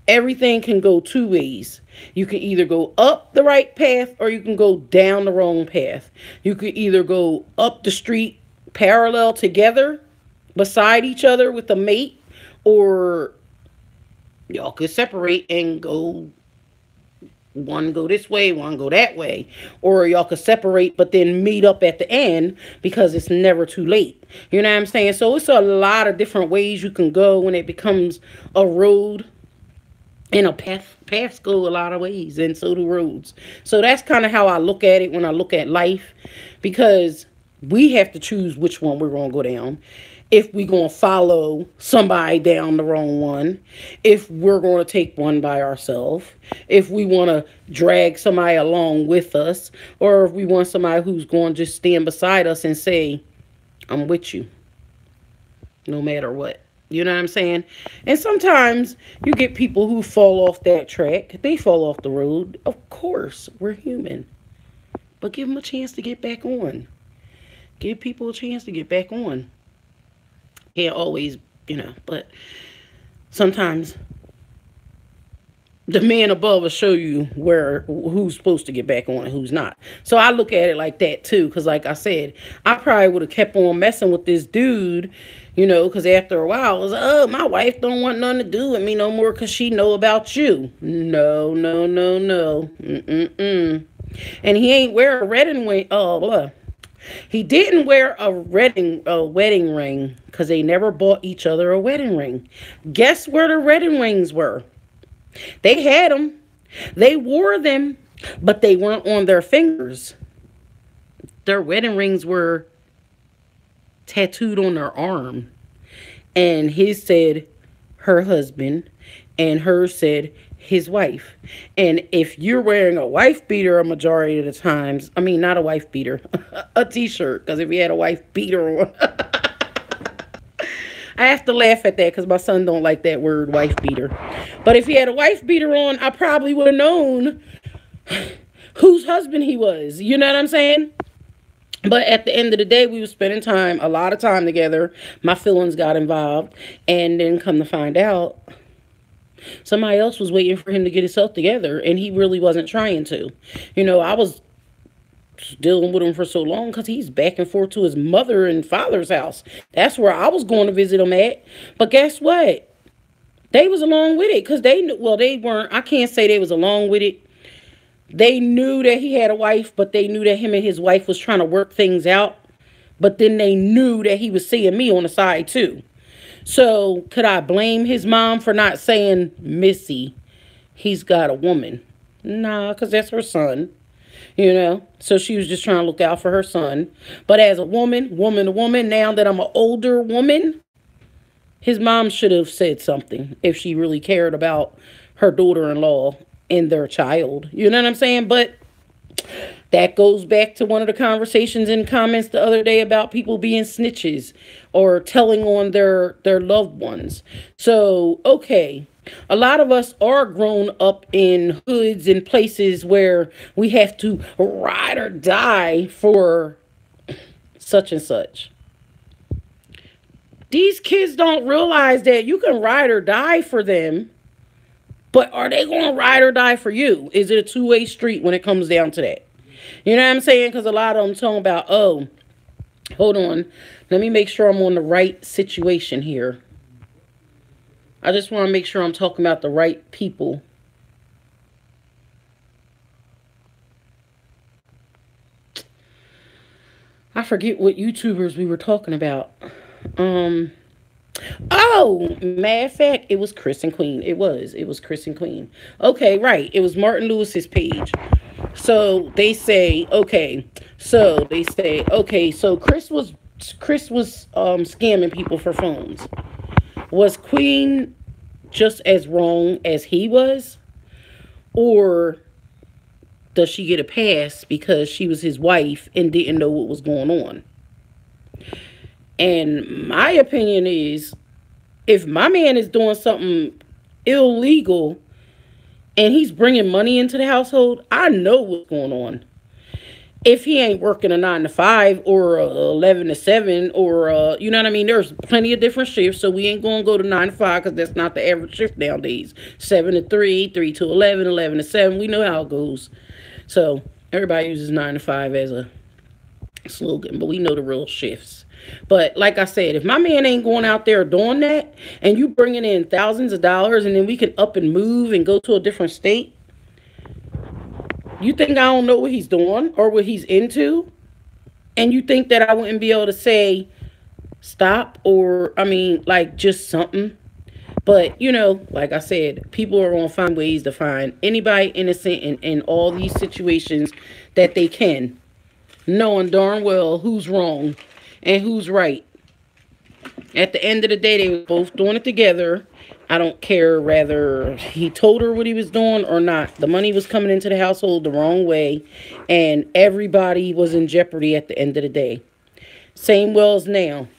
Everything can go two ways. You can either go up the right path or you can go down the wrong path. You could either go up the street parallel together beside each other with a mate, or y'all could separate and go, one go this way, one go that way. Or y'all could separate but then meet up at the end because it's never too late. You know what I'm saying? So it's a lot of different ways you can go when it becomes a road. And a paths go a lot of ways, and so do roads. So that's kind of how I look at it when I look at life, because we have to choose which one we're going to go down. If we're going to follow somebody down the wrong one, if we're going to take one by ourselves, if we want to drag somebody along with us, or if we want somebody who's going to just stand beside us and say, I'm with you, no matter what. You know what I'm saying? And sometimes you get people who fall off that track. They fall off the road. Of course, we're human. But give them a chance to get back on. Give people a chance to get back on. Can't always, but sometimes the man above will show you who's supposed to get back on and who's not. So I look at it like that too, because like I said, I probably would have kept on messing with this dude, because after a while, I was like, oh, my wife don't want nothing to do with me no more because she know about you. No, no, no, no. Mm-mm-mm. And he ain't wear a wedding ring. He didn't wear a wedding ring because they never bought each other a wedding ring. Guess where the wedding rings were? They had them. They wore them, but they weren't on their fingers. Their wedding rings were tattooed on their arm. And his said her husband, and hers said his wife. And if you're wearing a wife beater a majority of the times, I mean, not a wife beater, a t-shirt, because if you had a wife beater on, I have to laugh at that because my son don't like that word, wife beater. But if he had a wife beater on, I probably would have known whose husband he was. You know what I'm saying? But at the end of the day, we were spending a lot of time together. My feelings got involved. And then come to find out, somebody else was waiting for him to get himself together. And he really wasn't trying to. I was dealing with him for so long because he's back and forth to his mother and father's house. That's where I was going to visit him at. But guess what? They was along with it because they weren't. I can't say they was along with it. They knew that he had a wife, but they knew that him and his wife was trying to work things out. But then they knew that he was seeing me on the side too. So could I blame his mom for not saying, Missy, he's got a woman? Nah, because that's her son. So she was just trying to look out for her son. But as a woman, now that I'm an older woman, his mom should have said something if she really cared about her daughter-in-law and their child. You know what I'm saying? But that goes back to one of the conversations in comments the other day about people being snitches or telling on their loved ones. So, okay. A lot of us are grown up in hoods and places where we have to ride or die for such and such. These kids don't realize that you can ride or die for them, but are they going to ride or die for you? Is it a two-way street when it comes down to that? You know what I'm saying? Because a lot of them talking about, oh, hold on, let me make sure I'm on the right situation here. I just want to make sure I'm talking about the right people. I forget what YouTubers we were talking about. Oh, matter of fact, it was Chris and Queen. It was Chris and Queen. Okay, right. It was Martin Lewis's page. So they say, okay. So Chris was scamming people for phones. Was Queen just as wrong as he was? Or does she get a pass because she was his wife and didn't know what was going on? And my opinion is, if my man is doing something illegal and he's bringing money into the household, I know what's going on. if he ain't working a 9 to 5 or 11 to 7 or you know what I mean. There's plenty of different shifts, so we ain't gonna go to 9 to 5 because that's not the average shift nowadays. 7 to 3, 3 to 11, 11 to 7. We know how it goes. So everybody uses 9 to 5 as a slogan, but we know the real shifts. But like I said, if my man ain't going out there doing that, and you bringing in thousands of dollars, and then we can up and move and go to a different state, you think I don't know what he's doing or what he's into? And you think that I wouldn't be able to say stop, or I mean, like, just something? But you know, like I said, people are gonna find ways to find anybody innocent in all these situations that they can, knowing darn well who's wrong and who's right. At the end of the day, they were both doing it together. I don't care whether he told her what he was doing or not. The money was coming into the household the wrong way, and everybody was in jeopardy at the end of the day. Same well as now.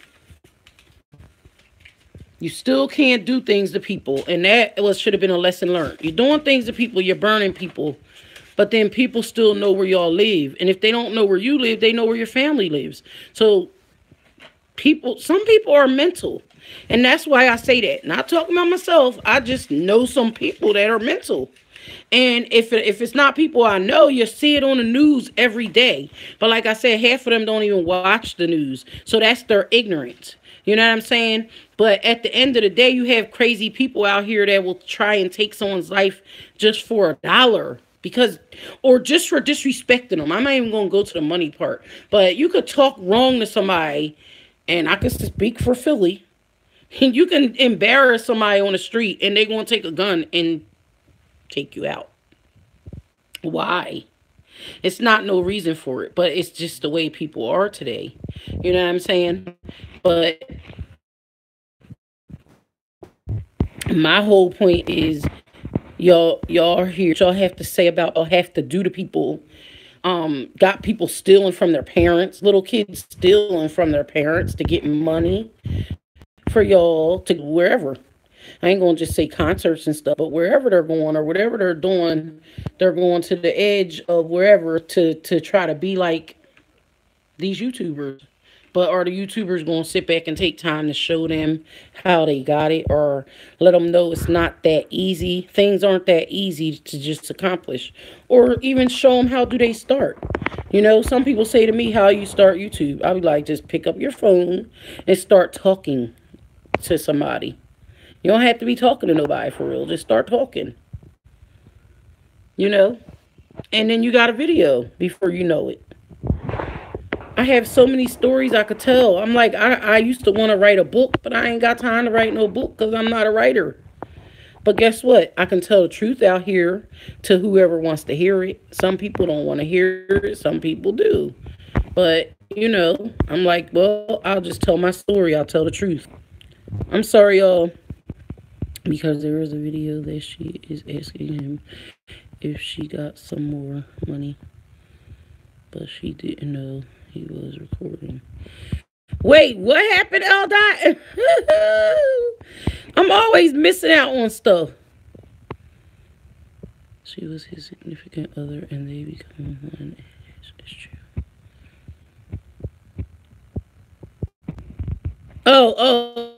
You still can't do things to people, and that was should have been a lesson learned. You're doing things to people, you're burning people, but then people still know where y'all live. And if they don't know where you live, they know where your family lives. So some people are mental. And that's why I say that. Not talking about myself. I just know some people that are mental. And if it's not people I know, you see it on the news every day. But like I said, half of them don't even watch the news. So that's their ignorance. You know what I'm saying? But at the end of the day, you have crazy people out here that will try and take someone's life just for $1. Because, or just for disrespecting them. I'm not even going to go to the money part. But you could talk wrong to somebody, and I could speak for Philly. And you can embarrass somebody on the street, and they're going to take a gun and take you out. Why? It's not no reason for it, but it's just the way people are today. You know what I'm saying? But my whole point is, y'all are here. Y'all have to say about or have to do to people. Got people stealing from their parents, little kids stealing from their parents to get money for y'all to wherever. I ain't gonna just say concerts and stuff, but wherever they're going or whatever they're doing, they're going to the edge of wherever to try to be like these YouTubers. But are the YouTubers going to sit back and take time to show them how they got it, or let them know it's not that easy? Things aren't that easy to just accomplish, or even show them how do they start. You know, some people say to me, how you start YouTube? I'll be like, just pick up your phone and start talking to somebody. You don't have to be talking to nobody for real. Just start talking. You know? And then you got a video before you know it. I have so many stories I could tell. I'm like, I used to want to write a book, but I ain't got time to write no book because I'm not a writer. But guess what? I can tell the truth out here to whoever wants to hear it. Some people don't want to hear it. Some people do. But, you know, I'm like, well, I'll just tell my story. I'll tell the truth. I'm sorry, y'all. Because there is a video that she is asking him if she got some more money. But she didn't know he was recording. Wait, what happened, L. I'm always missing out on stuff. She was his significant other, and they become one. It's true. Oh,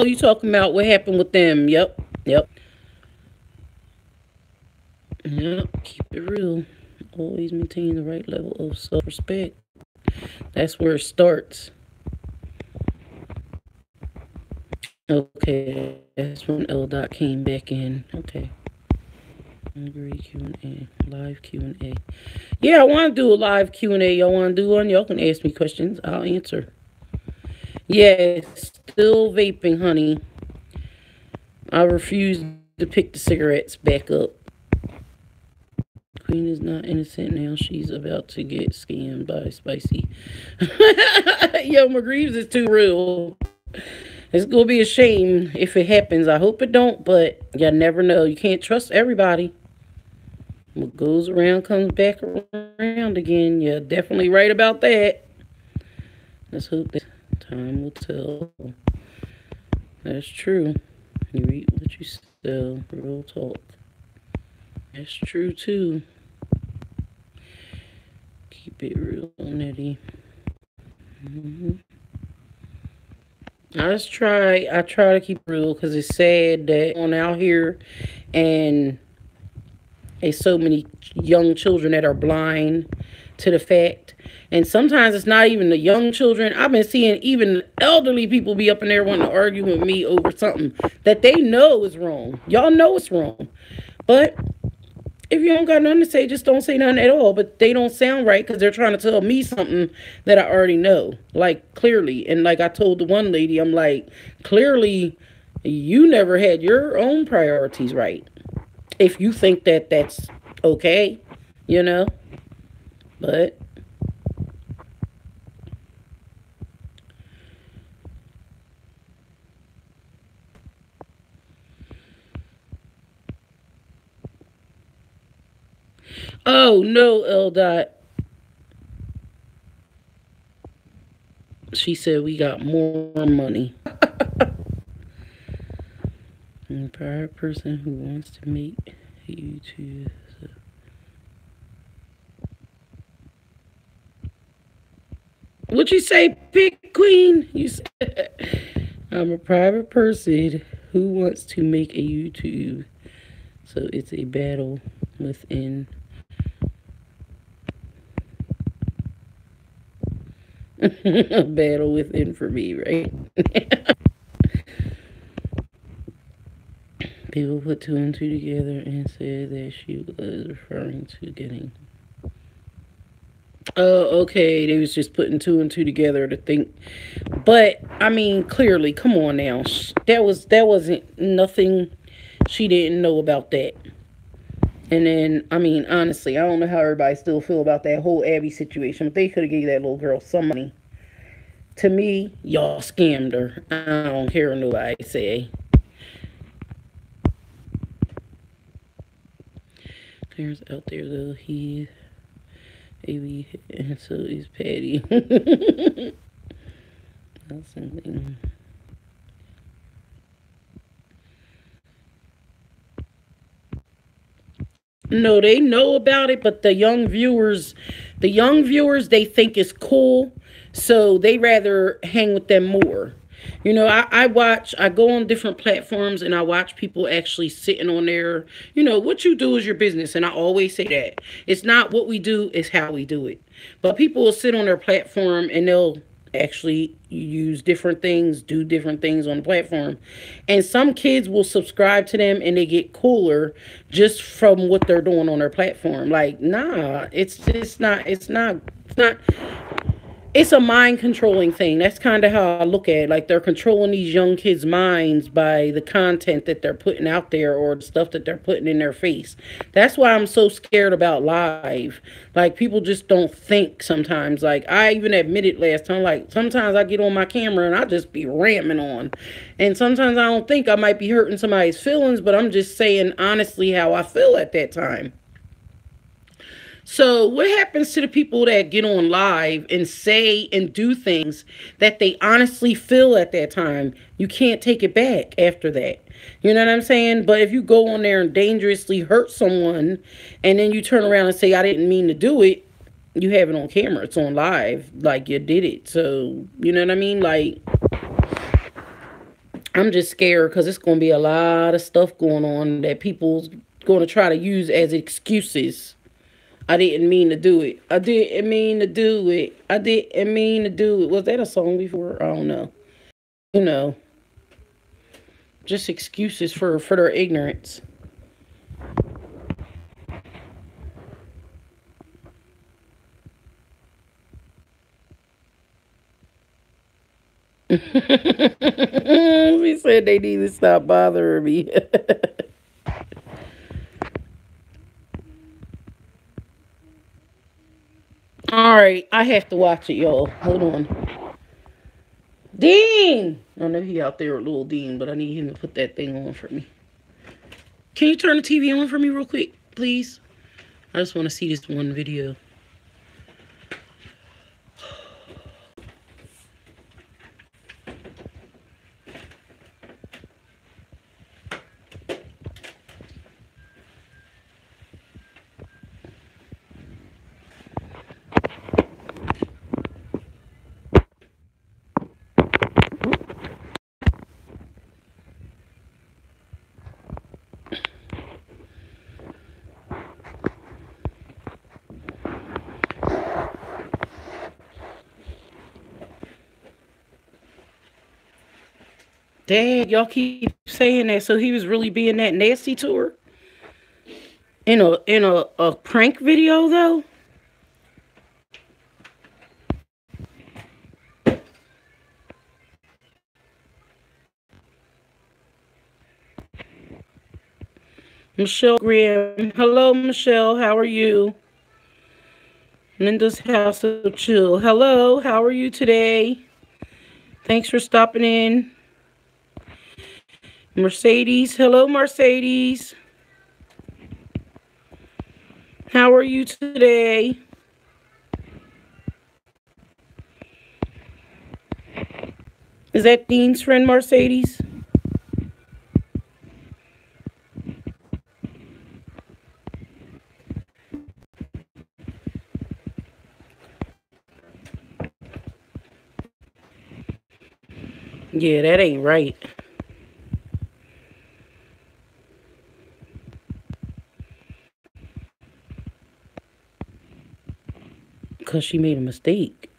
you talking about what happened with them? Yep. Yep, keep it real. Always maintain the right level of self-respect. That's where it starts. Okay, that's when L. came back in. Okay. Agree Q&A. Live Q&A. Yeah, I want to do a live Q&A. Y'all want to do one? Y'all can ask me questions. I'll answer. Yeah, still vaping, honey. I refuse to pick the cigarettes back up. Queen is not innocent now. She's about to get scammed by Spicy. Yo, McGreaves is too real. It's going to be a shame if it happens. I hope it don't, but you never know. You can't trust everybody. What goes around comes back around again. You're definitely right about that. Let's hope that time will tell. That's true. You eat what you sell. Real talk. That's true, too. Keep it real nitty. I try to keep it real because it's sad that on out here and there's so many young children that are blind to the fact. And sometimes it's not even the young children. I've been seeing even elderly people be up in there wanting to argue with me over something that they know is wrong. Y'all know it's wrong. But if you don't got nothing to say, just don't say nothing at all. But they don't sound right because they're trying to tell me something that I already know. Like, clearly. And like I told the one lady, I'm like, clearly you never had your own priorities right. If you think that that's okay, you know. But oh no, L dot. She said we got more money. A private person who wants to make YouTube. What you say, Big Queen? You said I'm a private person who wants to make a YouTube. So it's a battle within. A battle within for me, right? People put two and two together and said that she was referring to getting. Oh, okay. They was just putting two and two together to think. But I mean, clearly, come on now. That wasn't nothing. She didn't know about that. And then, I mean, honestly, I don't know how everybody still feel about that whole Abby situation, but they could have gave that little girl some money. To me, y'all scammed her. I don't care what nobody say. Clarence out there though, he's baby, and so is Patty. That's something. No, they know about it, but the young viewers, they think it's cool, so they rather hang with them more. You know, I go on different platforms and I watch people actually sitting on there. You know, what you do is your business. And I always say that. It's not what we do, it's how we do it. But people will sit on their platform and they'll actually use different things, do different things on the platform. And some kids will subscribe to them and they get cooler just from what they're doing on their platform. Like, nah, it's not it's a mind controlling thing. That's kind of how I look at it. Like they're controlling these young kids' minds by the content that they're putting out there or the stuff that they're putting in their face. That's why I'm so scared about live. Like people just don't think sometimes. Like I even admitted last time, like sometimes I get on my camera and I just be ramming on. And sometimes I don't think I might be hurting somebody's feelings, but I'm just saying honestly how I feel at that time. So what happens to the people that get on live and say and do things that they honestly feel at that time? You can't take it back after that. You know what I'm saying? But if you go on there and dangerously hurt someone and then you turn around and say, I didn't mean to do it, you have it on camera. It's on live. Like you did it. So, you know what I mean? Like, I'm just scared because it's going to be a lot of stuff going on that people's going to try to use as excuses. I didn't mean to do it. I didn't mean to do it. I didn't mean to do it. Was that a song before? I don't know. You know, just excuses for their ignorance. We said they need to stop bothering me. All right, I have to watch it, y'all. Hold on. Dean! I know he out there with little Dean, but I need him to put that thing on for me. Can you turn the TV on for me real quick, please? I just want to see this one video. Dang, y'all keep saying that. So he was really being that nasty to her in a prank video though. Michelle Graham. Hello, Michelle. How are you? Linda's House of Chill. Hello. How are you today? Thanks for stopping in. Mercedes. Hello, Mercedes. How are you today? Is that Dean's friend, Mercedes? Yeah, that ain't right. Because she made a mistake.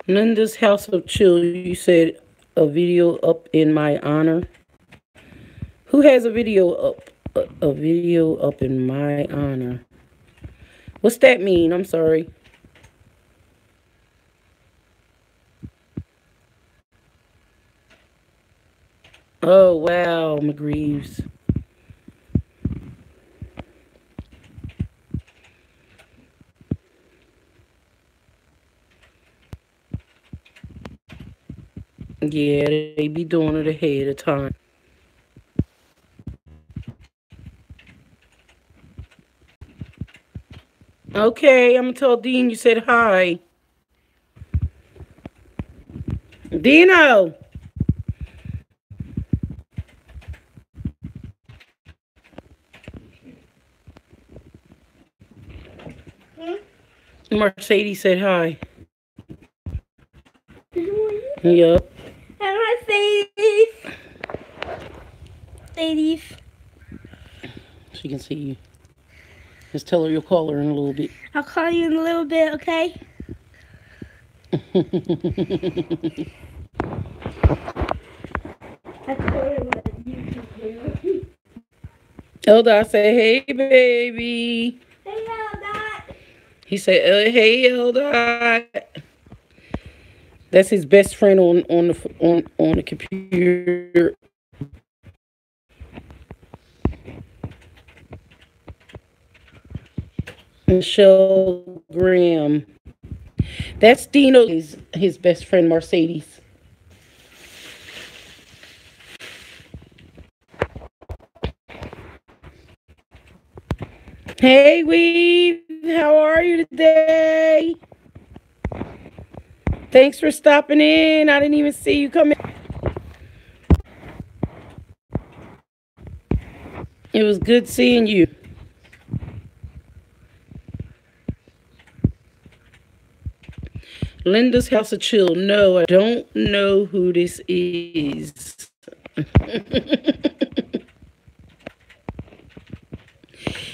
Linda's House of Chill, you said a video up in my honor. Who has a video up? A video up in my honor. What's that mean? I'm sorry. Oh, wow, McGreaves. Yeah, they be doing it ahead of time. Okay, I'm gonna tell Dean you said hi. Dino! Mercedes said hi. Yep. Hi, Mercedes. Mercedes. She can see you. Just tell her you'll call her in a little bit. I'll call you in a little bit, okay? Eldad said, hey, baby. Hey, Eldad. He said, hey, Eldad. That's his best friend on the computer. Michelle Graham. That's Dino's his best friend, Mercedes. Hey, Weave. How are you today? Thanks for stopping in. I didn't even see you come in. It was good seeing you. Linda's House of Chill. No, I don't know who this is.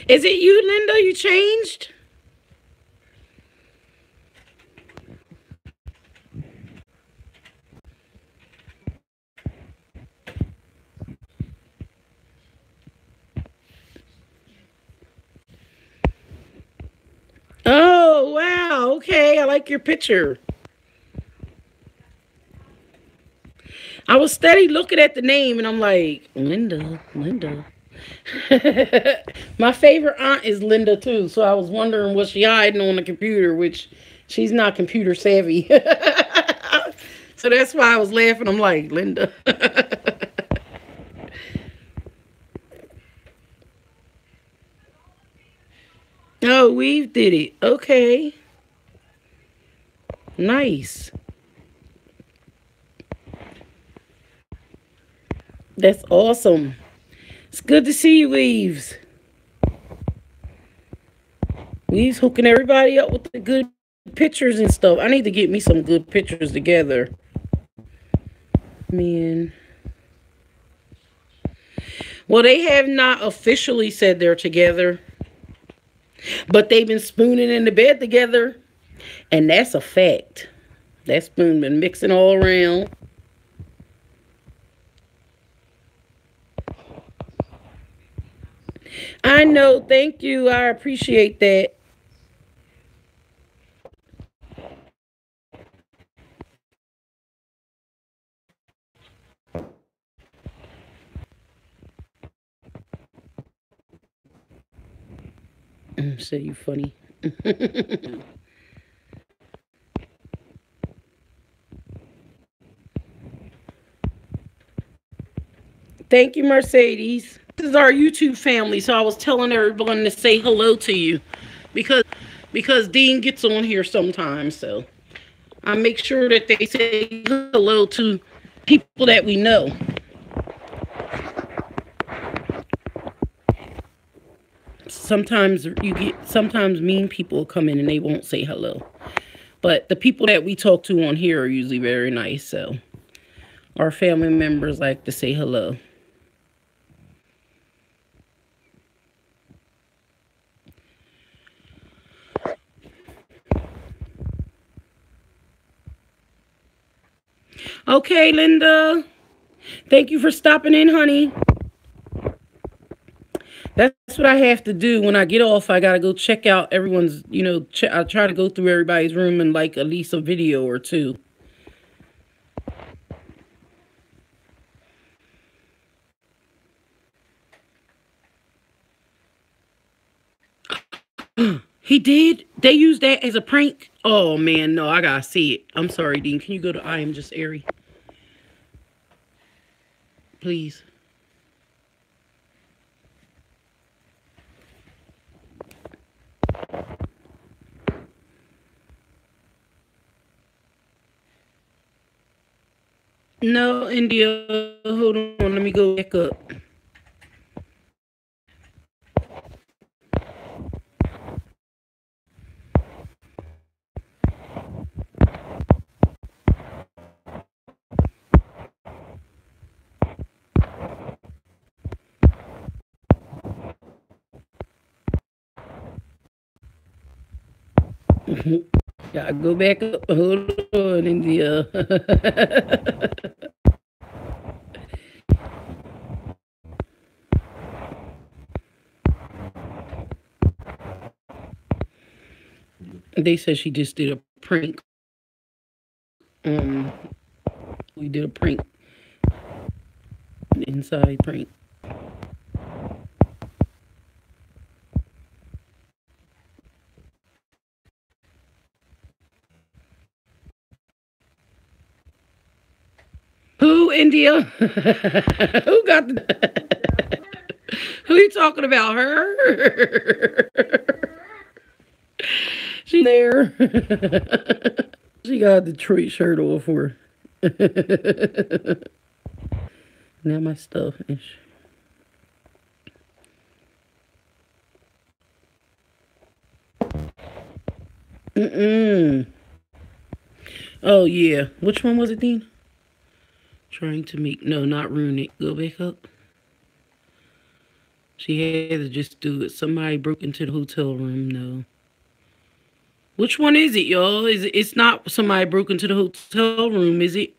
Is it you, Linda? You changed? Oh, wow. Okay, I like your picture. I was steady looking at the name, and I'm like, Linda. My favorite aunt is Linda, too, so I was wondering what she hiding on the computer, which she's not computer savvy. So that's why I was laughing. I'm like, Linda. Oh, we did it. Okay. Nice. That's awesome. It's good to see you, Weaves. Weaves hooking everybody up with the good pictures and stuff. I need to get me some good pictures together. Man. Well, they have not officially said they're together, but they've been spooning in the bed together, and that's a fact. That spoon been mixing all around. I know. Thank you. I appreciate that. Say you funny. Thank you, Mercedes. This is our YouTube family, so I was telling everyone to say hello to you because Dean gets on here sometimes, so I make sure that they say hello to people that we know. Sometimes mean people come in and they won't say hello. But the people that we talk to on here are usually very nice, so our family members like to say hello. Okay, Linda. Thank you for stopping in, honey. That's what I have to do when I get off. I gotta go check out everyone's, I try to go through everybody's room and like at least a video or two. He did? They used that as a prank? Oh, man, no, I gotta see it. I'm sorry, Dean. Can you go to I Am Just Airy? Please. No, India. Hold on. Let me go back up. Gotta go back up. Hold on, India. They said she just did a prank. Um, we did a prank. Inside prank. Who, India? Who got the... Who you talking about? Her? She there. She got a Detroit shirt off for her. Now my stuff is... Mm-mm. Oh, yeah. Which one was it, Dean? Trying to make... No, not ruin it. Go back up. She had to just do it. Somebody broke into the hotel room. No. Which one is it, y'all? It's not somebody broke into the hotel room, is it?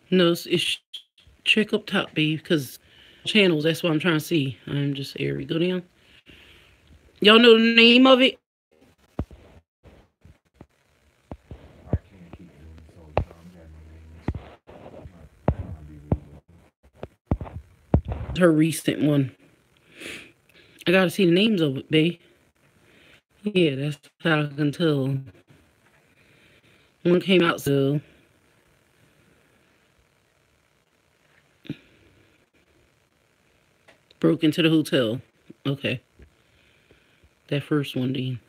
No, it's check up top, babe, because channels, that's what I'm trying to see. I'm just airy. Go down. Y'all know the name of it? Her recent one. I gotta see the names of it, babe. Yeah, that's how I can tell. One came out, so... Broke into the hotel. Okay. That first one, Dean.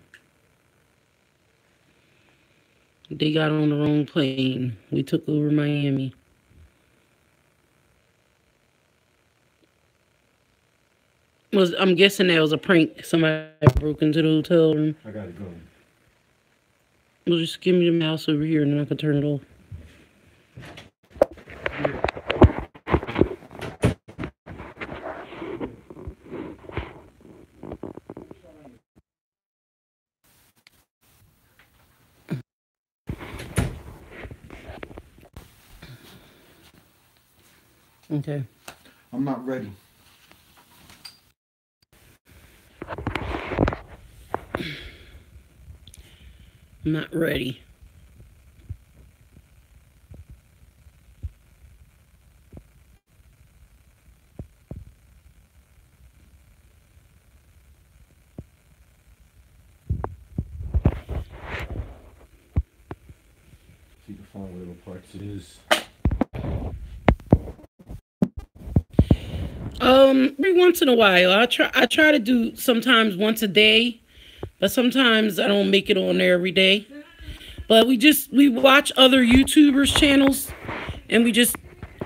They got on the wrong plane. We took over Miami. I'm guessing that was a prank. Somebody broke into the hotel room. I gotta go. Well, just give me the mouse over here and then I can turn it off. Okay. I'm not ready. I'm not ready. See the fun little parts it is. Every once in a while, I try to do sometimes once a day, but sometimes I don't make it on there every day. But we watch other YouTubers channels and we just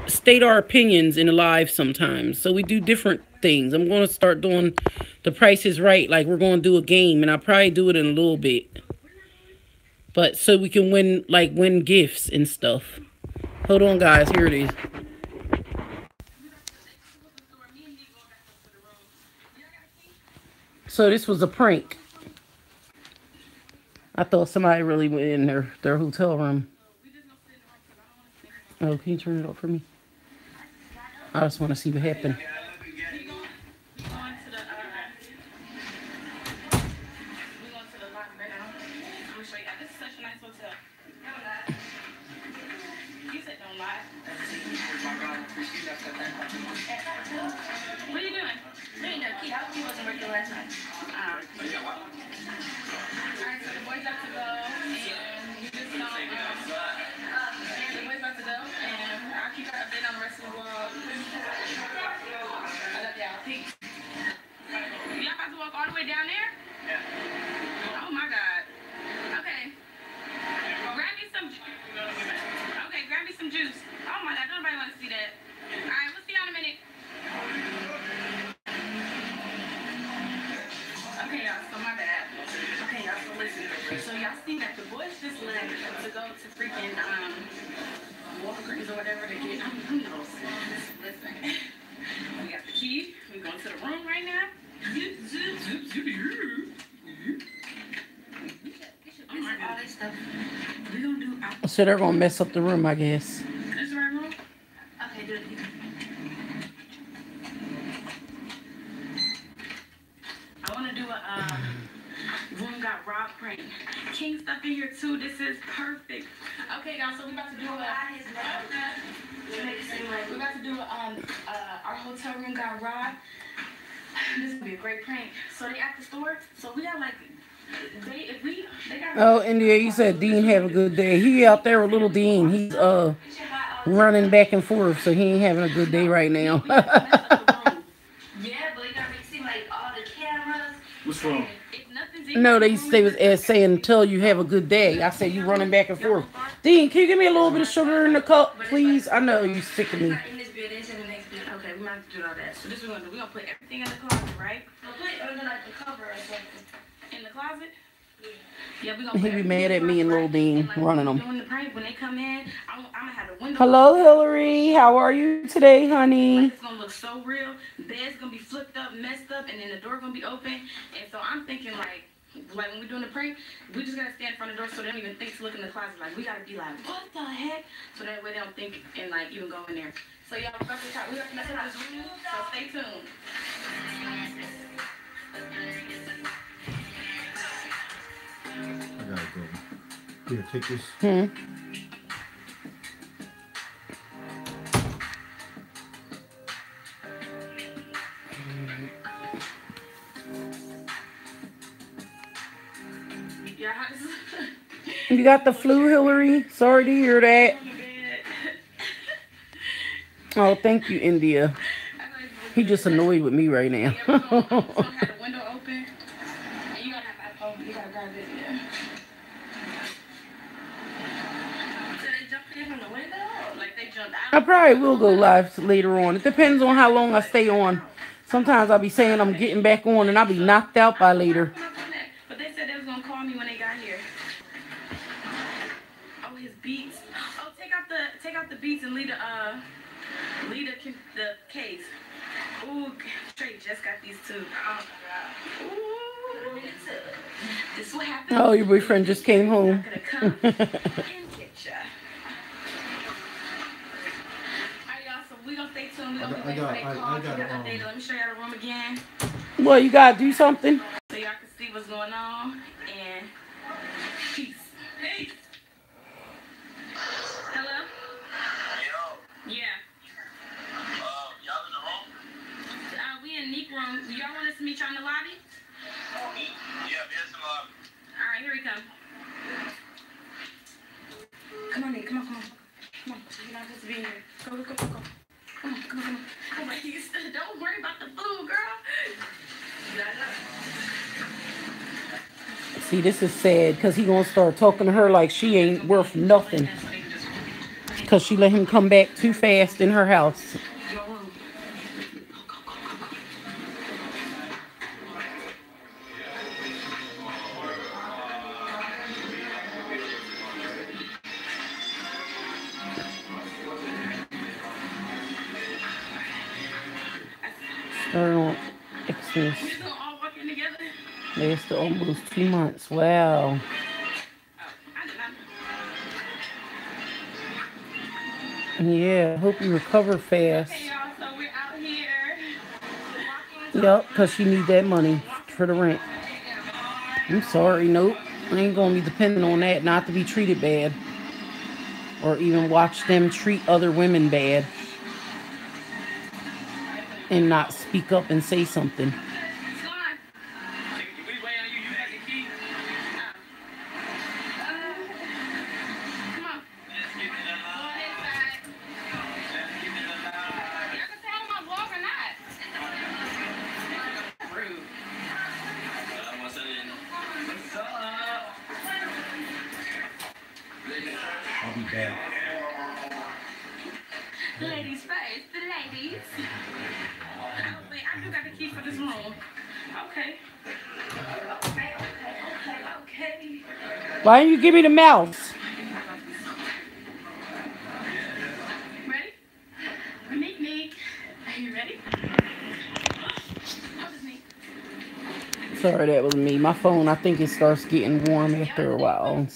state our opinions in the live sometimes. So we do different things. I'm going to start doing the Price is Right, like we're going to do a game, and I'll probably do it in a little bit. But so we can win gifts and stuff. Hold on, guys. Here it is. So this was a prank. I thought somebody really went in their hotel room. Oh, can you turn it off for me? I just want to see what happened. What are you doing? No, he wasn't working last night. Alright, so the boys have to go, and you just know, the boys have to go, and I'll keep her updated on the rest of the world. I love y'all. Peace. Y'all about to walk all the way down there? Yeah. Oh my God. Okay. Grab me some. Okay, grab me some juice. Oh my God, nobody want to see that. Alright, we'll see y'all in a minute. Okay, y'all, so my bad. Okay, y'all, so listen. So y'all see that the boys just left to go to freaking Walgreens or whatever to get. Who knows? Listen. We got the key. We're going to the room right now. All this stuff. We're gonna do. So they're gonna mess up the room, I guess. This the right room? Okay, do it. I want to do a room got robbed prank. King stuff in here too. This is perfect. Okay, guys, so we're about to do we're about to do our hotel room got robbed. This is gonna be a great prank. So they at the store. So we got like they got. Oh, India, you said Dean have a good day. He out there with little Dean. He's running back and forth, so he ain't having a good day right now. Yeah, but you gotta make it seem like all the cameras. What's wrong? No, they was saying tell you have a good day. I said you running back and forth. Dean, can you give me a little bit of sugar in the cup, please? I know you sick of me. Okay, we might have to do all that. So this we're gonna do. We're gonna put everything in the closet, right? We'll put it under like the cover or something. In the closet? Yeah, we're gonna He be mad at me and little Dean running them. Doing the prank when they come in, I'm gonna have the window. Hello, Hillary. How are you today, honey? It's gonna look so real. Bed's gonna be flipped up, messed up, and then the door gonna be open. And so I'm thinking like when we're doing the prank, we just gotta stand in front of the door so they don't even think to look in the closet. Like we gotta be like, what the heck? So that way they don't think and like even go in there. So y'all, we got to mess up this room. So stay tuned. I gotta go. Here, take this. You got the flu, Hillary? Sorry to hear that. Oh, thank you, India. He just annoyed with me right now. I probably will go live later on. It depends on how long I stay on. Sometimes I'll be saying I'm getting back on and I'll be knocked out by later. But they said they was gonna call me when they got here. Oh, his beats. Oh, take out the beats and leave the case. Ooh, Trey just got these two. Oh my god. Ooh, this is what happened. Oh, your boyfriend just came home. Come and get ya. So we gonna stay tuned. We gonna be waiting for their call. Let me show y'all the room again. Well, you gotta do something. So y'all can see what's going on. And peace. Peace. Hello? Yo. Yeah. Y'all in the room? We in Neek room. Y'all want us to meet y'all in the lobby? Yeah, be in the lobby. Alright, here we come. Come on, Nick. Come on. Come on. You're not supposed to be in here. Go. Come on. Don't worry about the food, girl. See, this is sad because he gonna start talking to her like she ain't worth nothing. Because she let him come back too fast in her house. Start on Xmas. Lasted almost 2 months. Wow. Yeah, hope you recover fast. Hey y'all, so we're out here. Yup, because she need that money for the rent. I'm sorry, nope. I ain't gonna be depending on that not to be treated bad. Or even watch them treat other women bad. And not speak up and say something. I'll be back. Ladies first, the ladies. Oh, wait, I do got the key for this room. Okay. Why don't you give me the mouse? Ready? Nick. Are you ready? Sorry, that was me. My phone, I think it starts getting warm after a while.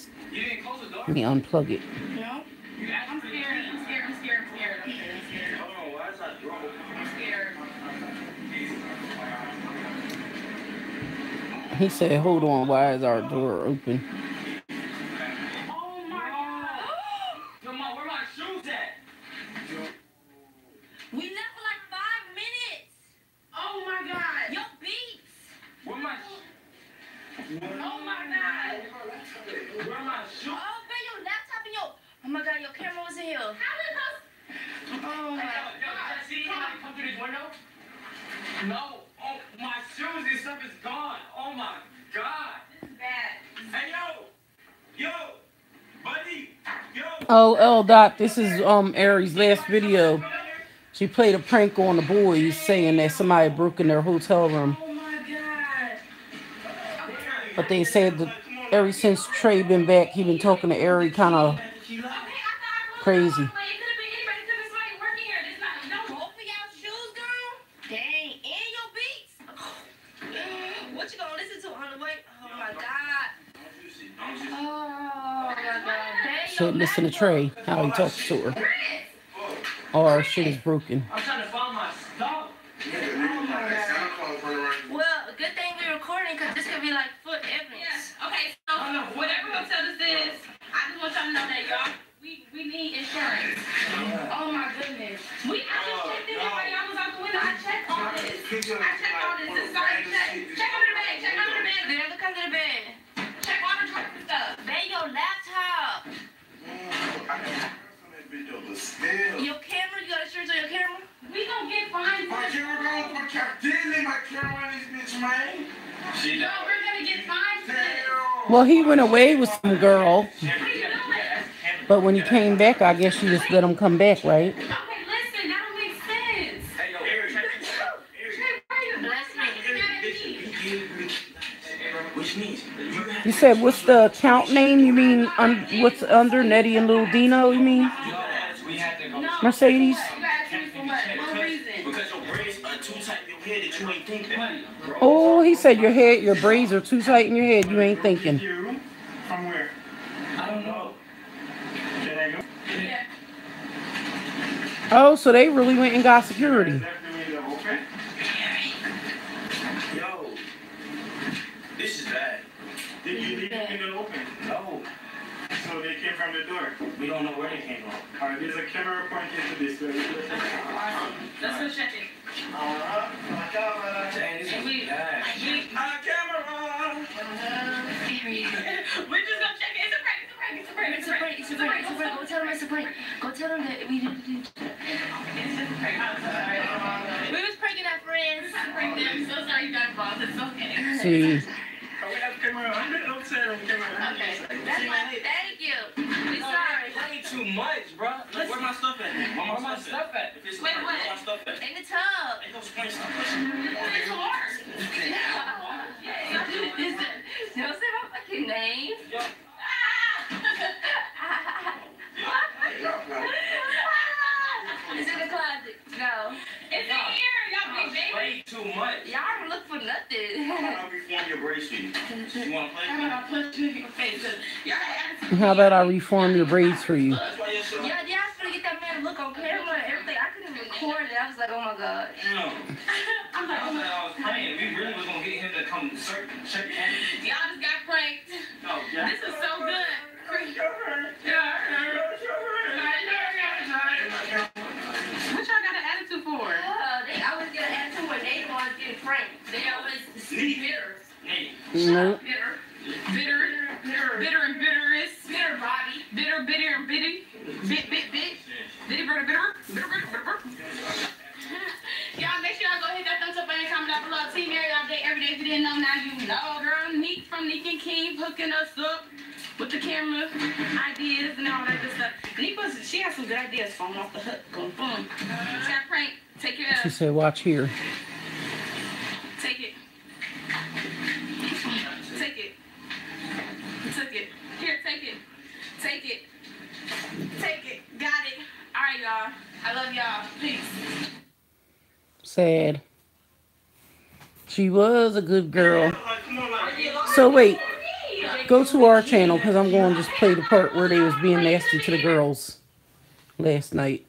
Let me unplug it. No. I'm scared. I'm scared. He said, hold on, why is our door open? Oh my god. Yo, Mom, where my shoes at? We left for like 5 minutes. Oh my god. Your beats. Where my Oh my god. Where my shoes? Oh, man, your laptop and your... Oh my god, your camera was in here. How did those... Oh my god. See anybody come through this window? No. Oh, my shoes and stuff is gone. Oh my god. This is bad. Hey, yo, buddy, yo. Oh, L. Dot, this is Ari's last video. She played a prank on the boys saying that somebody broke in their hotel room. Oh my god. But they said that ever since Trey been back, he been talking to Ari kind of crazy. Dang, and your beats. What you gonna listen to on the way? Oh my god. Oh my god. Dang, Should listen to Trey, how he talks to her. Or our shit is broken. I'm trying to find my stuff. well, good thing we're recording because this could be like foot evidence. Okay, so whatever hotel this is, I just want y'all to know that y'all, we need insurance. Oh my goodness. I just checked in here while y'all was out the window. I checked all this. This is already checked. Check under the bed. Then look under the bed. Check all the drawers and stuff. Babe, your laptop. Your camera, you got insurance on your camera? We gonna get fined. My camera, my camera in this bitch, man. No, we're gonna get fined for this. Well, he went away with some girl. What are you doing? But when he came back, I guess she just let him come back, right? Okay, listen, that don't make sense. Hey, yo, Eric, check this out. Trey, You said what's the account name? You mean what's under Nettie and Little Dino? You mean We had to go. Mercedes? You asked me for what? No reason. Because your braids are too tight in your head that you ain't thinking. Oh, he said your braids are too tight in your head. You ain't thinking. You? From where? I don't know. Can I go? Yeah. Oh, so they really went and got security. Yo, this is bad. Did you leave the window open? No. So they came from the door? We don't know where they came from. Alright, there's a camera pointing to this way. Let's go check it. Dang, this is bad. Camera! We're just gonna check it. It's a prank. It's a prank. It's a prank. Go tell them it's a prank. Go tell them that we didn't do it. We was pranking our friends. I'm so sorry you got involved. It's okay. See, We have camera on. Don't say on camera. Okay. That's why. Thank you. We sorry. Way too much, bro. Where my stuff at? Where my stuff at? If it's Wait, where what? my stuff at? In the tub. Ain't no spring stuff. It's hard. Don't say my fucking name. Yo. It's in the closet. Go. It's in here, y'all big baby. Way too much. Y'all don't look for nothing. How about we form your bracelet? You want to play? How about I punch you in your face? Y'all had how about I reform your braids for you? That's why you're so. Yeah, I was gonna get that man to look on camera and everything. I couldn't record it. I was like, oh my god. No. I'm like, oh my I was praying. We really was gonna get him to come check the camera. y'all just got pranked. No, yeah. This is so good. What y'all got an attitude for? They always get an attitude when they the ones getting pranked. They always bitter. No. Bitter. And bitterest. Bitter body. Bitter and bitty. Bit. Bitty, bitter. Y'all make sure y'all go hit that thumbs up and comment down below. Team Mary all day, every day. If you didn't know, now you know. Girl, Neek from Neek and King hooking us up with the camera ideas and all that good stuff. Neek she has some good ideas. Phone off the hook. Boom, boom. She got prank. Take your She said, watch here. Take it. Take it. Took it. Here, take it. Take it. Take it. Got it. All right, y'all. I love y'all. Peace. Sad. She was a good girl. So wait, go to our channel because I'm going to just play the part where they was being nasty to the girls last night.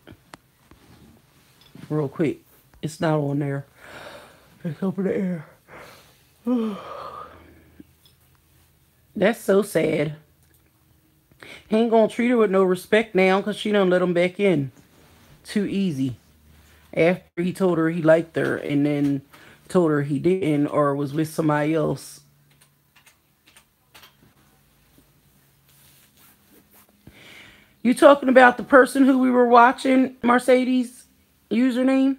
Real quick. It's not on there. It's up in the air. That's so sad. He ain't gonna treat her with no respect now because she done let him back in. Too easy. After he told her he liked her and then told her he didn't or was with somebody else. You talking about the person who we were watching, Mercedes username?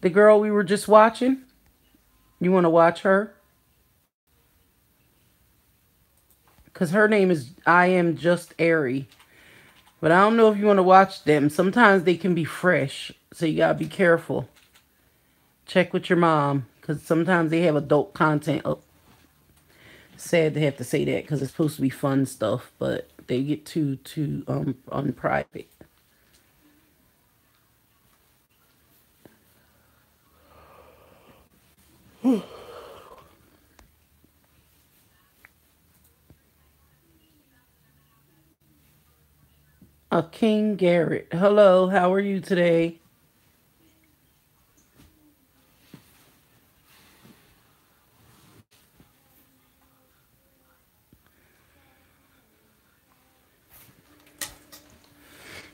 The girl we were just watching? You want to watch her? Because her name is I Am Just Airy. But I don't know if you want to watch them. Sometimes they can be fresh. So you got to be careful. Check with your mom. Because sometimes they have adult content up. Sad to have to say that. Because it's supposed to be fun stuff. But they get too unprivate. King Garrett. Hello, how are you today?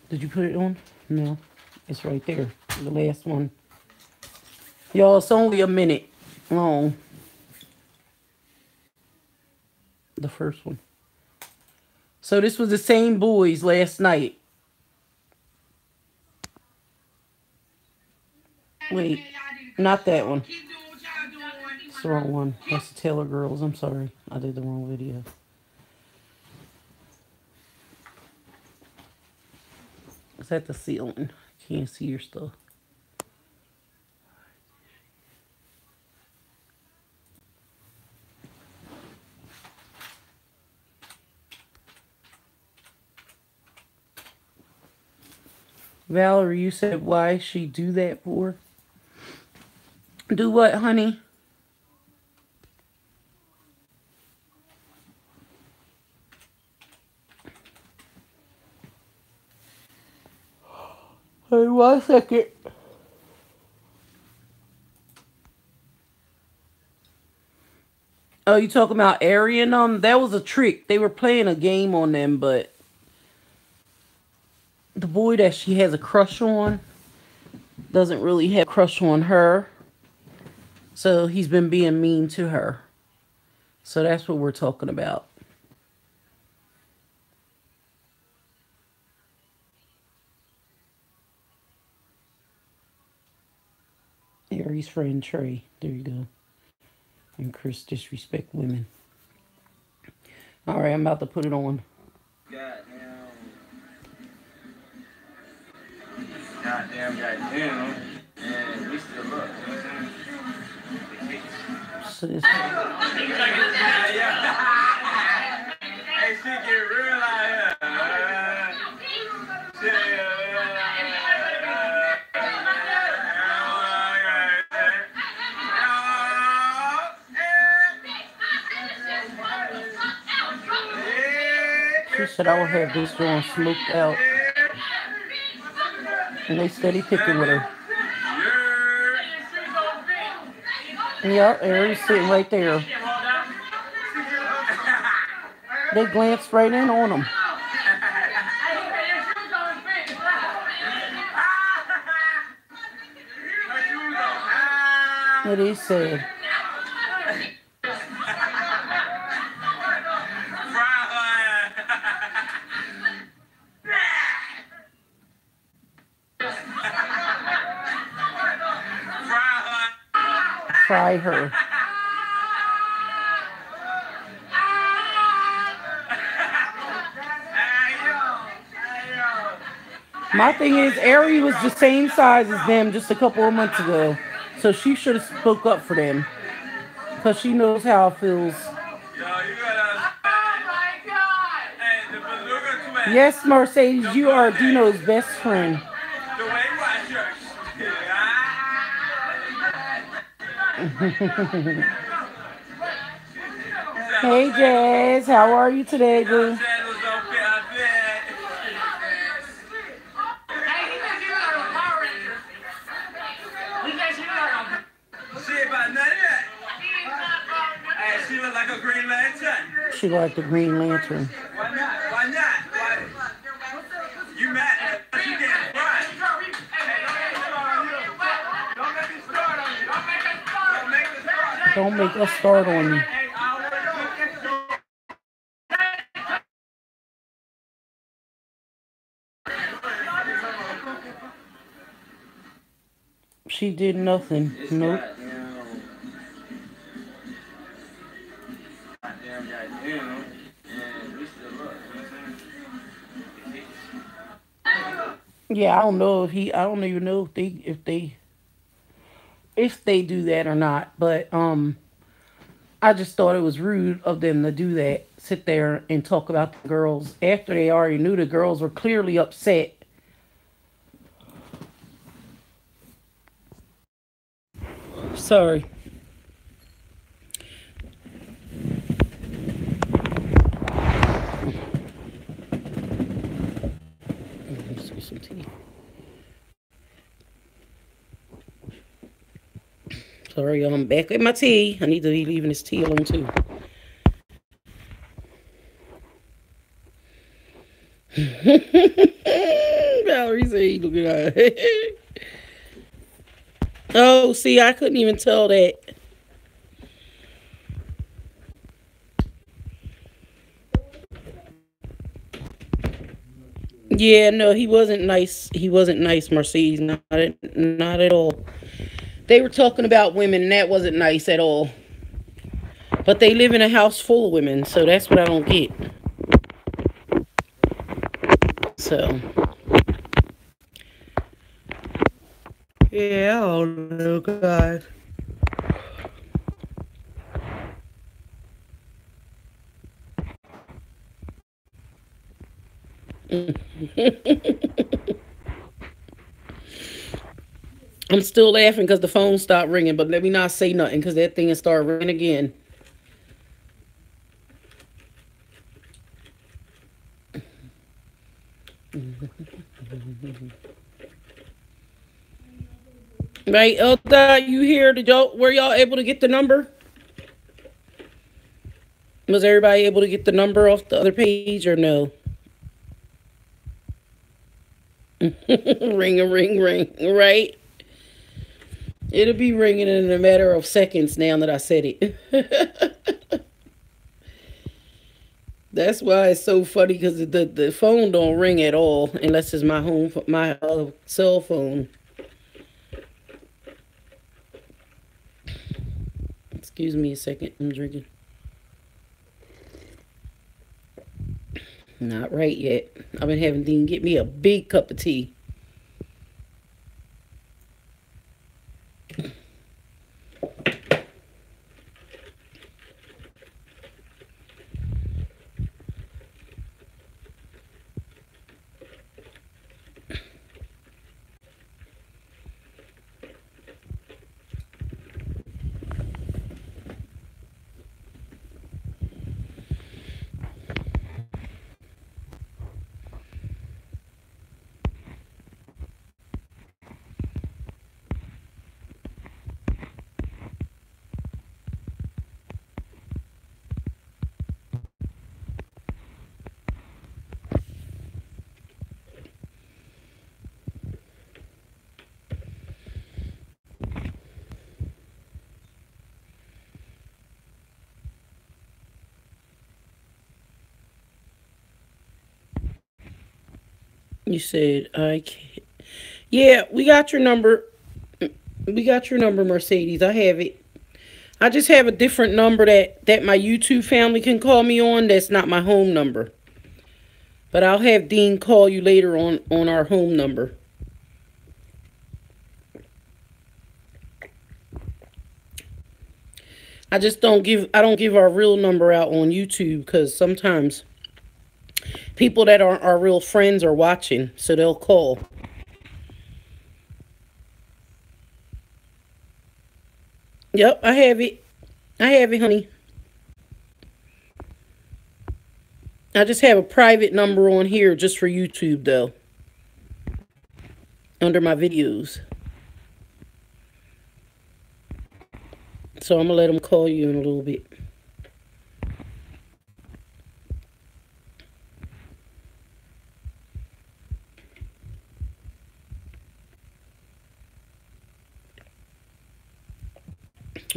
Did you put it on? No, it's right there. The last one. Y'all, it's only a minute long. The first one. So this was the same boys last night. Wait, not that one. It's the wrong one. That's the Taylor Girls. I'm sorry. I did the wrong video. It's at the ceiling. Can't see your stuff. Valerie, you said why she do that for? Do what, honey? Hey, 1 second. Oh, you talking about Ari and them? That was a trick. They were playing a game on them, but the boy that she has a crush on doesn't really have a crush on her. So he's been being mean to her. So that's what we're talking about. Ari's friend Trey. There you go. And Chris disrespect women. All right, I'm about to put it on. Goddamn. And we still look. You know what I'm saying? So this, Hey, shit get real out she said I would have this joint smoked out. And they steady picking with her. Yep, Ari's sitting right there. They glanced right in on him. It is sad. Fry her. My thing is, Ari was the same size as them just a couple of months ago. So she should have spoke up for them. Because she knows how it feels. Yes, Mercedes, you are Dino's best friend. Hey, Jazz, how are you today, boo? She look like a Green Lantern. She like the Green Lantern. Why not? Why not? Why? You mad? You getting fried? Don't make me start on you. Don't make us start on you. She did nothing. Nope. Yeah, I don't know if he. I don't even know if they do that or not. But I just thought it was rude of them to do that. Sit there and talk about the girls after they already knew the girls were clearly upset. Sorry. Let's get some tea. Sorry, I'm back with my tea. I need to be leaving this tea alone too. Valerie said, look at that. Oh, see, I couldn't even tell that. Yeah, no, he wasn't nice. He wasn't nice, Mercedes. Not at all. They were talking about women, and that wasn't nice at all. But they live in a house full of women, so that's what I don't get. So, yeah, I don't know, guys. I'm still laughing because the phone stopped ringing, but let me not say nothing because that thing will start ringing again. Right, Elda, you here? Were y'all able to get the number? Was everybody able to get the number off the other page or no? Ring a ring ring, right? It'll be ringing in a matter of seconds now that I said it. That's why it's so funny because the phone don't ring at all unless it's my cell phone. Excuse me a second. I'm drinking. Not right yet. I've been having Dean get me a big cup of tea. You said I can't. Yeah, we got your number. We got your number, Mercedes. I have it. I just have a different number that my YouTube family can call me on. That's not my home number. But I'll have Dean call you later on our home number. I don't give our real number out on YouTube because sometimes people that aren't our real friends are watching, so they'll call. Yep, I have it. I have it, honey. I just have a private number on here just for YouTube, though. Under my videos. So I'm going to let them call you in a little bit.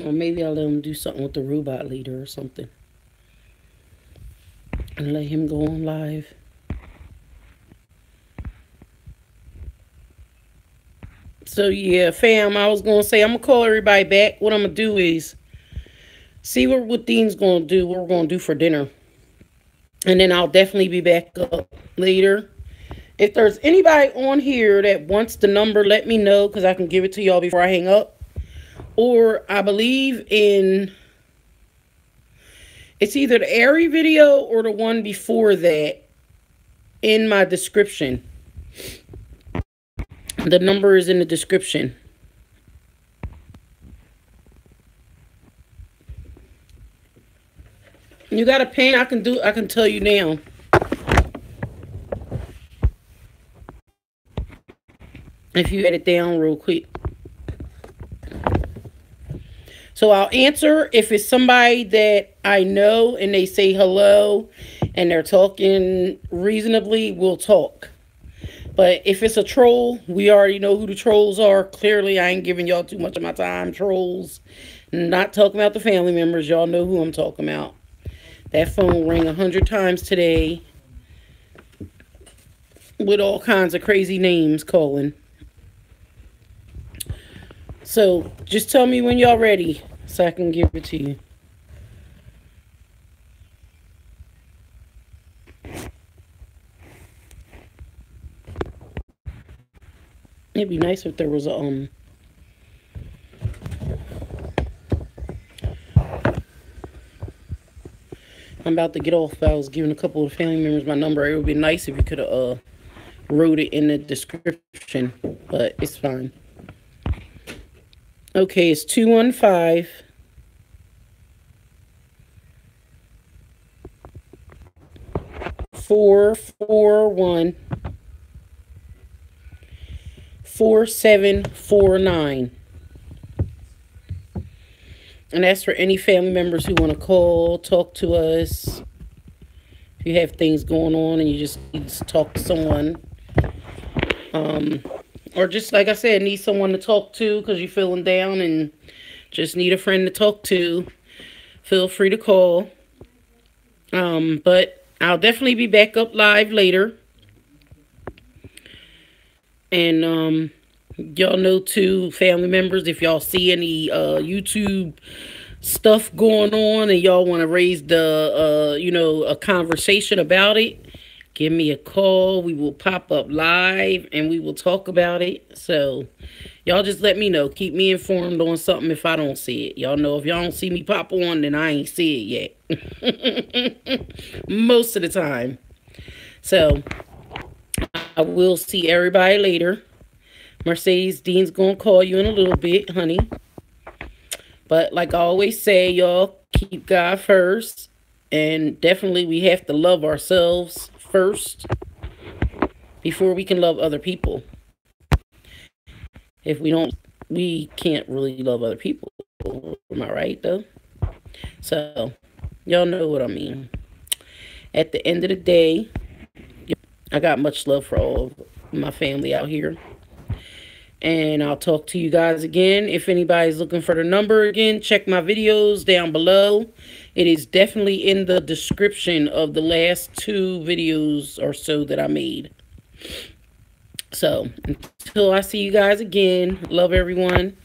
Or maybe I'll let him do something with the robot leader or something. And let him go on live. So yeah, fam, I was going to say, I'm going to call everybody back. What I'm going to do is see what Dean's going to do, what we're going to do for dinner. And then I'll definitely be back up later. If there's anybody on here that wants the number, let me know because I can give it to y'all before I hang up. Or I believe it's either the Airy video or the one before that in my description. The number is in the description. You got a pen? I can tell you now. If you had it down real quick. So I'll answer if it's somebody that I know and they say hello and they're talking reasonably, we'll talk. But if it's a troll, we already know who the trolls are. Clearly, I ain't giving y'all too much of my time. Trolls. Not talking about the family members. Y'all know who I'm talking about. That phone rang 100 times today with all kinds of crazy names calling. So just tell me when y'all ready so I can give it to you. It'd be nice if there was a I'm about to get off. I was giving a couple of family members my number. It would be nice if you could have wrote it in the description, but it's fine. Okay, it's 215 441 4749. And that's for any family members who want to call, talk to us. If you have things going on and you just need to talk to someone. Or just like I said, need someone to talk to because you're feeling down and just need a friend to talk to, feel free to call. But I'll definitely be back up live later. And y'all know too, family members, if y'all see any YouTube stuff going on and y'all want to raise the a conversation about it, give me a call. We will pop up live and we will talk about it. So y'all just let me know. Keep me informed on something if I don't see it. Y'all know if y'all don't see me pop on, then I ain't see it yet. Most of the time. So I will see everybody later. Mercedes, Dean's gonna call you in a little bit, honey. But like I always say, y'all, keep God first. And definitely we have to love ourselves first before we can love other people. If we don't, we can't really love other people. Am I right, though? So, y'all know what I mean. At the end of the day, I got much love for all of my family out here. And I'll talk to you guys again. If anybody's looking for the number again, check my videos down below. It is definitely in the description of the last 2 videos or so that I made. So, until I see you guys again, love everyone.